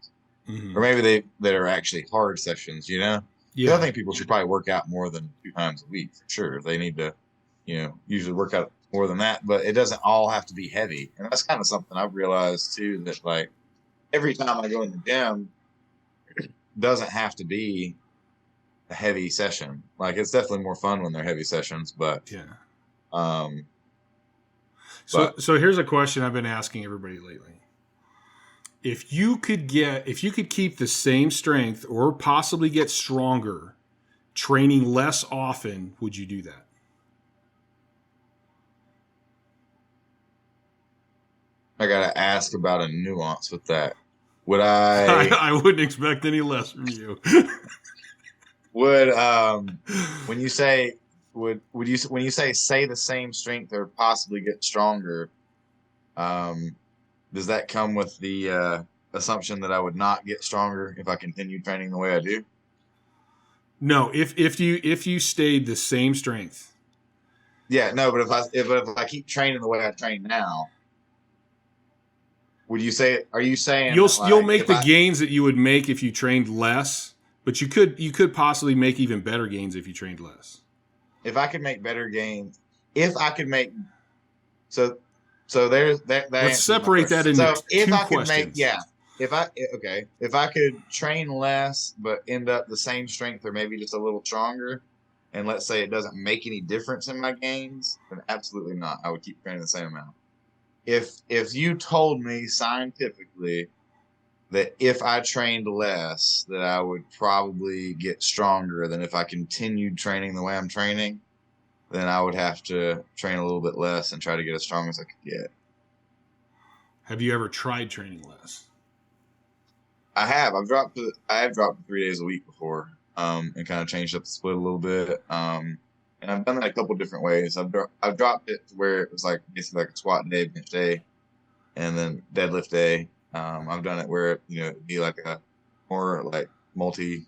Or maybe that are actually hard sessions, Yeah. I think people should probably work out more than 2 times a week for sure. They need to, usually work out more than that, but it doesn't all have to be heavy. And that's kind of something I've realized too, that like every time I go in the gym, it doesn't have to be a heavy session. Like, it's definitely more fun when they're heavy sessions, but Yeah. um, So here's a question I've been asking everybody lately. If you could keep the same strength or possibly get stronger training less often, would you do that? I gotta ask about a nuance with that. Would I? I wouldn't expect any less from you. Would when you say would you when you say the same strength or possibly get stronger, does that come with the assumption that I would not get stronger if I continue training the way I do? No, if you stayed the same strength. Yeah, no, but if I keep training the way I train now, would you say? Are you saying You'll make the gains that you would make if you trained less, but you could possibly make even better gains if you trained less. If I could make better gains, if I could make so there's that. Let's separate that into two questions. If I could train less but end up the same strength or maybe just a little stronger, and let's say it doesn't make any difference in my gains, then absolutely not. I would keep training the same amount. If you told me scientifically that if I trained less, that I would probably get stronger than if I continued training the way I'm training, then I would have to train a little bit less and try to get as strong as I could get. Have you ever tried training less? I have. I have dropped 3 days a week before, and kind of changed up the split a little bit. And I've done that a couple different ways. I've dropped it to where it was like basically like a squat day, bench day, and then deadlift day. I've done it where it'd be like a more like multi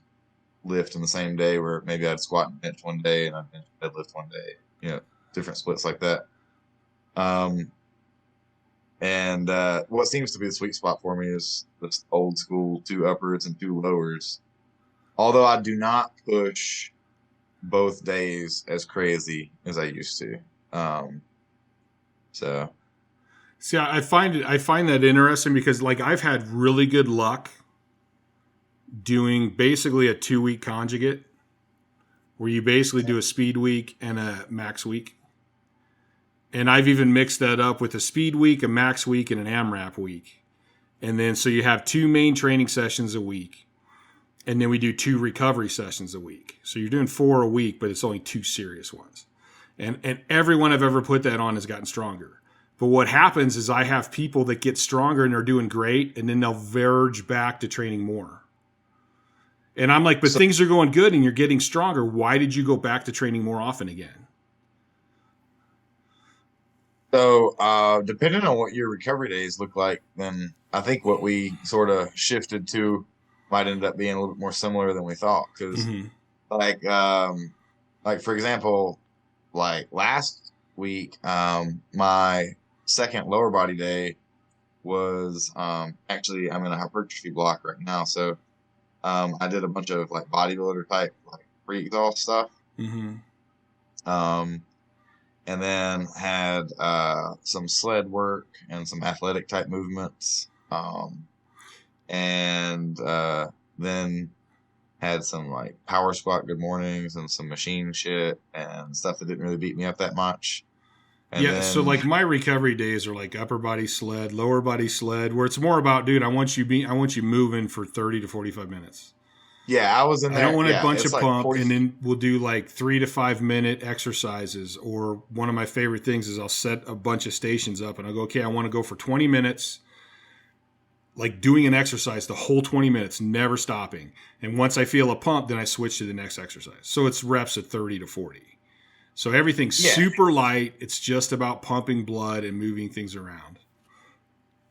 lift in the same day, where maybe I'd squat and bench one day and I'd bench and deadlift one day. Different splits like that. And what seems to be the sweet spot for me is this old school 2 uppers and 2 lowers. Although I do not push both days as crazy as I used to. So see, I find that interesting because like I've had really good luck doing basically a 2-week conjugate where you basically do a speed week and a max week. And I've even mixed that up with a speed week, a max week, and an AMRAP week. And then so you have 2 main training sessions a week. And then we do 2 recovery sessions a week. So you're doing 4 a week, but it's only 2 serious ones. And everyone I've ever put that on has gotten stronger. But what happens is I have people that get stronger and are doing great, and then they'll verge back to training more. And I'm like, but things are going good and you're getting stronger. Why did you go back to training more often again? So depending on what your recovery days look like, then I think what we sort of shifted to might end up being a little bit more similar than we thought. Because like for example, like last week, my second lower body day was actually I'm in a hypertrophy block right now. So I did a bunch of like bodybuilder type like pre-exhaust stuff. And then had some sled work and some athletic type movements. And then had some like power squat good mornings and some machine shit and stuff that didn't really beat me up that much. And so like my recovery days are like upper body sled, lower body sled, where it's more about, dude, I want you moving for 30 to 45 minutes. Yeah, I was in there. I don't want a bunch of pump, and then we'll do like 3 to 5 minute exercises. Or one of my favorite things is I'll set a bunch of stations up, and I'll go, okay, I want to go for 20 minutes, like doing an exercise the whole 20 minutes, never stopping. And once I feel a pump, then I switch to the next exercise. So it's reps at 30 to 40. So everything's super light. It's just about pumping blood and moving things around.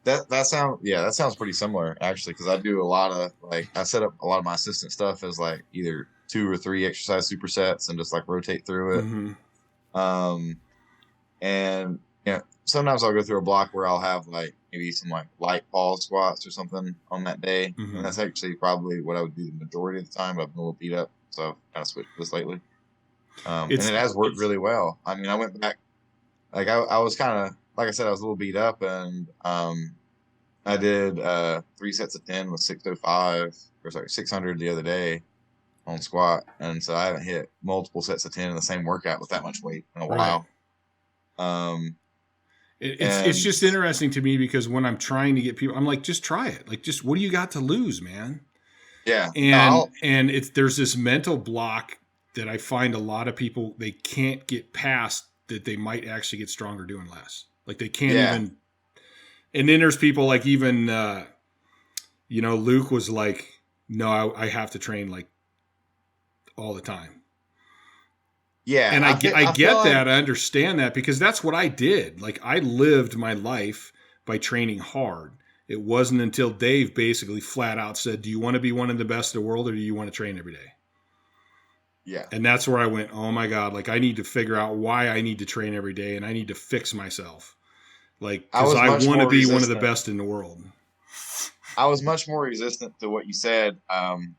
That sounds pretty similar actually, because I do a lot of like I set up a lot of my assistant stuff as like either 2 or 3 exercise supersets and just like rotate through it. And sometimes I'll go through a block where I'll have like maybe some like light pause squats or something on that day, and that's actually probably what I would do the majority of the time. But I've been a little beat up, so I've kind of switched this lately, and it has worked really well. I mean, I went back like I was kind of like I said, I was a little beat up, and I did 3 sets of 10 with 600 the other day on squat, and so I haven't hit multiple sets of 10 in the same workout with that much weight in a while. It's just interesting to me because when I'm trying to get people, I'm like, just try it. Like, just what do you got to lose, man? Yeah. And there's this mental block that I find a lot of people, they can't get past, that they might actually get stronger doing less. Like they can't even. And then there's people like even, Luke was like, no, I have to train like all the time. Yeah. And I get that. I understand that because that's what I did. Like I lived my life by training hard. It wasn't until Dave basically flat out said, do you want to be one of the best in the world or do you want to train every day? Yeah. And that's where I went, oh my God, like I need to figure out why I need to train every day and I need to fix myself. Like, because I want to be one of the best in the world. I was much more resistant to what you said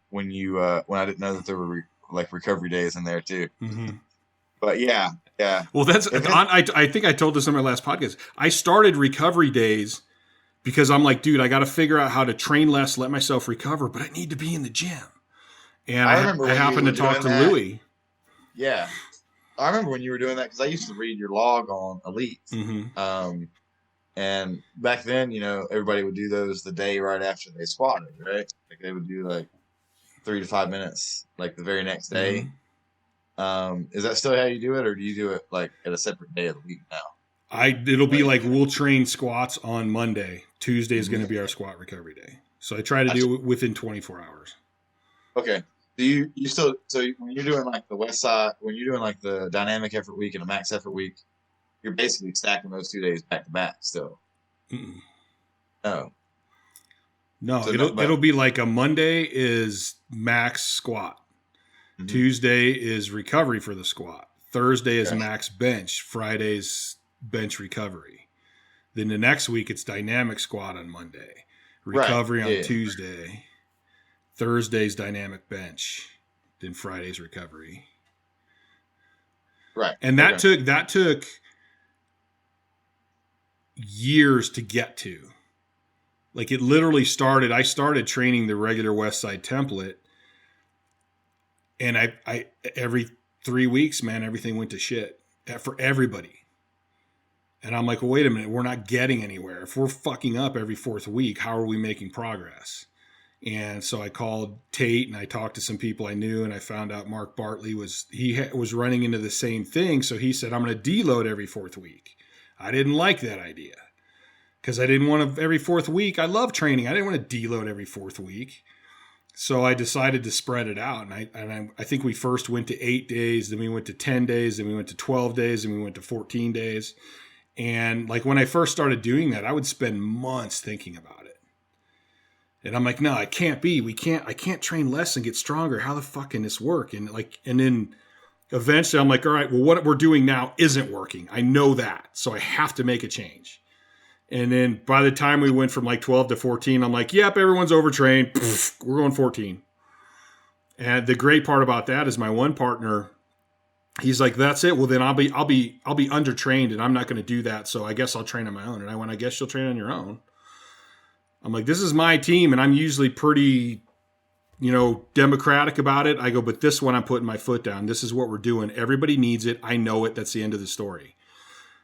when I didn't know that there were recovery days in there too. Mm-hmm. But yeah. Well, I think I told this on my last podcast. I started recovery days because I'm like, dude, I got to figure out how to train less, let myself recover, but I need to be in the gym. And I happened to talk to Louie. Yeah. I remember when you were doing that because I used to read your log on Elite. Mm-hmm. And back then, everybody would do those the day right after they squatted, right? Like they would do like 3 to 5 minutes, like the very next day. Mm-hmm. Is that still how you do it, or do you do it like at a separate day of the week now? It'll be like we'll train squats on Monday. Tuesday is going to be our squat recovery day. So I try to do it within 24 hours. Okay. Do you still, so when you're doing like the West Side, when you're doing like the dynamic effort week and a max effort week, you're basically stacking those 2 days back to back still? Mm-mm. Oh. No, so it'll be like a Monday is max squat. Mm-hmm. Tuesday is recovery for the squat. Thursday is max bench. Friday's bench recovery. Then the next week it's dynamic squat on Monday. Recovery on Tuesday. Thursday's dynamic bench. Then Friday's recovery. Right. And that took years to get to. Like it literally I started training the regular West Side template, and I every 3 weeks, man, everything went to shit for everybody. And I'm like, well, wait a minute, we're not getting anywhere. If we're fucking up every 4th week, how are we making progress? And so I called Tate and I talked to some people I knew, and I found out Mark Bartley was running into the same thing. So he said, I'm going to deload every 4th week. I didn't like that idea because I didn't want to every 4th week. I love training. I didn't want to deload every 4th week. So I decided to spread it out. And I think we first went to 8 days, then we went to 10 days, then we went to 12 days, then we went to 14 days. And like when I first started doing that, I would spend months thinking about it. And I'm like, no, it can't be. I can't train less and get stronger. How the fuck can this work? And then eventually I'm like, all right, well, what we're doing now isn't working. I know that. So I have to make a change. And then by the time we went from like 12 to 14, I'm like, yep, everyone's overtrained. Pfft, we're going 14. And the great part about that is my one partner, he's like, that's it. Well, then I'll be undertrained and I'm not going to do that. So I guess I'll train on my own. And I went, I guess you'll train on your own. I'm like, this is my team, and I'm usually pretty, democratic about it. I go, but this one I'm putting my foot down. This is what we're doing. Everybody needs it. I know it. That's the end of the story.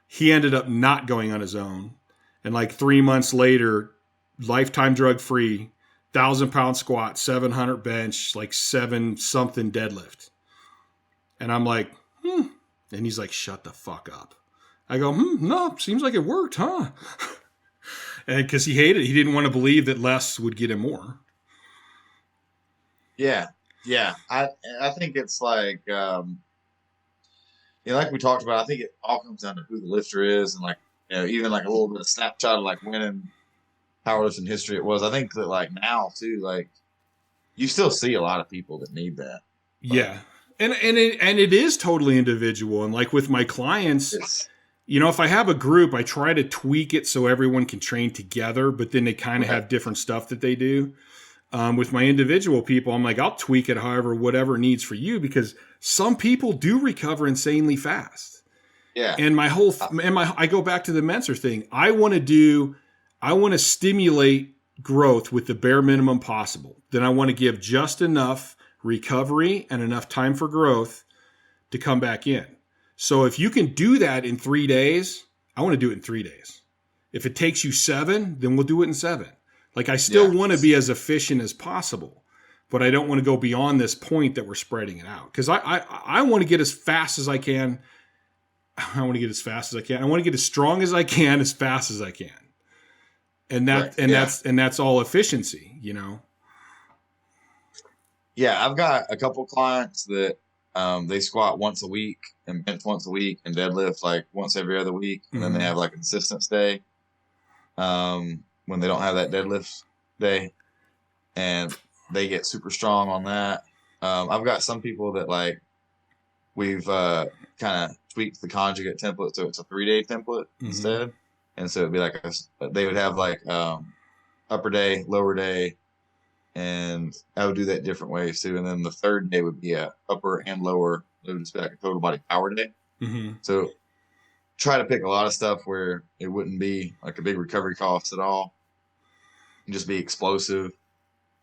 He ended up not going on his own. And like 3 months later, lifetime drug-free, 1,000-pound squat, 700 bench, like 7-something deadlift. And I'm like, And he's like, shut the fuck up. I go, no, seems like it worked, huh? And because he hated it. He didn't want to believe that less would get him more. Yeah. I think it's like, like we talked about, I think it all comes down to who the lifter is, and like, even like a little bit of snapshot of like winning powerlifting history it was. I think that like now too, like you still see a lot of people that need that. Yeah. And it is totally individual. And like with my clients, if I have a group, I try to tweak it so everyone can train together, but then they kind of have different stuff that they do. With my individual people, I'm like, I'll tweak it whatever needs for you, because some people do recover insanely fast. Yeah. And I go back to the Menser thing. I want to stimulate growth with the bare minimum possible. Then I want to give just enough recovery, and enough time for growth to come back in. So if you can do that in 3 days, I want to do it in 3 days. If it takes you 7, then we'll do it in 7. Like I still want to be as efficient as possible, but I don't want to go beyond this point that we're spreading it out. Because I want to get as fast as I can. I want to get as fast as I can. I want to get as strong as I can, as fast as I can. And that's all efficiency, you know? Yeah. I've got a couple clients that, they squat once a week and bench once a week and deadlift like once every other week. And then they have like an assistance day, when they don't have that deadlift day, and they get super strong on that. I've got some people that like, we've, kind of tweaked the conjugate template. So it's a 3-day template instead. And so it'd be like, they would have like, upper day, lower day, and I would do that different ways too. And then the third day would be a upper and lower. It would just be like a total body power day. So try to pick a lot of stuff where it wouldn't be like a big recovery cost at all. And just be explosive.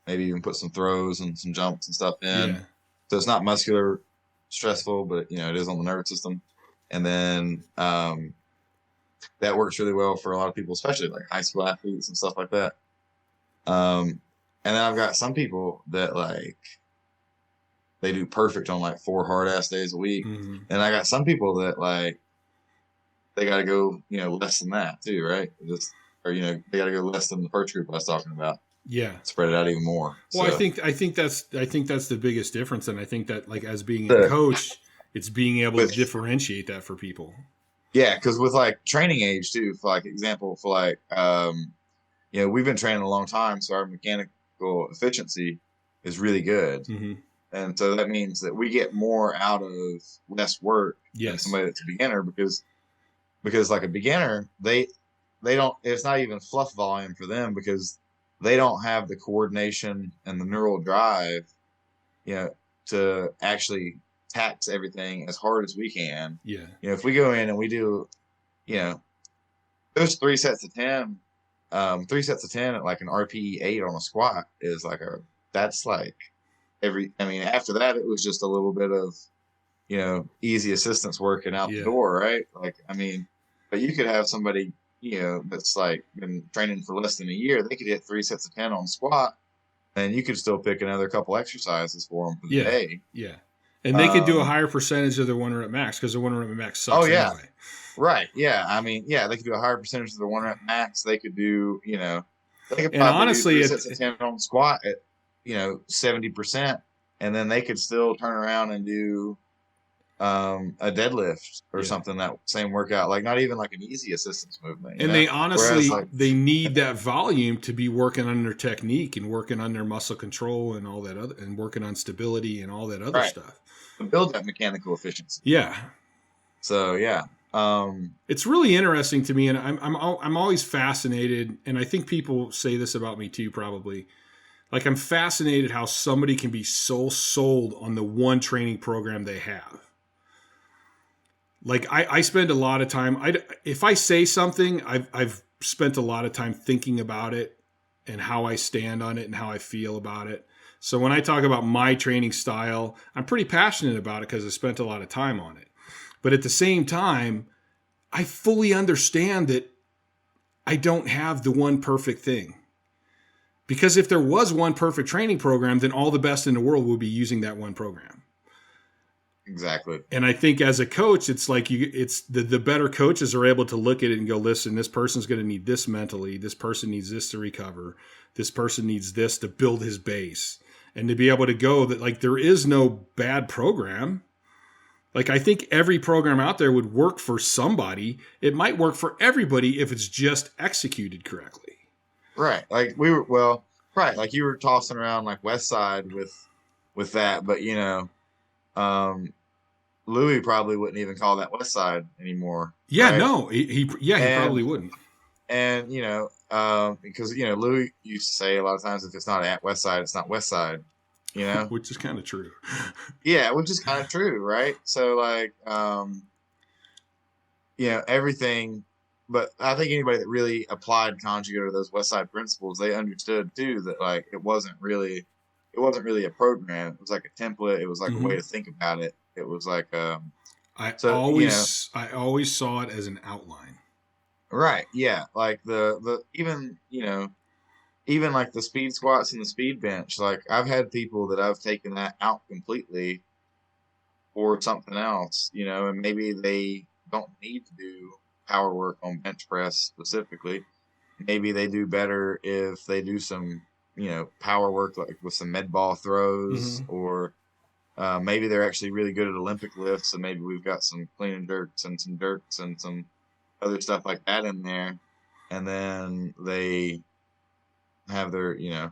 Maybe even put some throws and some jumps and stuff in. Yeah. So it's not muscular stressful, but you know, it is on the nervous system. And then, that works really well for a lot of people, especially like high school athletes and stuff like that. And then I've got some people that like, they do perfect on like 4 hard ass days a week. And I got some people that like, they got to go, you know, less than that too, right? Or, you know, they got to go less than the first group I was talking about. Yeah. Spread it out even more. Well, So, I think that's the biggest difference. And I think that like as being a coach, it's being able to differentiate that for people. yeah. Cause with like training age too, for like example, for like, you know, we've been training a long time. So our mechanical efficiency is really good. And so that means that we get more out of less work than somebody that's a beginner, because like a beginner, they don't, it's not even fluff volume for them, because they don't have the coordination and the neural drive, you know, to actually tax everything as hard as we can. Yeah. You know, if we go in and we do, you know, those 3 sets of 10, 3 sets of 10 at like an RPE 8 on a squat is like that's like after that, it was just a little bit of, you know, easy assistance work and out the door, right? Like, I mean, but you could have somebody, you know, that's like been training for less than a year. They could hit 3 sets of 10 on squat, and you could still pick another couple exercises for them for the day. Yeah. And they could do a higher percentage of their 1 rep max, because the 1 rep max sucks anyway. Right. Yeah. I mean, yeah, they could do a higher percentage of their 1 rep max. They could do, you know, they could probably honestly, do 3 sets of 10 on squat at, you know, 70%, and then they could still turn around and do a deadlift or something, that same workout, like not even like an easy assistance movement. And they honestly, they need that volume to be working on their technique and working on their muscle control and all that other, and working on stability and all that other stuff. To build that mechanical efficiency. Yeah. So yeah. It's really interesting to me, and I'm always fascinated, and I think people say this about me too, probably. Like, I'm fascinated how somebody can be so sold on the one training program they have. Like, I spend a lot of time. If I say something, I've spent a lot of time thinking about it and how I stand on it and how I feel about it. So when I talk about my training style, I'm pretty passionate about it because I spent a lot of time on it. But at the same time, I fully understand that I don't have the one perfect thing. Because if there was one perfect training program, then all the best in the world would be using that one program. Exactly. And I think as a coach, it's like it's the better coaches are able to look at it and go, listen, this person's going to need this mentally. This person needs this to recover. This person needs this to build his base. And to be able to go that, like, there is no bad program. Like, I think every program out there would work for somebody. It might work for everybody if it's just executed correctly. Right. Like like you were tossing around like West Side with that, but you know, Louis probably wouldn't even call that West Side anymore. Yeah, right? no, he probably wouldn't. And you know, because you know, Louis used to say a lot of times, if it's not at West Side, it's not West Side. You know, which is kind of true. Yeah, which is kind of true, right? So like, you know, everything. But I think anybody that really applied conjugate or those West Side principles, they understood too that like it wasn't really it wasn't really a program. It was like a template. It was like a Mm-hmm. way to think about it. It was like, I so, always saw it as an outline. right. Yeah. Like even like the speed squats and the speed bench, like I've had people that I've taken that out completely for something else, and maybe they don't need to do power work on bench press specifically. Maybe they do better if they do some, power work like with some med ball throws, Mm-hmm. or maybe they're actually really good at Olympic lifts, and maybe we've got some clean and jerks and some other stuff like that in there, and then they have their, they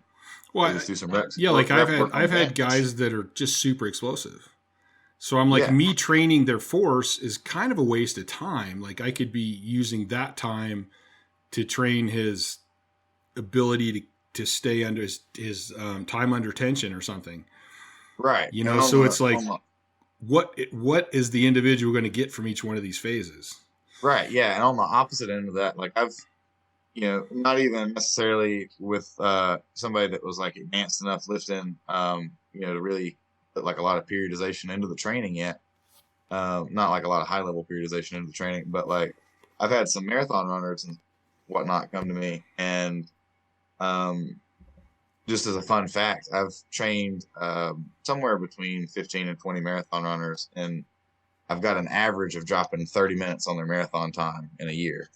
Well, just do some reps. yeah, like rep work on I've had bench. guys that are just super explosive. So I'm like, Yeah. me training their force is kind of a waste of time. Like I could be using that time to train his ability to stay under his time under tension or something. Right. So it's like, what is the individual going to get from each one of these phases? right. Yeah. And on the opposite end of that, like I've, not even necessarily with somebody that was like advanced enough lifting, to really put like a lot of periodization into the training yet. Not like a lot of high level periodization into the training, but like I've had some marathon runners and whatnot come to me, and just as a fun fact, I've trained somewhere between 15 and 20 marathon runners, and I've got an average of dropping 30 minutes on their marathon time in a year.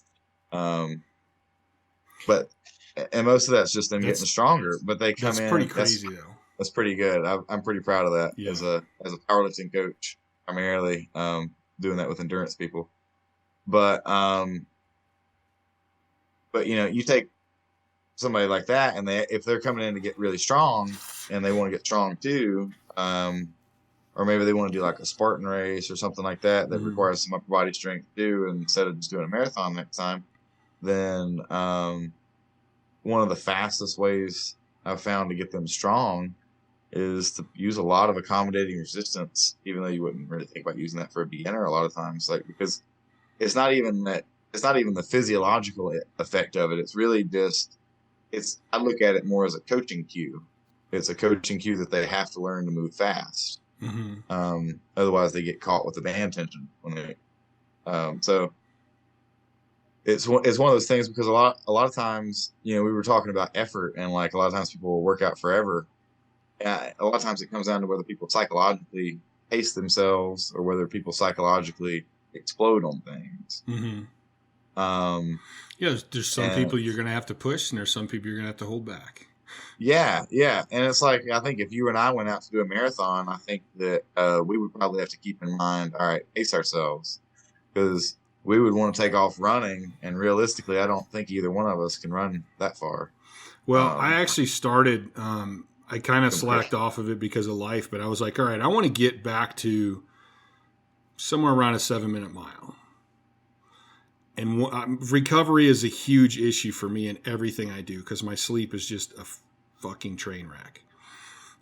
And most of that's just them getting stronger, but they come in. That's pretty crazy though. That's pretty good. I'm pretty proud of that Yeah. as a powerlifting coach, primarily doing that with endurance people. But you take somebody like that, and if they're coming in to get really strong and they want to get strong too, or maybe they want to do like a Spartan race or something like that requires some upper body strength too, and instead of just doing a marathon next time, then one of the fastest ways I've found to get them strong is to use a lot of accommodating resistance, even though you wouldn't really think about using that for a beginner a lot of times, like, because it's not even the physiological effect of it. It's really just, I look at it more as a coaching cue. It's a coaching cue that they have to learn to move fast. Mm-hmm. Otherwise they get caught with the band tension when they, so it's one of those things, because a lot of times, we were talking about effort, and like a lot of times people will work out forever. A lot of times it comes down to whether people psychologically pace themselves or whether people psychologically explode on things. Mm-hmm. There's some people you're going to have to push, and there's some people you're going to have to hold back. Yeah. And it's like, I think if you and I went out to do a marathon, I think that we would probably have to keep in mind, all right, pace ourselves, because we would want to take off running, and realistically, I don't think either one of us can run that far. Well, I actually started, I kind of slacked off of it because of life, but I was like, all right, I want to get back to somewhere around a 7-minute mile. And recovery is a huge issue for me in everything I do, because my sleep is just a fucking train wreck.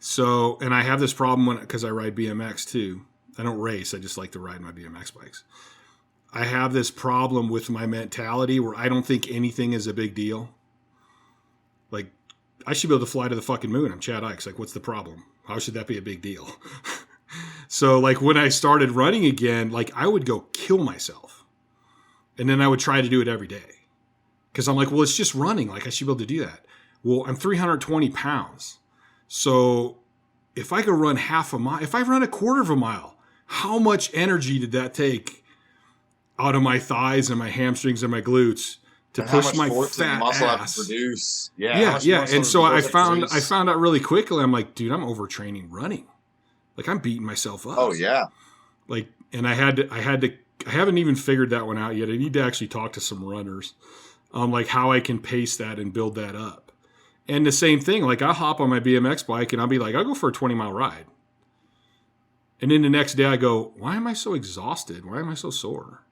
So, and I have this problem because I ride BMX too. I don't race. I just like to ride my BMX bikes. I have this problem with my mentality where I don't think anything is a big deal. Like, I should be able to fly to the fucking moon. I'm Chad Ikes. Like, what's the problem? How should that be a big deal? So, like, when I started running again, like, I would go kill myself. And then I would try to do it every day. Because I'm like, well, it's just running. Like, I should be able to do that. Well, I'm 320 pounds. So if I could run half a mile, if I run a quarter of a mile, how much energy did that take out of my thighs and my hamstrings and my glutes to push my fat muscle ass? To produce. Yeah. And so I found out really quickly, I'm like, dude, I'm overtraining running. Like, I'm beating myself up. Oh yeah. Like, and I haven't even figured that one out yet. I need to actually talk to some runners, like how I can pace that and build that up. And the same thing, like I'll hop on my BMX bike and I'll be like, I'll go for a 20-mile ride. And then the next day I go, why am I so exhausted? Why am I so sore?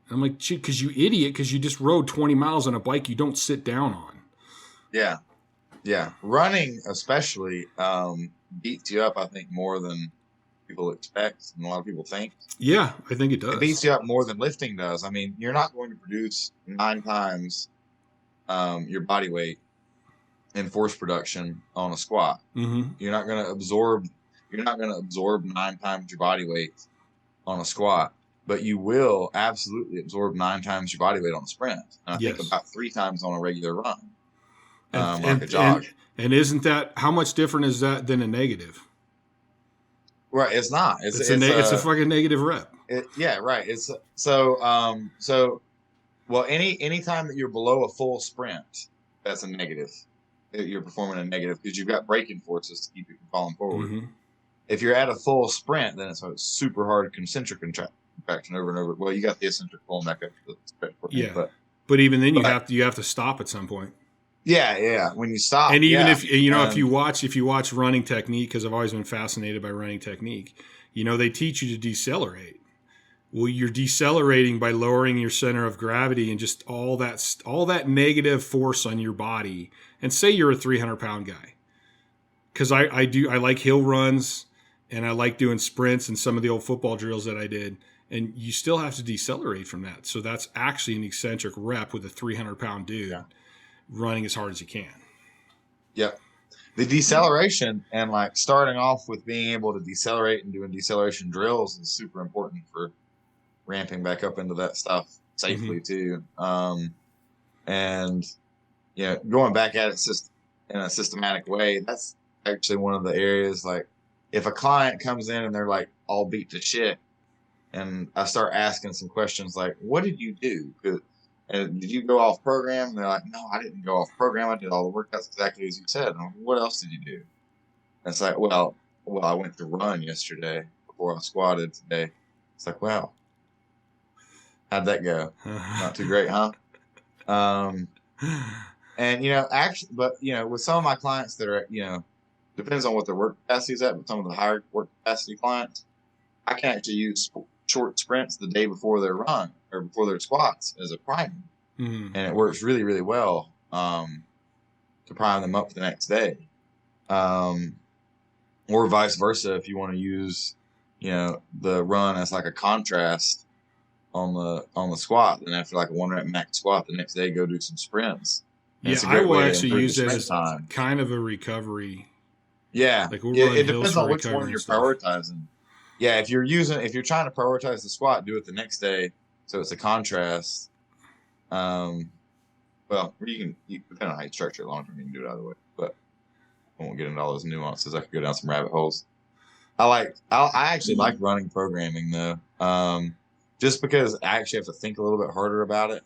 And I'm like, shit, because you idiot, because you just rode 20 miles on a bike you don't sit down on. Yeah. Yeah. Running especially beats you up, I think, more than people expect and a lot of people think. Yeah, I think it does. It beats you up more than lifting does. I mean, you're not going to produce 9 times your body weight in force production on a squat. Mm-hmm. You're not going to absorb 9 times your body weight on a squat, but you will absolutely absorb 9 times your body weight on a sprint. And I think about 3 times on a regular run, like a jog. And isn't that, how much different is that than a negative? Right. It's not. It's a fucking negative rep. Right. Well, any time that you're below a full sprint, that's a negative. You're performing a negative because you've got braking forces to keep you from falling forward. Mm-hmm. If you're at a full sprint, then it's a super hard concentric contraction over and over. Well, you got the eccentric pulling back up to the sprint. But even then, you have to stop at some point. Yeah. When you stop, and even if if you watch running technique, because I've always been fascinated by running technique, they teach you to decelerate. Well, you're decelerating by lowering your center of gravity and just all that negative force on your body. And say you're a 300-pound guy, because I like hill runs and I like doing sprints and some of the old football drills that I did. And you still have to decelerate from that. So that's actually an eccentric rep with a 300-pound dude running as hard as you can. Yeah. The deceleration and like starting off with being able to decelerate and doing deceleration drills is super important for ramping back up into that stuff safely too. And going back at it in a systematic way, that's actually one of the areas, like if a client comes in and they're like all beat to shit, and I start asking some questions like, what did you do? Did you go off program? And they're like, no, I didn't go off program. I did all the workouts exactly as you said. And I'm like, what else did you do? And it's like, well, I went to run yesterday before I squatted today. It's like, wow, how'd that go? Not too great, huh? And, actually, but, with some of my clients that are, depends on what their work capacity is at, but some of the higher work capacity clients, I can actually use short sprints the day before their run or before their squats as a primer. And it works really, really well to prime them up for the next day. Or vice versa, if you want to use, the run as like a contrast on the squat, then after like a 1 rep max squat, the next day go do some sprints. Yeah, I will actually use it as kind of a recovery. Yeah, it depends on which one you're prioritizing. Yeah, if you're trying to prioritize the squat, do it the next day, so it's a contrast. Well, you depending on how you structure it long term, you can do it either way. But I won't get into all those nuances. I could go down some rabbit holes. I actually like running programming though, just because I actually have to think a little bit harder about it.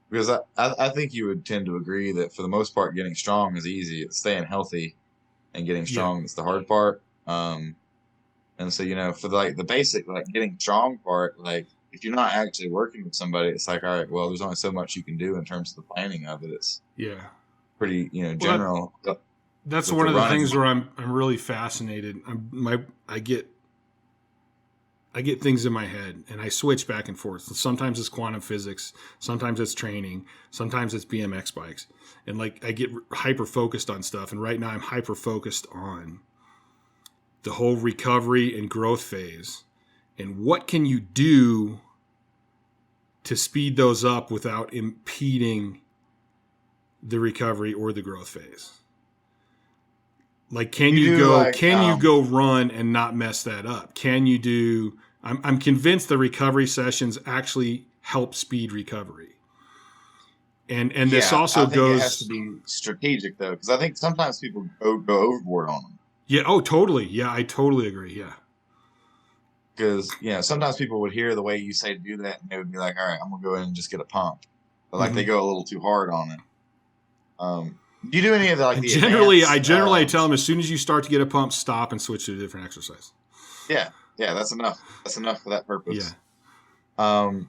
Because I think you would tend to agree that for the most part, getting strong is easy. It's staying healthy and getting strong is the hard part. And so, for the basic, like getting strong part, like if you're not actually working with somebody, it's like, all right, well, there's only so much you can do in terms of the planning of it. It's pretty, general. That's one of the things where I'm really fascinated. I get things in my head and I switch back and forth. Sometimes it's quantum physics, sometimes it's training, sometimes it's BMX bikes. And like I get hyper focused on stuff. And right now I'm hyper focused on the whole recovery and growth phase. And what can you do to speed those up without impeding the recovery or the growth phase? Like, can you go run and not mess that up? Can you do? I'm convinced the recovery sessions actually help speed recovery. And this also goes. It has to be strategic though, because I think sometimes people go overboard on them. Yeah. Oh, totally. Yeah, I totally agree. Yeah. Because sometimes people would hear the way you say to do that, and they would be like, "All right, I'm gonna go in and just get a pump," but like they go a little too hard on it. Do you do any of the I tell them as soon as you start to get a pump, stop and switch to a different exercise. Yeah, that's enough. That's enough for that purpose. Yeah.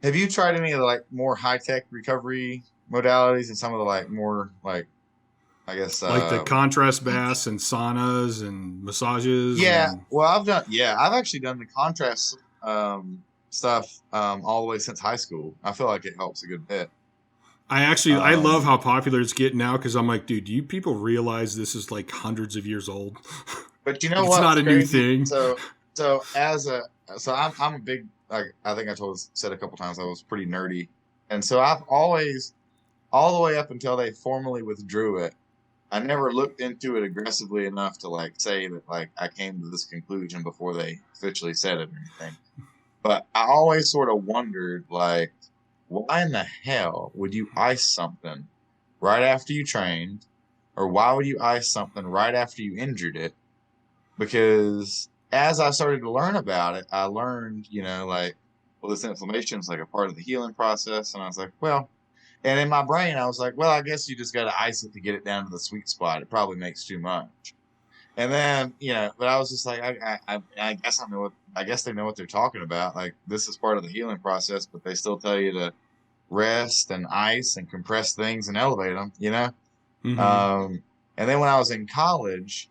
Have you tried any of the like more high tech recovery modalities and some of the like more like, I guess like the contrast baths and saunas and massages? Yeah. Well, I've actually done the contrast stuff all the way since high school. I feel like it helps a good bit. I love how popular it's getting now because I'm like, dude, do you people realize this is like hundreds of years old? But you know it's what? It's not a new thing. So I'm a big, like I think I said a couple times I was pretty nerdy, and so I've always all the way up until they formally withdrew it, I never looked into it aggressively enough to like say that like I came to this conclusion before they officially said it or anything. But I always sort of wondered, like, why in the hell would you ice something right after you trained? Or why would you ice something right after you injured it? Because as I started to learn about it, I learned, like, well, this inflammation is like a part of the healing process. And I was like, well, and in my brain, I was like, well, I guess you just got to ice it to get it down to the sweet spot. It probably makes too much. And then, but I was just like, I guess I guess they know what they're talking about. Like, this is part of the healing process, but they still tell you to rest and ice and compress things and elevate them, Mm-hmm. And then when I was in college,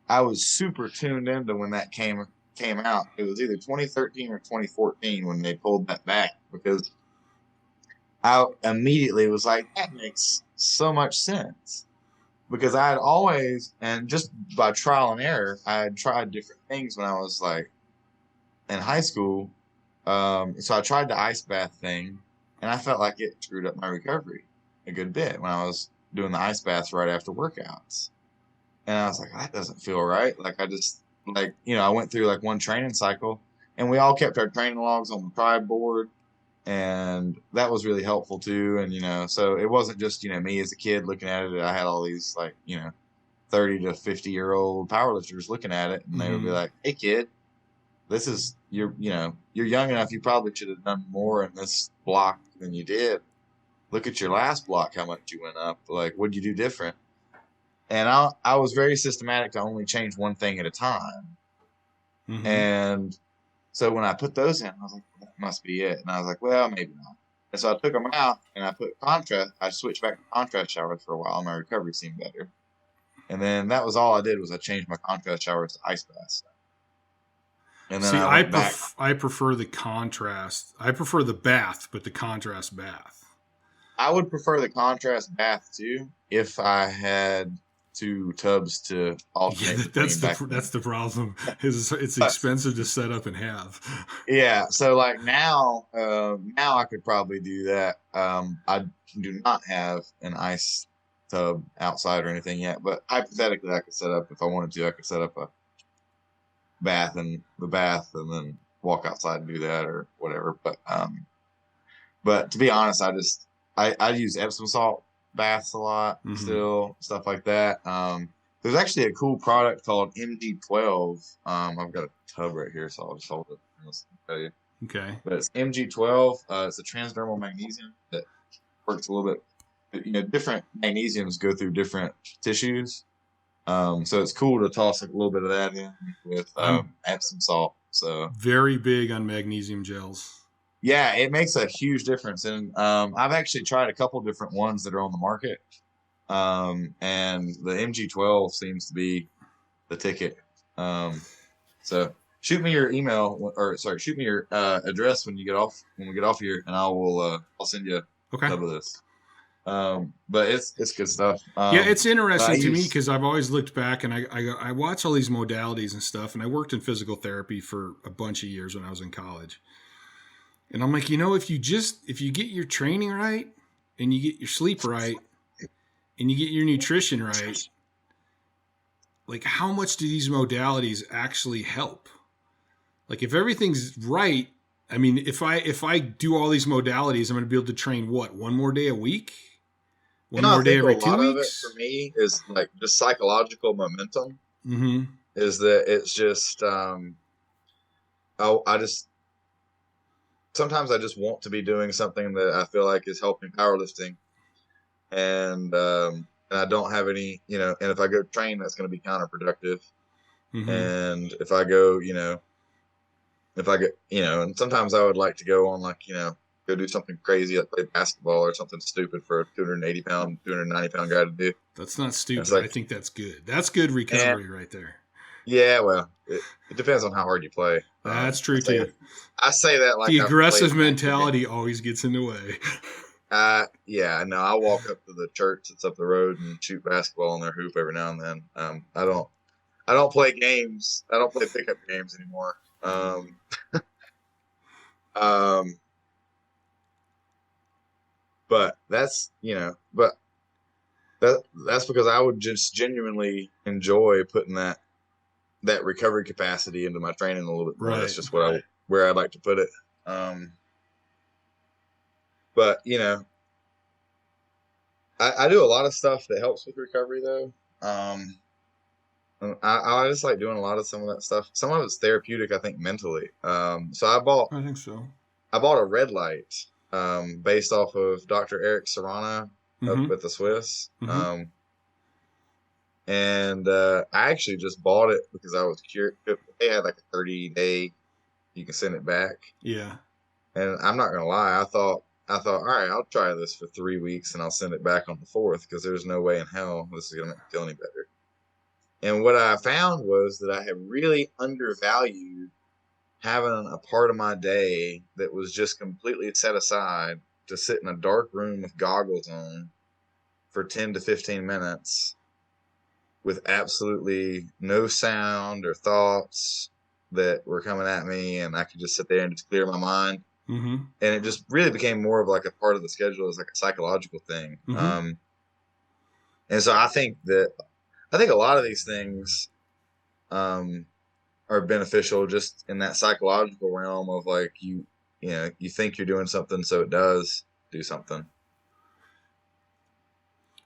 I was super tuned into when that came out. It was either 2013 or 2014 when they pulled that back, because I immediately was like, that makes so much sense. Because I had always, and just by trial and error, I had tried different things when I was like in high school. So I tried the ice bath thing, and I felt like it screwed up my recovery a good bit when I was doing the ice baths right after workouts. And I was like, that doesn't feel right. Like, I just, like, I went through like one training cycle, and we all kept our training logs on the Pride board. And that was really helpful too. And, so it wasn't just, me as a kid looking at it. I had all these like, 30 to 50-year-old powerlifters looking at it, and they would be like, hey kid, this is, you're young enough. You probably should have done more in this block than you did. Look at your last block, how much you went up. Like, what'd you do different? And I was very systematic to only change one thing at a time. Mm-hmm. And so when I put those in, I was like, that must be it. And I was like, well, maybe not. And so I took them out, and I put contrast. I switched back to contrast showers for a while, and my recovery seemed better. And then that was all I did, was I changed my contrast showers to ice baths. And then See, I went back. I prefer the contrast. I prefer the bath, but the contrast bath. I would prefer the contrast bath too if I had 2 tubs to alternate. Yeah, that's the problem. It's expensive to set up and have. Yeah, so like now I could probably do that. I do not have an ice tub outside or anything yet, but hypothetically, I could set up, if I wanted to. I could set up a bath and then walk outside and do that or whatever. But to be honest, I use Epsom salt baths a lot, Mm-hmm. still, stuff like that. There's actually a cool product called MG12. I've got a tub right here, so I'll just hold it and tell you. Okay. But it's MG12. It's a transdermal magnesium that works a little bit. Different magnesiums go through different tissues. So it's cool to toss a little bit of that in with Epsom salt. So very big on magnesium gels. Yeah, it makes a huge difference. And I've actually tried a couple different ones that are on the market. And the MG12 seems to be the ticket. So shoot me your email, shoot me your address when we get off here, and I'll send you a tub of this. But it's good stuff. Yeah, it's interesting to me because I've always looked back, and I watch all these modalities and stuff, and I worked in physical therapy for a bunch of years when I was in college. And I'm like, if you get your training right, and you get your sleep right, and you get your nutrition right, like, how much do these modalities actually help? Like, if everything's right, I mean, if I do all these modalities, I'm going to be able to train one more day a week? One more day every 2 weeks? A lot of it for me is like just psychological momentum. Mm-hmm. Is that it's just, sometimes I just want to be doing something that I feel like is helping powerlifting, and I don't have any, and if I go train, that's going to be counterproductive. Mm-hmm. And if I go, and sometimes I would like to go on, like, go do something crazy, like play basketball or something stupid for a 280-pound, 290-pound guy to do. That's not stupid. Like, I think that's good. That's good recovery right there. Yeah, well, it depends on how hard you play. That's true too. I say that like the aggressive mentality always gets in the way. Yeah, no, I'll walk up to the church that's up the road and shoot basketball on their hoop every now and then. I don't play games. I don't play pickup games anymore. But that's, that's because I would just genuinely enjoy putting that recovery capacity into my training a little bit more. Right. That's just where I'd like to put it. But I do a lot of stuff that helps with recovery though. I just like doing a lot of some of that stuff. Some of it's therapeutic, I think, mentally. So I think so. I bought a red light based off of Dr. Eric Serrano up at the Swiss. And I actually just bought it because I was curious. They had like a 30-day, you can send it back. Yeah. And I'm not gonna lie, I thought, all right, I'll try this for 3 weeks and I'll send it back on the 4th because there's no way in hell this is gonna make me feel any better. And what I found was that I had really undervalued having a part of my day that was just completely set aside to sit in a dark room with goggles on for 10 to 15 minutes with absolutely no sound or thoughts that were coming at me, and I could just sit there and just clear my mind. And it just really became more of like a part of the schedule as like a psychological thing. And so I think a lot of these things are beneficial just in that psychological realm of like you think you're doing something, so it does do something.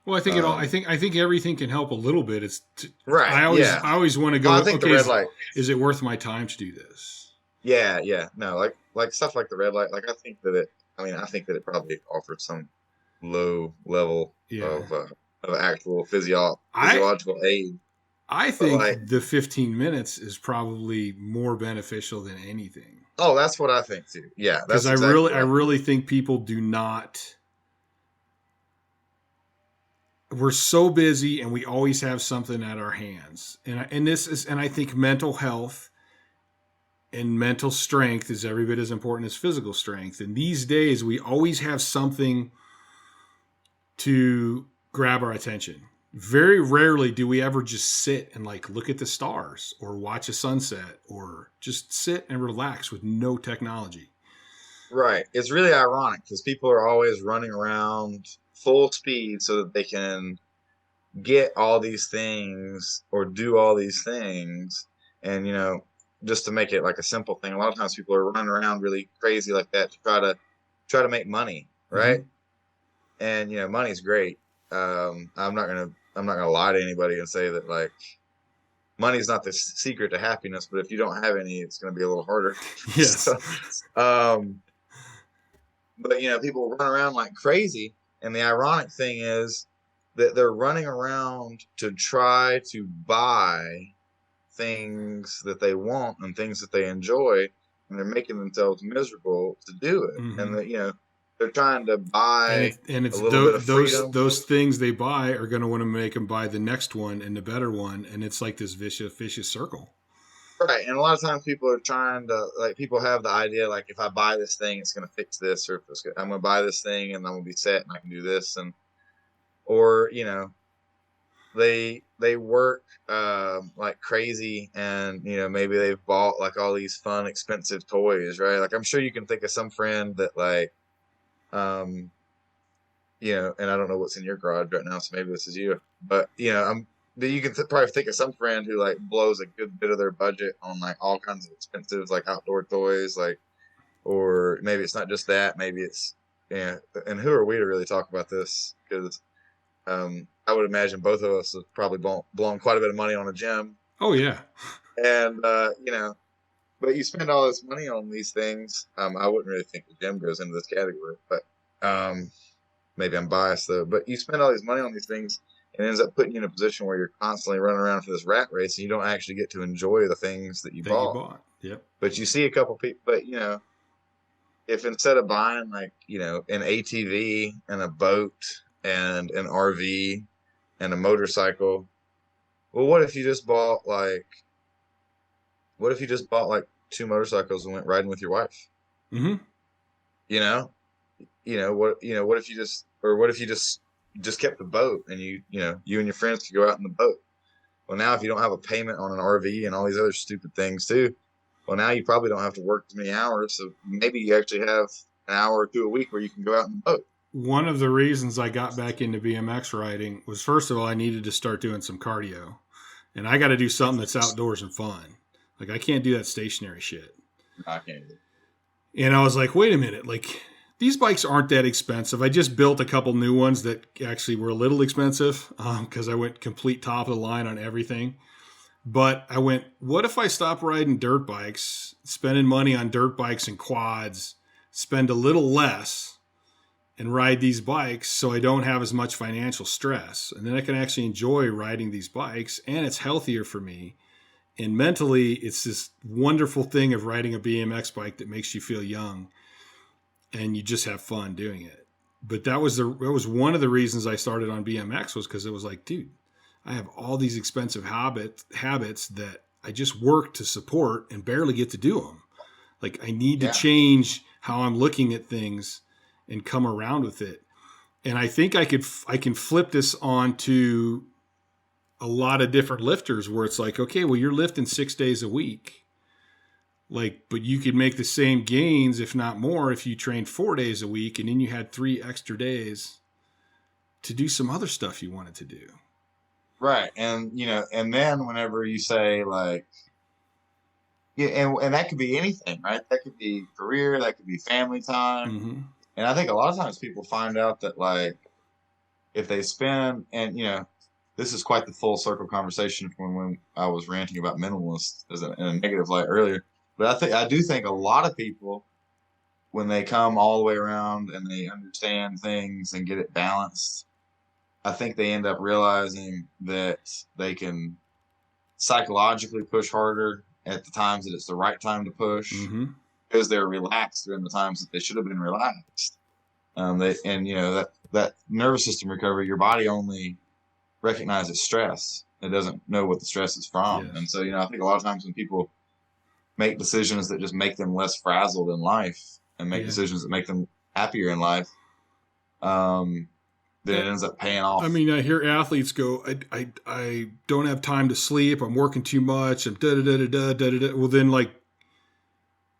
Well, I think I think everything can help a little bit. It's right. I always want to go. Well, I think the red light. Is it worth my time to do this? Yeah. No, like stuff like the red light. Like I think that it probably offers some low level of actual physiological aid. I think the 15 minutes is probably more beneficial than anything. Oh, that's what I think too. Yeah, because I really think people do not. We're so busy, and we always have something at our hands, and I think mental health and mental strength is every bit as important as physical strength. And these days, we always have something to grab our attention. Very rarely do we ever just sit and like look at the stars or watch a sunset or just sit and relax with no technology. Right. It's really ironic because people are always running around full speed so that they can get all these things or do all these things. And, just to make it like a simple thing, a lot of times people are running around really crazy like that to try to make money. Right. And, money's great. I'm not gonna lie to anybody and say that like money's not the secret to happiness, but if you don't have any, it's gonna be a little harder. Yes. So, but people run around like crazy, and the ironic thing is that they're running around to try to buy things that they want and things that they enjoy, and they're making themselves miserable to do it. And that they're trying to buy, and it's those things they buy are going to want to make them buy the next one and the better one, and it's like this vicious circle. Right, and a lot of times people are trying to people have the idea like if I buy this thing, it's going to fix this, or I'm going to buy this thing and I'm going to be set and I can do this, or they work like crazy, and maybe they've bought like all these fun expensive toys, right? Like I'm sure you can think of some friend that like. And I don't know what's in your garage right now, so maybe this is you. But you can probably think of some friend who like blows a good bit of their budget on like all kinds of expensive like outdoor toys, like, or maybe it's not just that. Maybe it's And who are we to really talk about this? Because I would imagine both of us have probably blown quite a bit of money on a gym. Oh yeah, and But you spend all this money on these things. I wouldn't really think the gym goes into this category, but maybe I'm biased though. But you spend all this money on these things, and it ends up putting you in a position where you're constantly running around for this rat race, and you don't actually get to enjoy the things that you bought. Yep. But you see a couple people, but if instead of buying like an ATV and a boat and an RV and a motorcycle, well, what if you just bought like 2 motorcycles and went riding with your wife? Mm-hmm. What if you just kept the boat, and you and your friends could go out in the boat? Well, now if you don't have a payment on an RV and all these other stupid things too, well, now you probably don't have to work as many hours. So maybe you actually have an hour or 2 a week where you can go out in the boat. one of the reasons I got back into BMX riding was, first of all, I needed to start doing some cardio. And I got to do something that's outdoors and fun. Like, I can't do that stationary shit. I can't. And I was like, wait a minute. Like, these bikes aren't that expensive. I just built a couple new ones that actually were a little expensive because I went complete top of the line on everything. But I went, what if I stop riding dirt bikes, spending money on dirt bikes and quads, spend a little less and ride these bikes so I don't have as much financial stress. And then I can actually enjoy riding these bikes, and it's healthier for me. And mentally, it's this wonderful thing of riding a BMX bike that makes you feel young and you just have fun doing it. But that was one of the reasons I started on BMX, was because it was like, dude, I have all these expensive habits that I just work to support and barely get to do them. Like, I need to change how I'm looking at things and come around with it. And I think I can flip this on to a lot of different lifters where it's like, okay, well, you're lifting 6 days a week. Like, but you could make the same gains, if not more, if you trained 4 days a week and then you had 3 extra days to do some other stuff you wanted to do. Right. And, and then whenever you say like, yeah, and that could be anything, right? That could be career, that could be family time. Mm-hmm. And I think a lot of times people find out that, like, if they spend, and, this is quite the full circle conversation from when I was ranting about minimalist in a negative light earlier. But I do think a lot of people, when they come all the way around and they understand things and get it balanced, I think they end up realizing that they can psychologically push harder at the times that it's the right time to push. Mm-hmm. Because they're relaxed during the times that they should have been relaxed. That nervous system recovery, your body only recognizes stress. It doesn't know what the stress is from. Yes. And so, I think a lot of times when people make decisions that just make them less frazzled in life and make decisions that make them happier in life, then it ends up paying off. I mean, I hear athletes go, I don't have time to sleep. I'm working too much. I'm da-da-da-da-da-da-da. Well, then, like,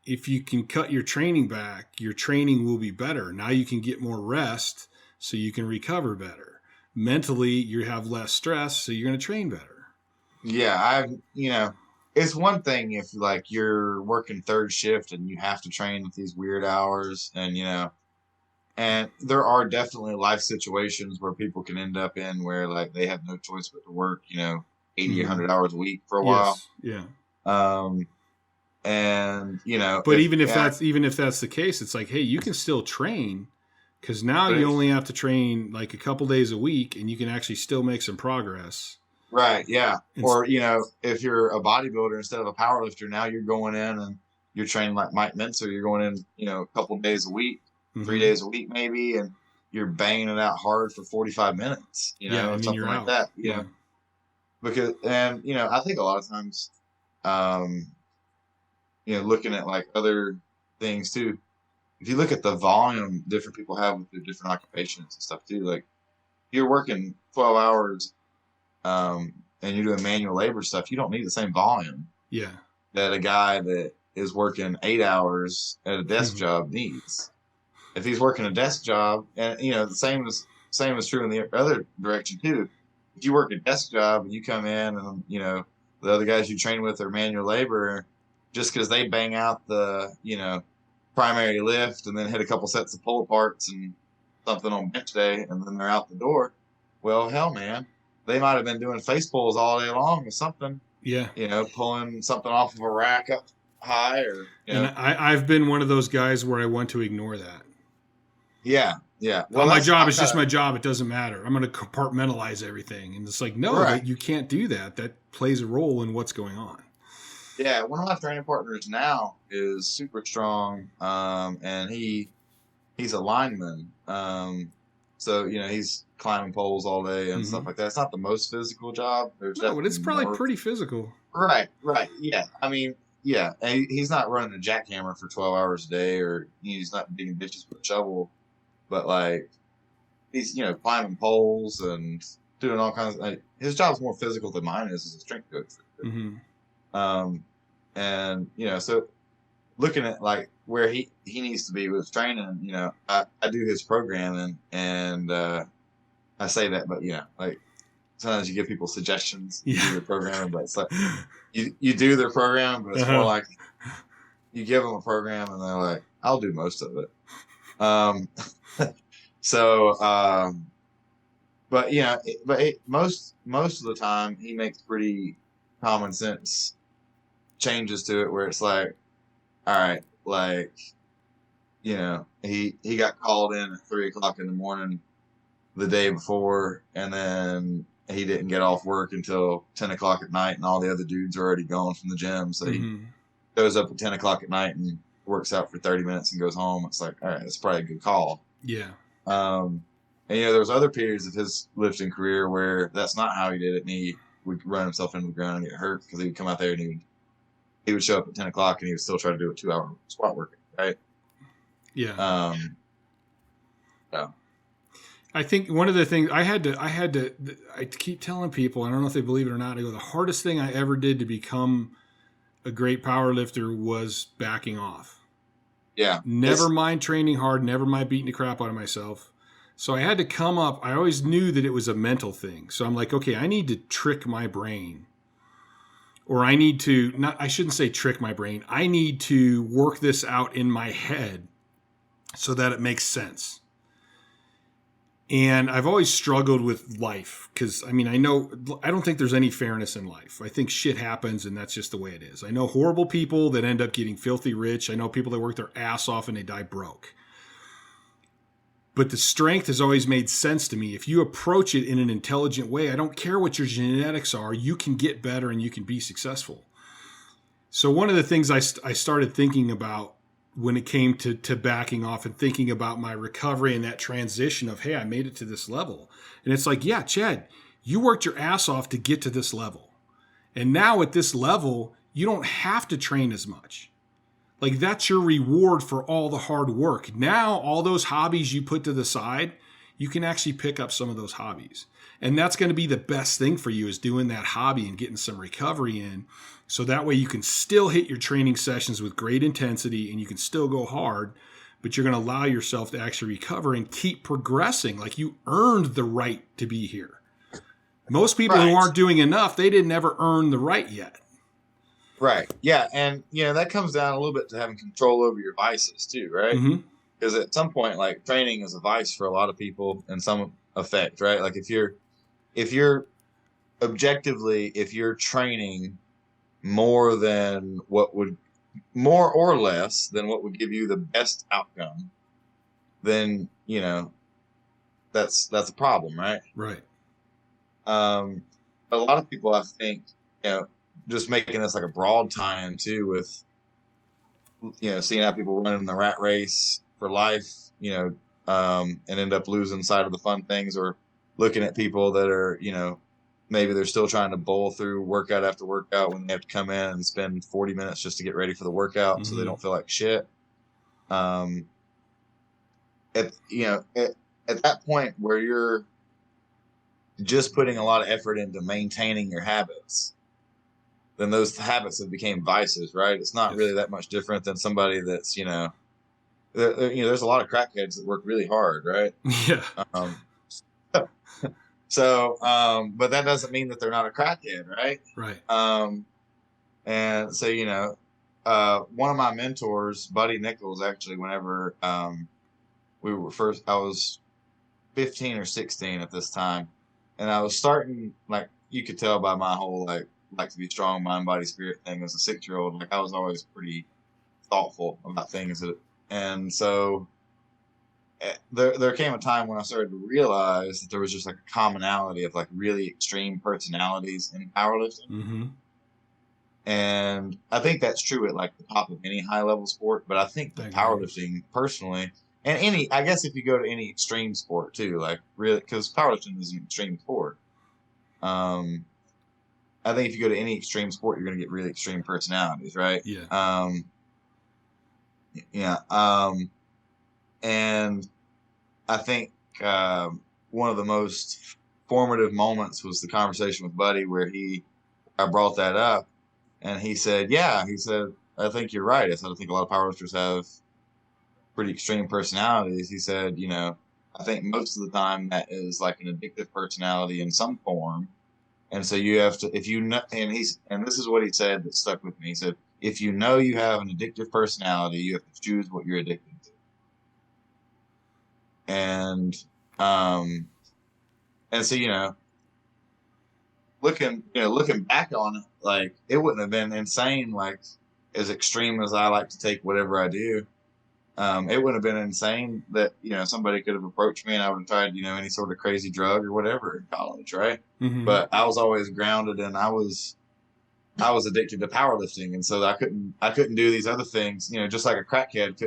if you can cut your training back, your training will be better. Now you can get more rest so you can recover better. Mentally, you have less stress, so you're going to train better. Yeah, it's one thing if, like, you're working third shift and you have to train at these weird hours and, and there are definitely life situations where people can end up in where, like, they have no choice but to work, 80, 100 hours a week for a while. Yeah. And but even if that's the case, it's like, hey, you can still train, because now you only have to train like a couple days a week and you can actually still make some progress. Right. Yeah. Or, if you're a bodybuilder instead of a powerlifter, now you're going in and you're training like Mike Mentzer, you're going in, a couple days a week, 3 days a week maybe, and you're banging it out hard for 45 minutes, and something like that. Because, and, I think a lot of times, looking at like other things too, if you look at the volume different people have with their different occupations and stuff too, like you're working 12 hours and you're doing manual labor stuff, you don't need the same volume that a guy that is working 8 hours at a desk job needs. If he's working a desk job, and the same is true in the other direction too. If you work a desk job and you come in and the other guys you train with are manual labor, just because they bang out the, primary lift and then hit a couple sets of pull aparts and something on bench day and then they're out the door. Well, hell, man, they might have been doing face pulls all day long or something. Yeah. Pulling something off of a rack up high or, And I've been one of those guys where I want to ignore that. Yeah. Yeah. Well, my job is just my job. It doesn't matter. I'm going to compartmentalize everything. And it's like, no, you can't do that. That plays a role in what's going on. Yeah, one of my training partners now is super strong, and he's a lineman. So he's climbing poles all day and stuff like that. It's not the most physical job. No, but it's probably pretty physical. Right. Yeah, I mean, yeah, and he's not running a jackhammer for 12 hours a day, or he's not digging ditches with a shovel, but like he's climbing poles and doing all kinds of. Like, his job's more physical than mine is as a strength coach. Mm-hmm. And so looking at like where he needs to be with training. You know, I do his programming, and I say that, but like sometimes you give people suggestions to do their programming, but it's like you do their program, but it's more like you give them a program and they're like, I'll do most of it. But most of the time he makes pretty common sense changes to it where it's like, all right, like, he got called in at 3:00 in the morning the day before, and then he didn't get off work until 10:00 at night, and all the other dudes are already gone from the gym. So he goes up at 10:00 at night and works out for 30 minutes and goes home. It's like, all right, that's probably a good call. Yeah. And there's other periods of his lifting career where that's not how he did it, and he would run himself into the ground and get hurt because he would come out there and he would show up at 10:00 and he would still try to do a 2-hour squat workout, right? Yeah. I think one of the things I keep telling people, I don't know if they believe it or not, I go, the hardest thing I ever did to become a great power lifter was backing off. Yeah. Never mind training hard, never mind beating the crap out of myself. So I had to come up, I always knew that it was a mental thing. So I'm like, okay, I need to trick my brain. Or I need to, I shouldn't say trick my brain. I need to work this out in my head so that it makes sense. And I've always struggled with life because, I don't think there's any fairness in life. I think shit happens and that's just the way it is. I know horrible people that end up getting filthy rich. I know people that work their ass off and they die broke. But the strength has always made sense to me. If you approach it in an intelligent way, I don't care what your genetics are, you can get better and you can be successful. So one of the things I started thinking about when it came to backing off and thinking about my recovery and that transition of, hey, I made it to this level. And it's like, yeah, Chad, you worked your ass off to get to this level. And now at this level, you don't have to train as much. Like that's your reward for all the hard work. Now, all those hobbies you put to the side, you can actually pick up some of those hobbies. And that's going to be the best thing for you is doing that hobby and getting some recovery in. So that way you can still hit your training sessions with great intensity and you can still go hard, but you're going to allow yourself to actually recover and keep progressing. Like you earned the right to be here. Most people who aren't doing enough, they didn't ever earn the right yet. Right. Yeah. And, that comes down a little bit to having control over your vices too, right? Because at some point, like training is a vice for a lot of people in some effect, right? Like if you're training more or less than what would give you the best outcome, then, that's a problem, right? Right. But a lot of people, I think, just making this like a broad tie-in too with, seeing how people run in the rat race for life, and end up losing sight of the fun things, or looking at people that are, maybe they're still trying to bowl through workout after workout when they have to come in and spend 40 minutes just to get ready for the workout so they don't feel like shit. At that point where you're just putting a lot of effort into maintaining your habits, then those habits have become vices, right? It's not really that much different than somebody that's, there's a lot of crackheads that work really hard, right? Yeah. But that doesn't mean that they're not a crackhead, right? Right. And so, one of my mentors, Buddy Nichols, actually, whenever I was 15 or 16 at this time, and I was starting, like, you could tell by my whole, like to be strong, mind, body, spirit thing as a 6-year-old, like, I was always pretty thoughtful about things. And so there came a time when I started to realize that there was just like a commonality of like really extreme personalities in powerlifting. And I think that's true at like the top of any high level sport, but I think the powerlifting personally, and I guess if you go to any extreme sport too, like really, because powerlifting is an extreme sport. I think if you go to any extreme sport, you're going to get really extreme personalities, right? Yeah. And I think one of the most formative moments was the conversation with Buddy where I brought that up, and he said, I think you're right. I said I think a lot of powerlifters have pretty extreme personalities. He said, I think most of the time that is like an addictive personality in some form. And so you have to, if you know, and this is what he said that stuck with me. He said, if you know you have an addictive personality, you have to choose what you're addicted to. And so, looking back on it, like it wouldn't have been insane, like as extreme as I like to take whatever I do. It wouldn't have been insane that, somebody could have approached me and I would have tried, any sort of crazy drug or whatever in college. Right. Mm-hmm. But I was always grounded, and I was addicted to powerlifting. And so I couldn't do these other things, just like a crackhead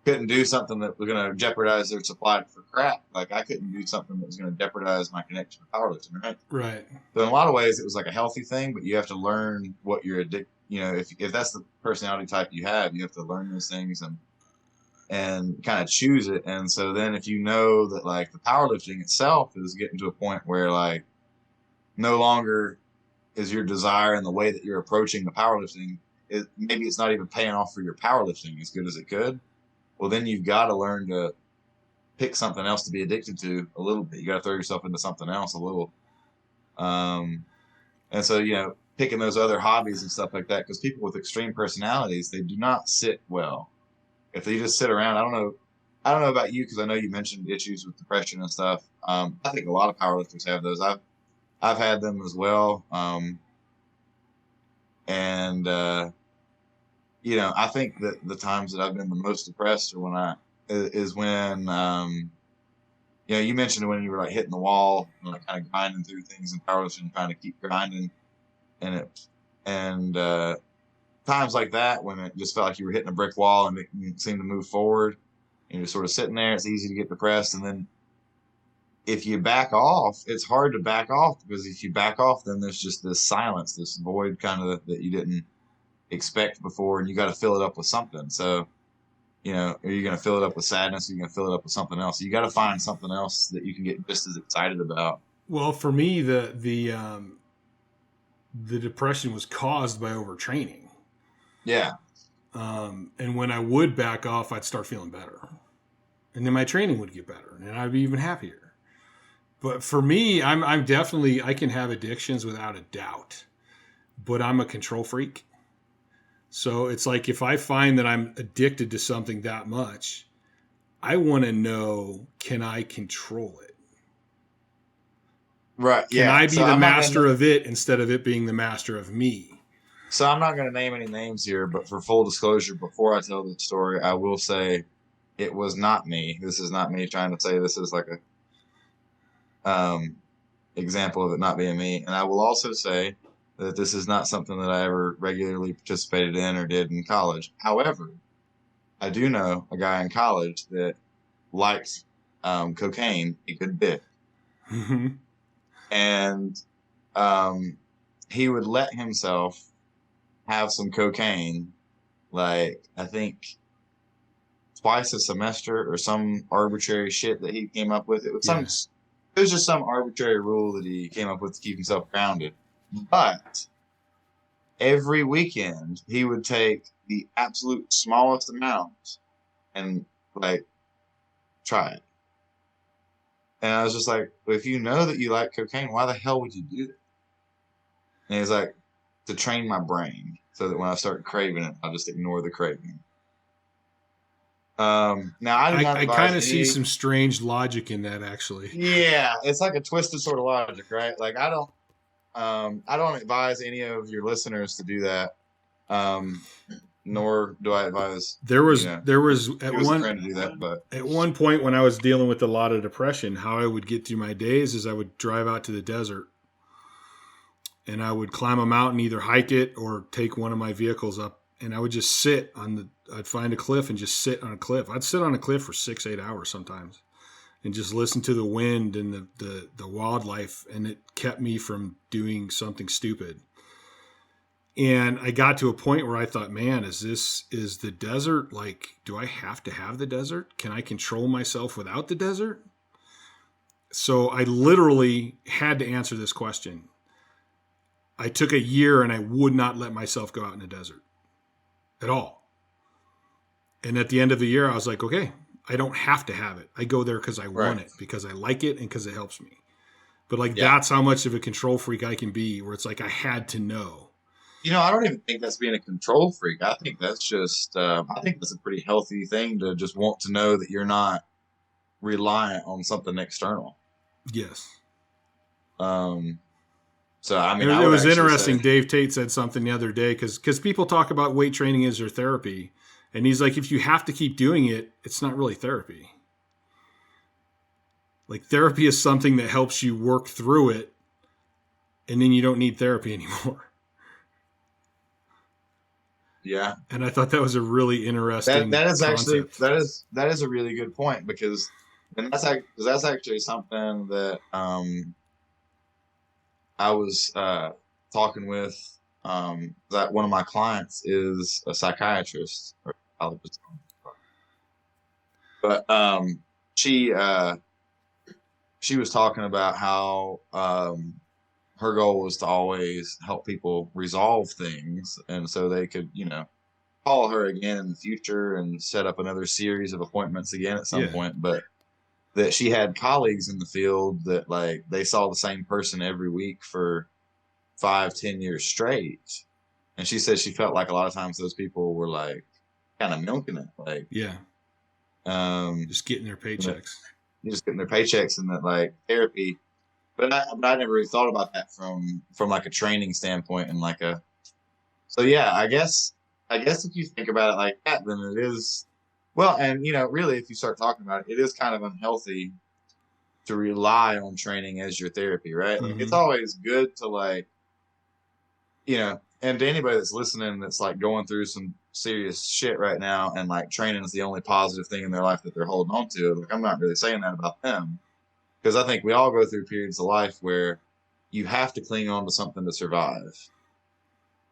couldn't do something that was going to jeopardize their supply for crack. Like I couldn't do something that was going to jeopardize my connection to powerlifting. Right. Right. So in a lot of ways it was like a healthy thing, but you have to learn what you're addicted. If that's the personality type you have to learn those things and kind of choose it. And so then if you know that like the powerlifting itself is getting to a point where like no longer is your desire and the way that you're approaching the powerlifting, maybe it's not even paying off for your powerlifting as good as it could. Well, then you've got to learn to pick something else to be addicted to a little bit. You got to throw yourself into something else a little. And so, picking those other hobbies and stuff like that, because people with extreme personalities, they do not sit well. If they just sit around, I don't know about you, because I know you mentioned issues with depression and stuff. I think a lot of powerlifters have those. I've had them as well. I think that the times that I've been the most depressed are when you mentioned when you were like hitting the wall and like kind of grinding through things in powerlifting, trying to keep grinding, and times like that when it just felt like you were hitting a brick wall and it didn't seem to move forward, and you're sort of sitting there. It's easy to get depressed, and then if you back off, it's hard to back off, because if you back off, then there's just this silence, this void kind of that you didn't expect before, and you got to fill it up with something. So, are you going to fill it up with sadness? Are you going to fill it up with something else? You got to find something else that you can get just as excited about. Well, for me, the depression was caused by overtraining. Yeah. And when I would back off, I'd start feeling better, and then my training would get better, and I'd be even happier. But for me, I'm definitely, I can have addictions without a doubt, but I'm a control freak. So it's like, if I find that I'm addicted to something that much, I want to know, can I control it? Right. Can I be the master of it instead of it being the master of me? So I'm not going to name any names here, but for full disclosure, before I tell the story, I will say it was not me. This is not me trying to say this is like a example of it not being me. And I will also say that this is not something that I ever regularly participated in or did in college. However, I do know a guy in college that liked cocaine a good bit. Mm-hmm. And he would let himself have some cocaine, like I think twice a semester or some arbitrary shit that he came up with. It was just some arbitrary rule that he came up with to keep himself grounded. But every weekend he would take the absolute smallest amount and like try it. And I was just like, well, if you know that you like cocaine, why the hell would you do that? And he's like, to train my brain so that when I start craving it, I'll just ignore the craving. Now I kind of see some strange logic in that, actually. Yeah, it's like a twisted sort of logic, right? Like I don't advise any of your listeners to do that. Nor do I advise. There was at one to do that, but at one point when I was dealing with a lot of depression, how I would get through my days is I would drive out to the desert, and I would climb a mountain, either hike it or take one of my vehicles up, and I would just sit I'd find a cliff and just sit on a cliff. I'd sit on a cliff for 6-8 hours sometimes, and just listen to the wind and the wildlife, and it kept me from doing something stupid. And I got to a point where I thought, man, is the desert, like, do I have to have the desert? Can I control myself without the desert? So I literally had to answer this question. I took a year and I would not let myself go out in the desert. at all. And at the end of the year, I was like, okay, I don't have to have it. I go there because I want it, because I like it, and because it helps me. But like, that's how much of a control freak I can be, where it's like I had to know. I don't even think that's being a control freak. I think that's just, I think that's a pretty healthy thing to just want to know that you're not reliant on something external. Yes. So, I mean, it was interesting. Dave Tate said something the other day because people talk about weight training as their therapy. And he's like, if you have to keep doing it, it's not really therapy. Like, therapy is something that helps you work through it, and then you don't need therapy anymore. Yeah. And I thought that was a really interesting that is concept. actually that is a really good point, because that's actually something that I was talking with that one of my clients is a psychiatrist, but she was talking about how her goal was to always help people resolve things, and so they could, call her again in the future and set up another series of appointments again at some point. But that she had colleagues in the field that, like, they saw the same person every week for 5-10 years straight. And she said she felt like a lot of times those people were like kind of milking it. Like, just getting their paychecks. Just getting their paychecks, and that, like, therapy. But I never really thought about that from like a training standpoint, and like so yeah, I guess if you think about it like that, then it is, well, and really, if you start talking about it, it is kind of unhealthy to rely on training as your therapy, right? Like, it's always good to, like, and to anybody that's listening that's like going through some serious shit right now, and like training is the only positive thing in their life that they're holding on to. Like, I'm not really saying that about them, because I think we all go through periods of life where you have to cling on to something to survive.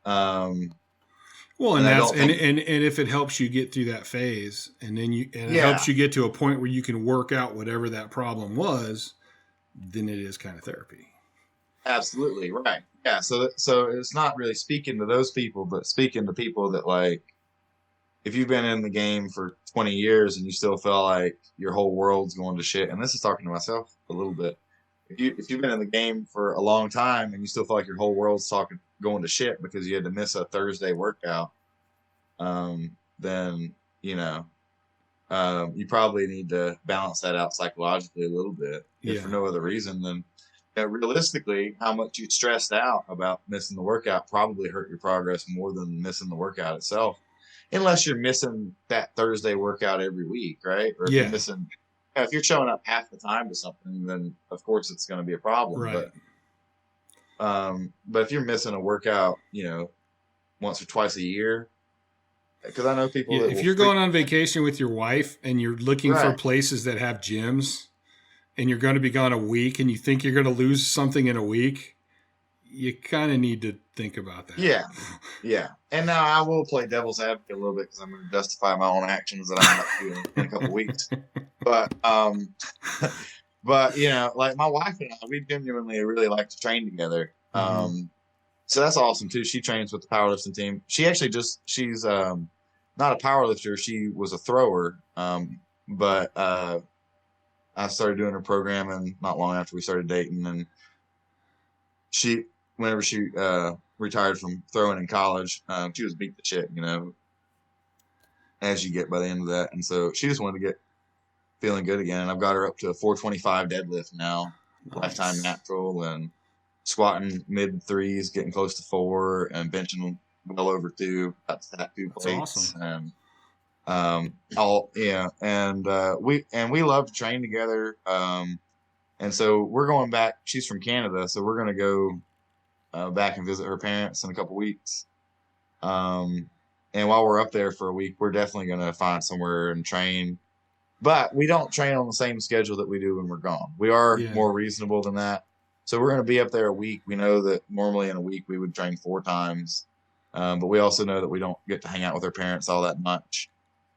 Well, and if it helps you get through that phase, and then it helps you get to a point where you can work out whatever that problem was, then it is kind of therapy. Absolutely right. Yeah. So it's not really speaking to those people, but speaking to people that, like, if you've been in the game for 20 years and you still feel like your whole world's going to shit, and this is talking to myself a little bit. If you've been in the game for a long time and you still feel like your whole world's going to shit because you had to miss a Thursday workout, then you probably need to balance that out psychologically a little bit, if for no other reason than realistically, how much you stressed out about missing the workout probably hurt your progress more than missing the workout itself, unless you're missing that Thursday workout every week, right? Or if you're missing. If you're showing up half the time to something, then of course it's going to be a problem. Right. But if you're missing a workout, once or twice a year, because I know people. If you're going on vacation with your wife and you're looking for places that have gyms, and you're going to be gone a week, and you think you're going to lose something in a week, you kind of need to think about that. Yeah. And now I will play devil's advocate a little bit, because I'm going to justify my own actions that I'm not doing in a couple weeks. But like my wife and I, we genuinely really like to train together. So that's awesome too. She trains with the powerlifting team. She actually she's not a powerlifter. She was a thrower. But I started doing her programming not long after we started dating, and whenever she retired from throwing in college, she was beat the shit, as you get by the end of that. And so she just wanted to get feeling good again. And I've got her up to a 425 deadlift now, lifetime natural, and squatting mid threes, getting close to 4, and benching well over 2. That's 2 plates. That's awesome. And we love to train together. And so we're going back. She's from Canada, so we're going to go back and visit her parents in a couple weeks. And while we're up there for a week, we're definitely going to find somewhere and train. But we don't train on the same schedule that we do when we're gone. We are more reasonable than that. So we're going to be up there a week. We know that normally in a week we would train 4 times. But we also know that we don't get to hang out with our parents all that much.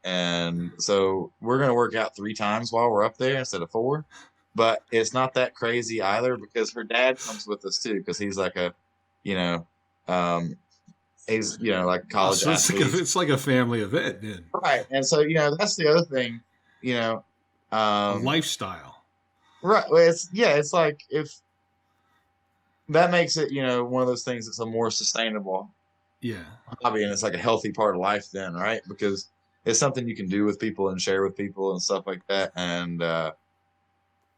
And so we're going to work out 3 times while we're up there instead of 4. But it's not that crazy either, because her dad comes with us too, because he's like a, he's, like a college So athlete. it's like a family event, then. Right. And so, that's the other thing, A lifestyle. right. Well, it's like if that makes it, one of those things that's a more sustainable hobby, and it's like a healthy part of life then, right? Because it's something you can do with people and share with people and stuff like that. And I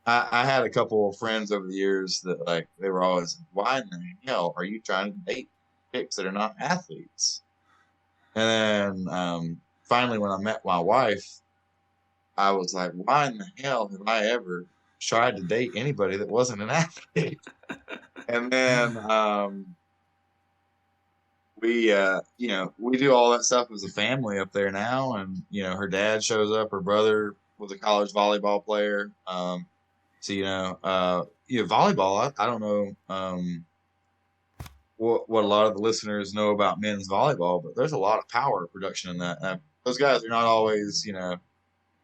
had a couple of friends over the years that like they were always, why in the hell are you trying to date chicks that are not athletes? And then finally, when I met my wife, I was like, why in the hell have I ever tried to date anybody that wasn't an athlete? And then we do all that stuff as a family up there now. And, her dad shows up, her brother was a college volleyball player. So, volleyball, I don't know what a lot of the listeners know about men's volleyball, but there's a lot of power production in that. Those guys are not always,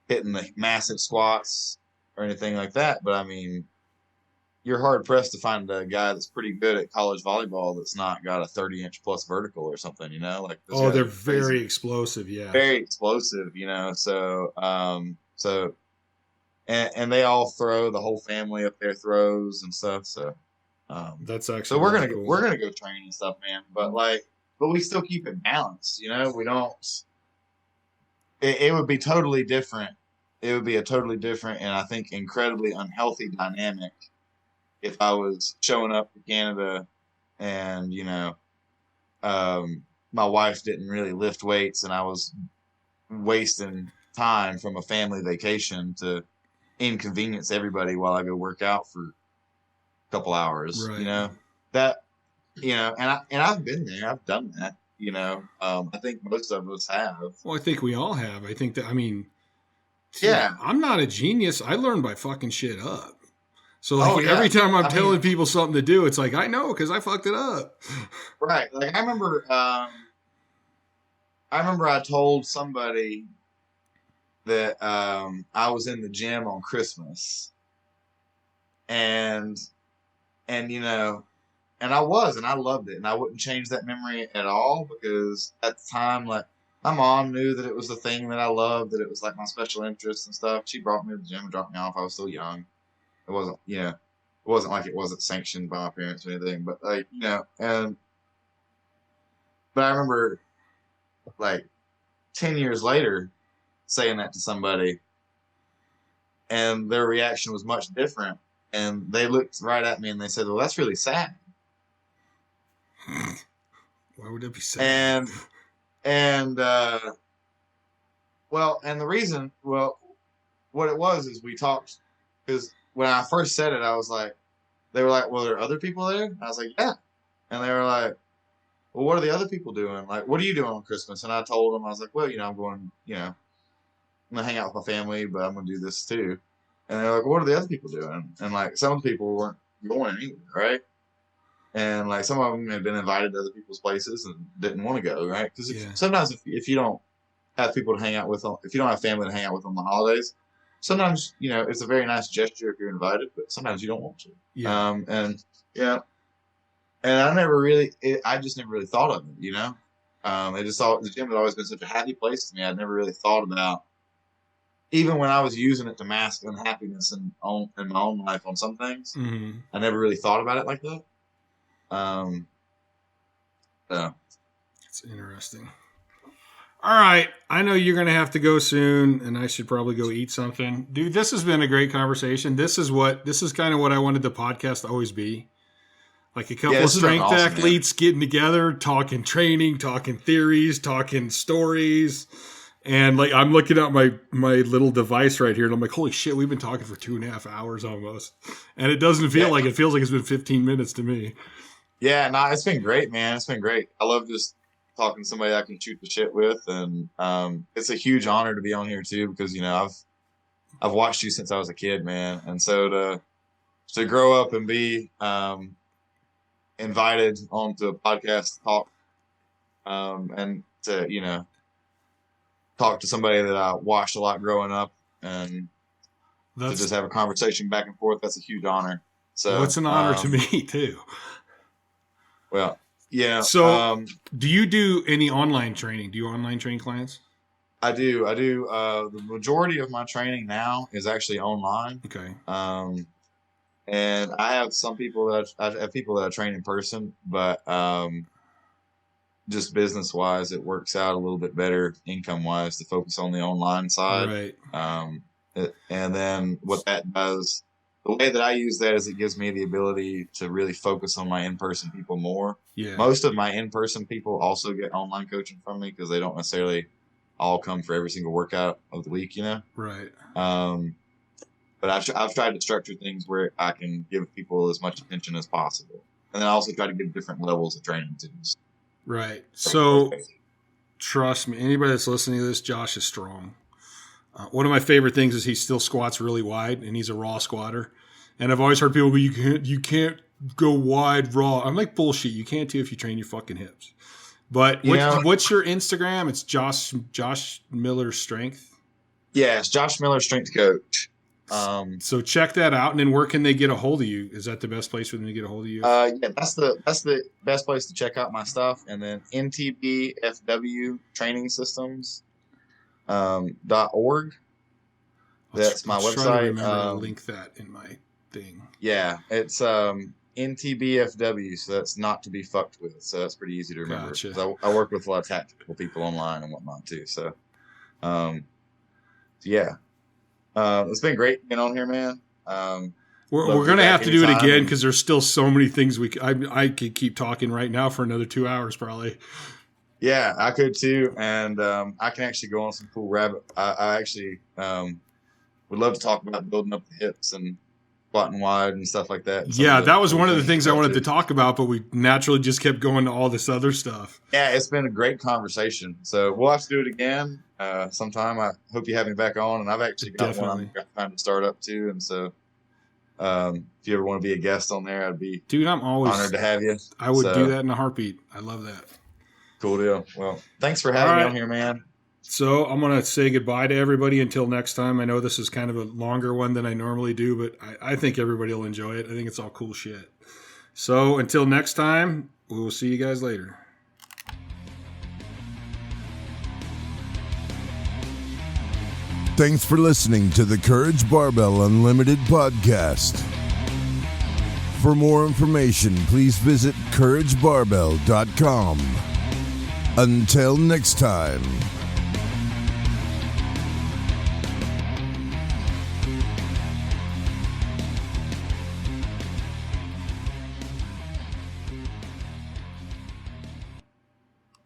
hitting the massive squats or anything like that. But I mean, you're hard pressed to find a guy that's pretty good at college volleyball that's not got a 30-inch plus vertical or something, like. They're very explosive. Yeah. Very explosive, So, and they all throw, the whole family up there throws and stuff. So, that's actually, so we're going to go train and stuff, man. But we still keep it balanced, we don't, it would be totally different. It would be a totally different and I think incredibly unhealthy dynamic if I was showing up to Canada and, my wife didn't really lift weights and I was wasting time from a family vacation to inconvenience everybody while I go work out for a couple hours, right. that, and I've been there, I've done that, I think most of us have. Well, I think we all have. I think that, yeah, I'm not a genius. I learn by fucking shit up. So every time I'm telling people something to do, it's like, I know, cause I fucked it up. Right. Like I remember I told somebody that I was in the gym on Christmas and I was, and I loved it, and I wouldn't change that memory at all because at the time, like my mom knew that it was the thing that I loved, that it was like my special interest and stuff. She brought me to the gym and dropped me off. I was still young. It wasn't, it wasn't like it wasn't sanctioned by my parents or anything, but but I remember like 10 years later saying that to somebody and their reaction was much different. And they looked right at me and they said, well, that's really sad. Why would that be sad? And the reason, what it was is we talked, because when I first said it, I was like, they were like, well, there are other people there? And I was like, yeah. And they were like, well, what are the other people doing? Like, what are you doing on Christmas? And I told them, I was like, well, I'm going, I'm going to hang out with my family, but I'm going to do this too. And they're like, what are the other people doing? And like, some of the people weren't going anywhere, right? And like, some of them had been invited to other people's places and didn't want to go, right? Because sometimes if you don't have people to hang out with, if you don't have family to hang out with on the holidays, sometimes, it's a very nice gesture if you're invited, but sometimes you don't want to. Yeah. And I just never really thought of it, I just thought the gym had always been such a happy place to me. I'd never really thought about, even when I was using it to mask unhappiness in my own life on some things, mm-hmm. I never really thought about it like that. It's interesting. All right. I know you're going to have to go soon and I should probably go eat something. Dude, this has been a great conversation. This is kind of what I wanted the podcast to always be. Like a couple of strength athletes getting together, talking training, talking theories, talking stories. And like, I'm looking at my little device right here and I'm like, holy shit, we've been talking for 2.5 hours almost. And it doesn't feel like it feels like it's been 15 minutes to me. Yeah, no, it's been great, man. It's been great. I love just talking to somebody I can shoot the shit with. And it's a huge honor to be on here too, because, I've watched you since I was a kid, man. And so to grow up and be invited onto a podcast to talk and to, talk to somebody that I watched a lot growing up and to just have a conversation back and forth, that's a huge honor. So it's an honor to me too. Well, Yeah. So, do you do any online training? Do you online train clients? I do. The majority of my training now is actually online. Okay. And I have some people that I have people that I train in person, but just business wise, it works out a little bit better income wise to focus on the online side. Right. And then what that does, the way that I use that is it gives me the ability to really focus on my in-person people more. Yeah. Most of my in-person people also get online coaching from me because they don't necessarily all come for every single workout of the week, you know? Right. But I've tried to structure things where I can give people as much attention as possible. And then I also try to give different levels of training to them. Right. So trust me, anybody that's listening to this, Josh is strong. One of my favorite things is he still squats really wide, and he's a raw squatter. And I've always heard people go, you can't go wide raw. I'm like, bullshit. You can't do if you train your fucking hips. But what's your Instagram? It's Josh Miller Strength. Yeah, it's Josh Miller Strength Coach. So check that out, and then where can they get a hold of you? Is that the best place for them to get a hold of you? Yeah, that's the best place to check out my stuff. And then NTBFW Training Systems .org. That's my website. Try to remember to link that in my thing. Yeah, it's NTBFW, so that's not to be fucked with. So that's pretty easy to remember. Gotcha. I work with a lot of tactical people online and whatnot too. So, yeah. It's been great being on here, man. We're going to have to do it again because there's still so many things I could keep talking right now for another 2 hours probably. Yeah, I could too. And I can actually go on some cool rabbit. I actually would love to talk about building up the hips and squatting wide and stuff like that. Yeah, that was one of the things I wanted to talk about, but we naturally just kept going to all this other stuff. Yeah, it's been a great conversation. So we'll have to do it again sometime. I hope you have me back on. And I've actually got one I'm trying to start up too. And so if you ever want to be a guest on there, I'd be I'm always honored to have you. I would do that in a heartbeat. I love that. Cool deal. Well, thanks for having me on here, man. So I'm going to say goodbye to everybody until next time. I know this is kind of a longer one than I normally do, but I think everybody will enjoy it. I think it's all cool shit. So until next time, we will see you guys later. Thanks for listening to the Courage Barbell Unlimited podcast. For more information, please visit CourageBarbell.com. Until next time.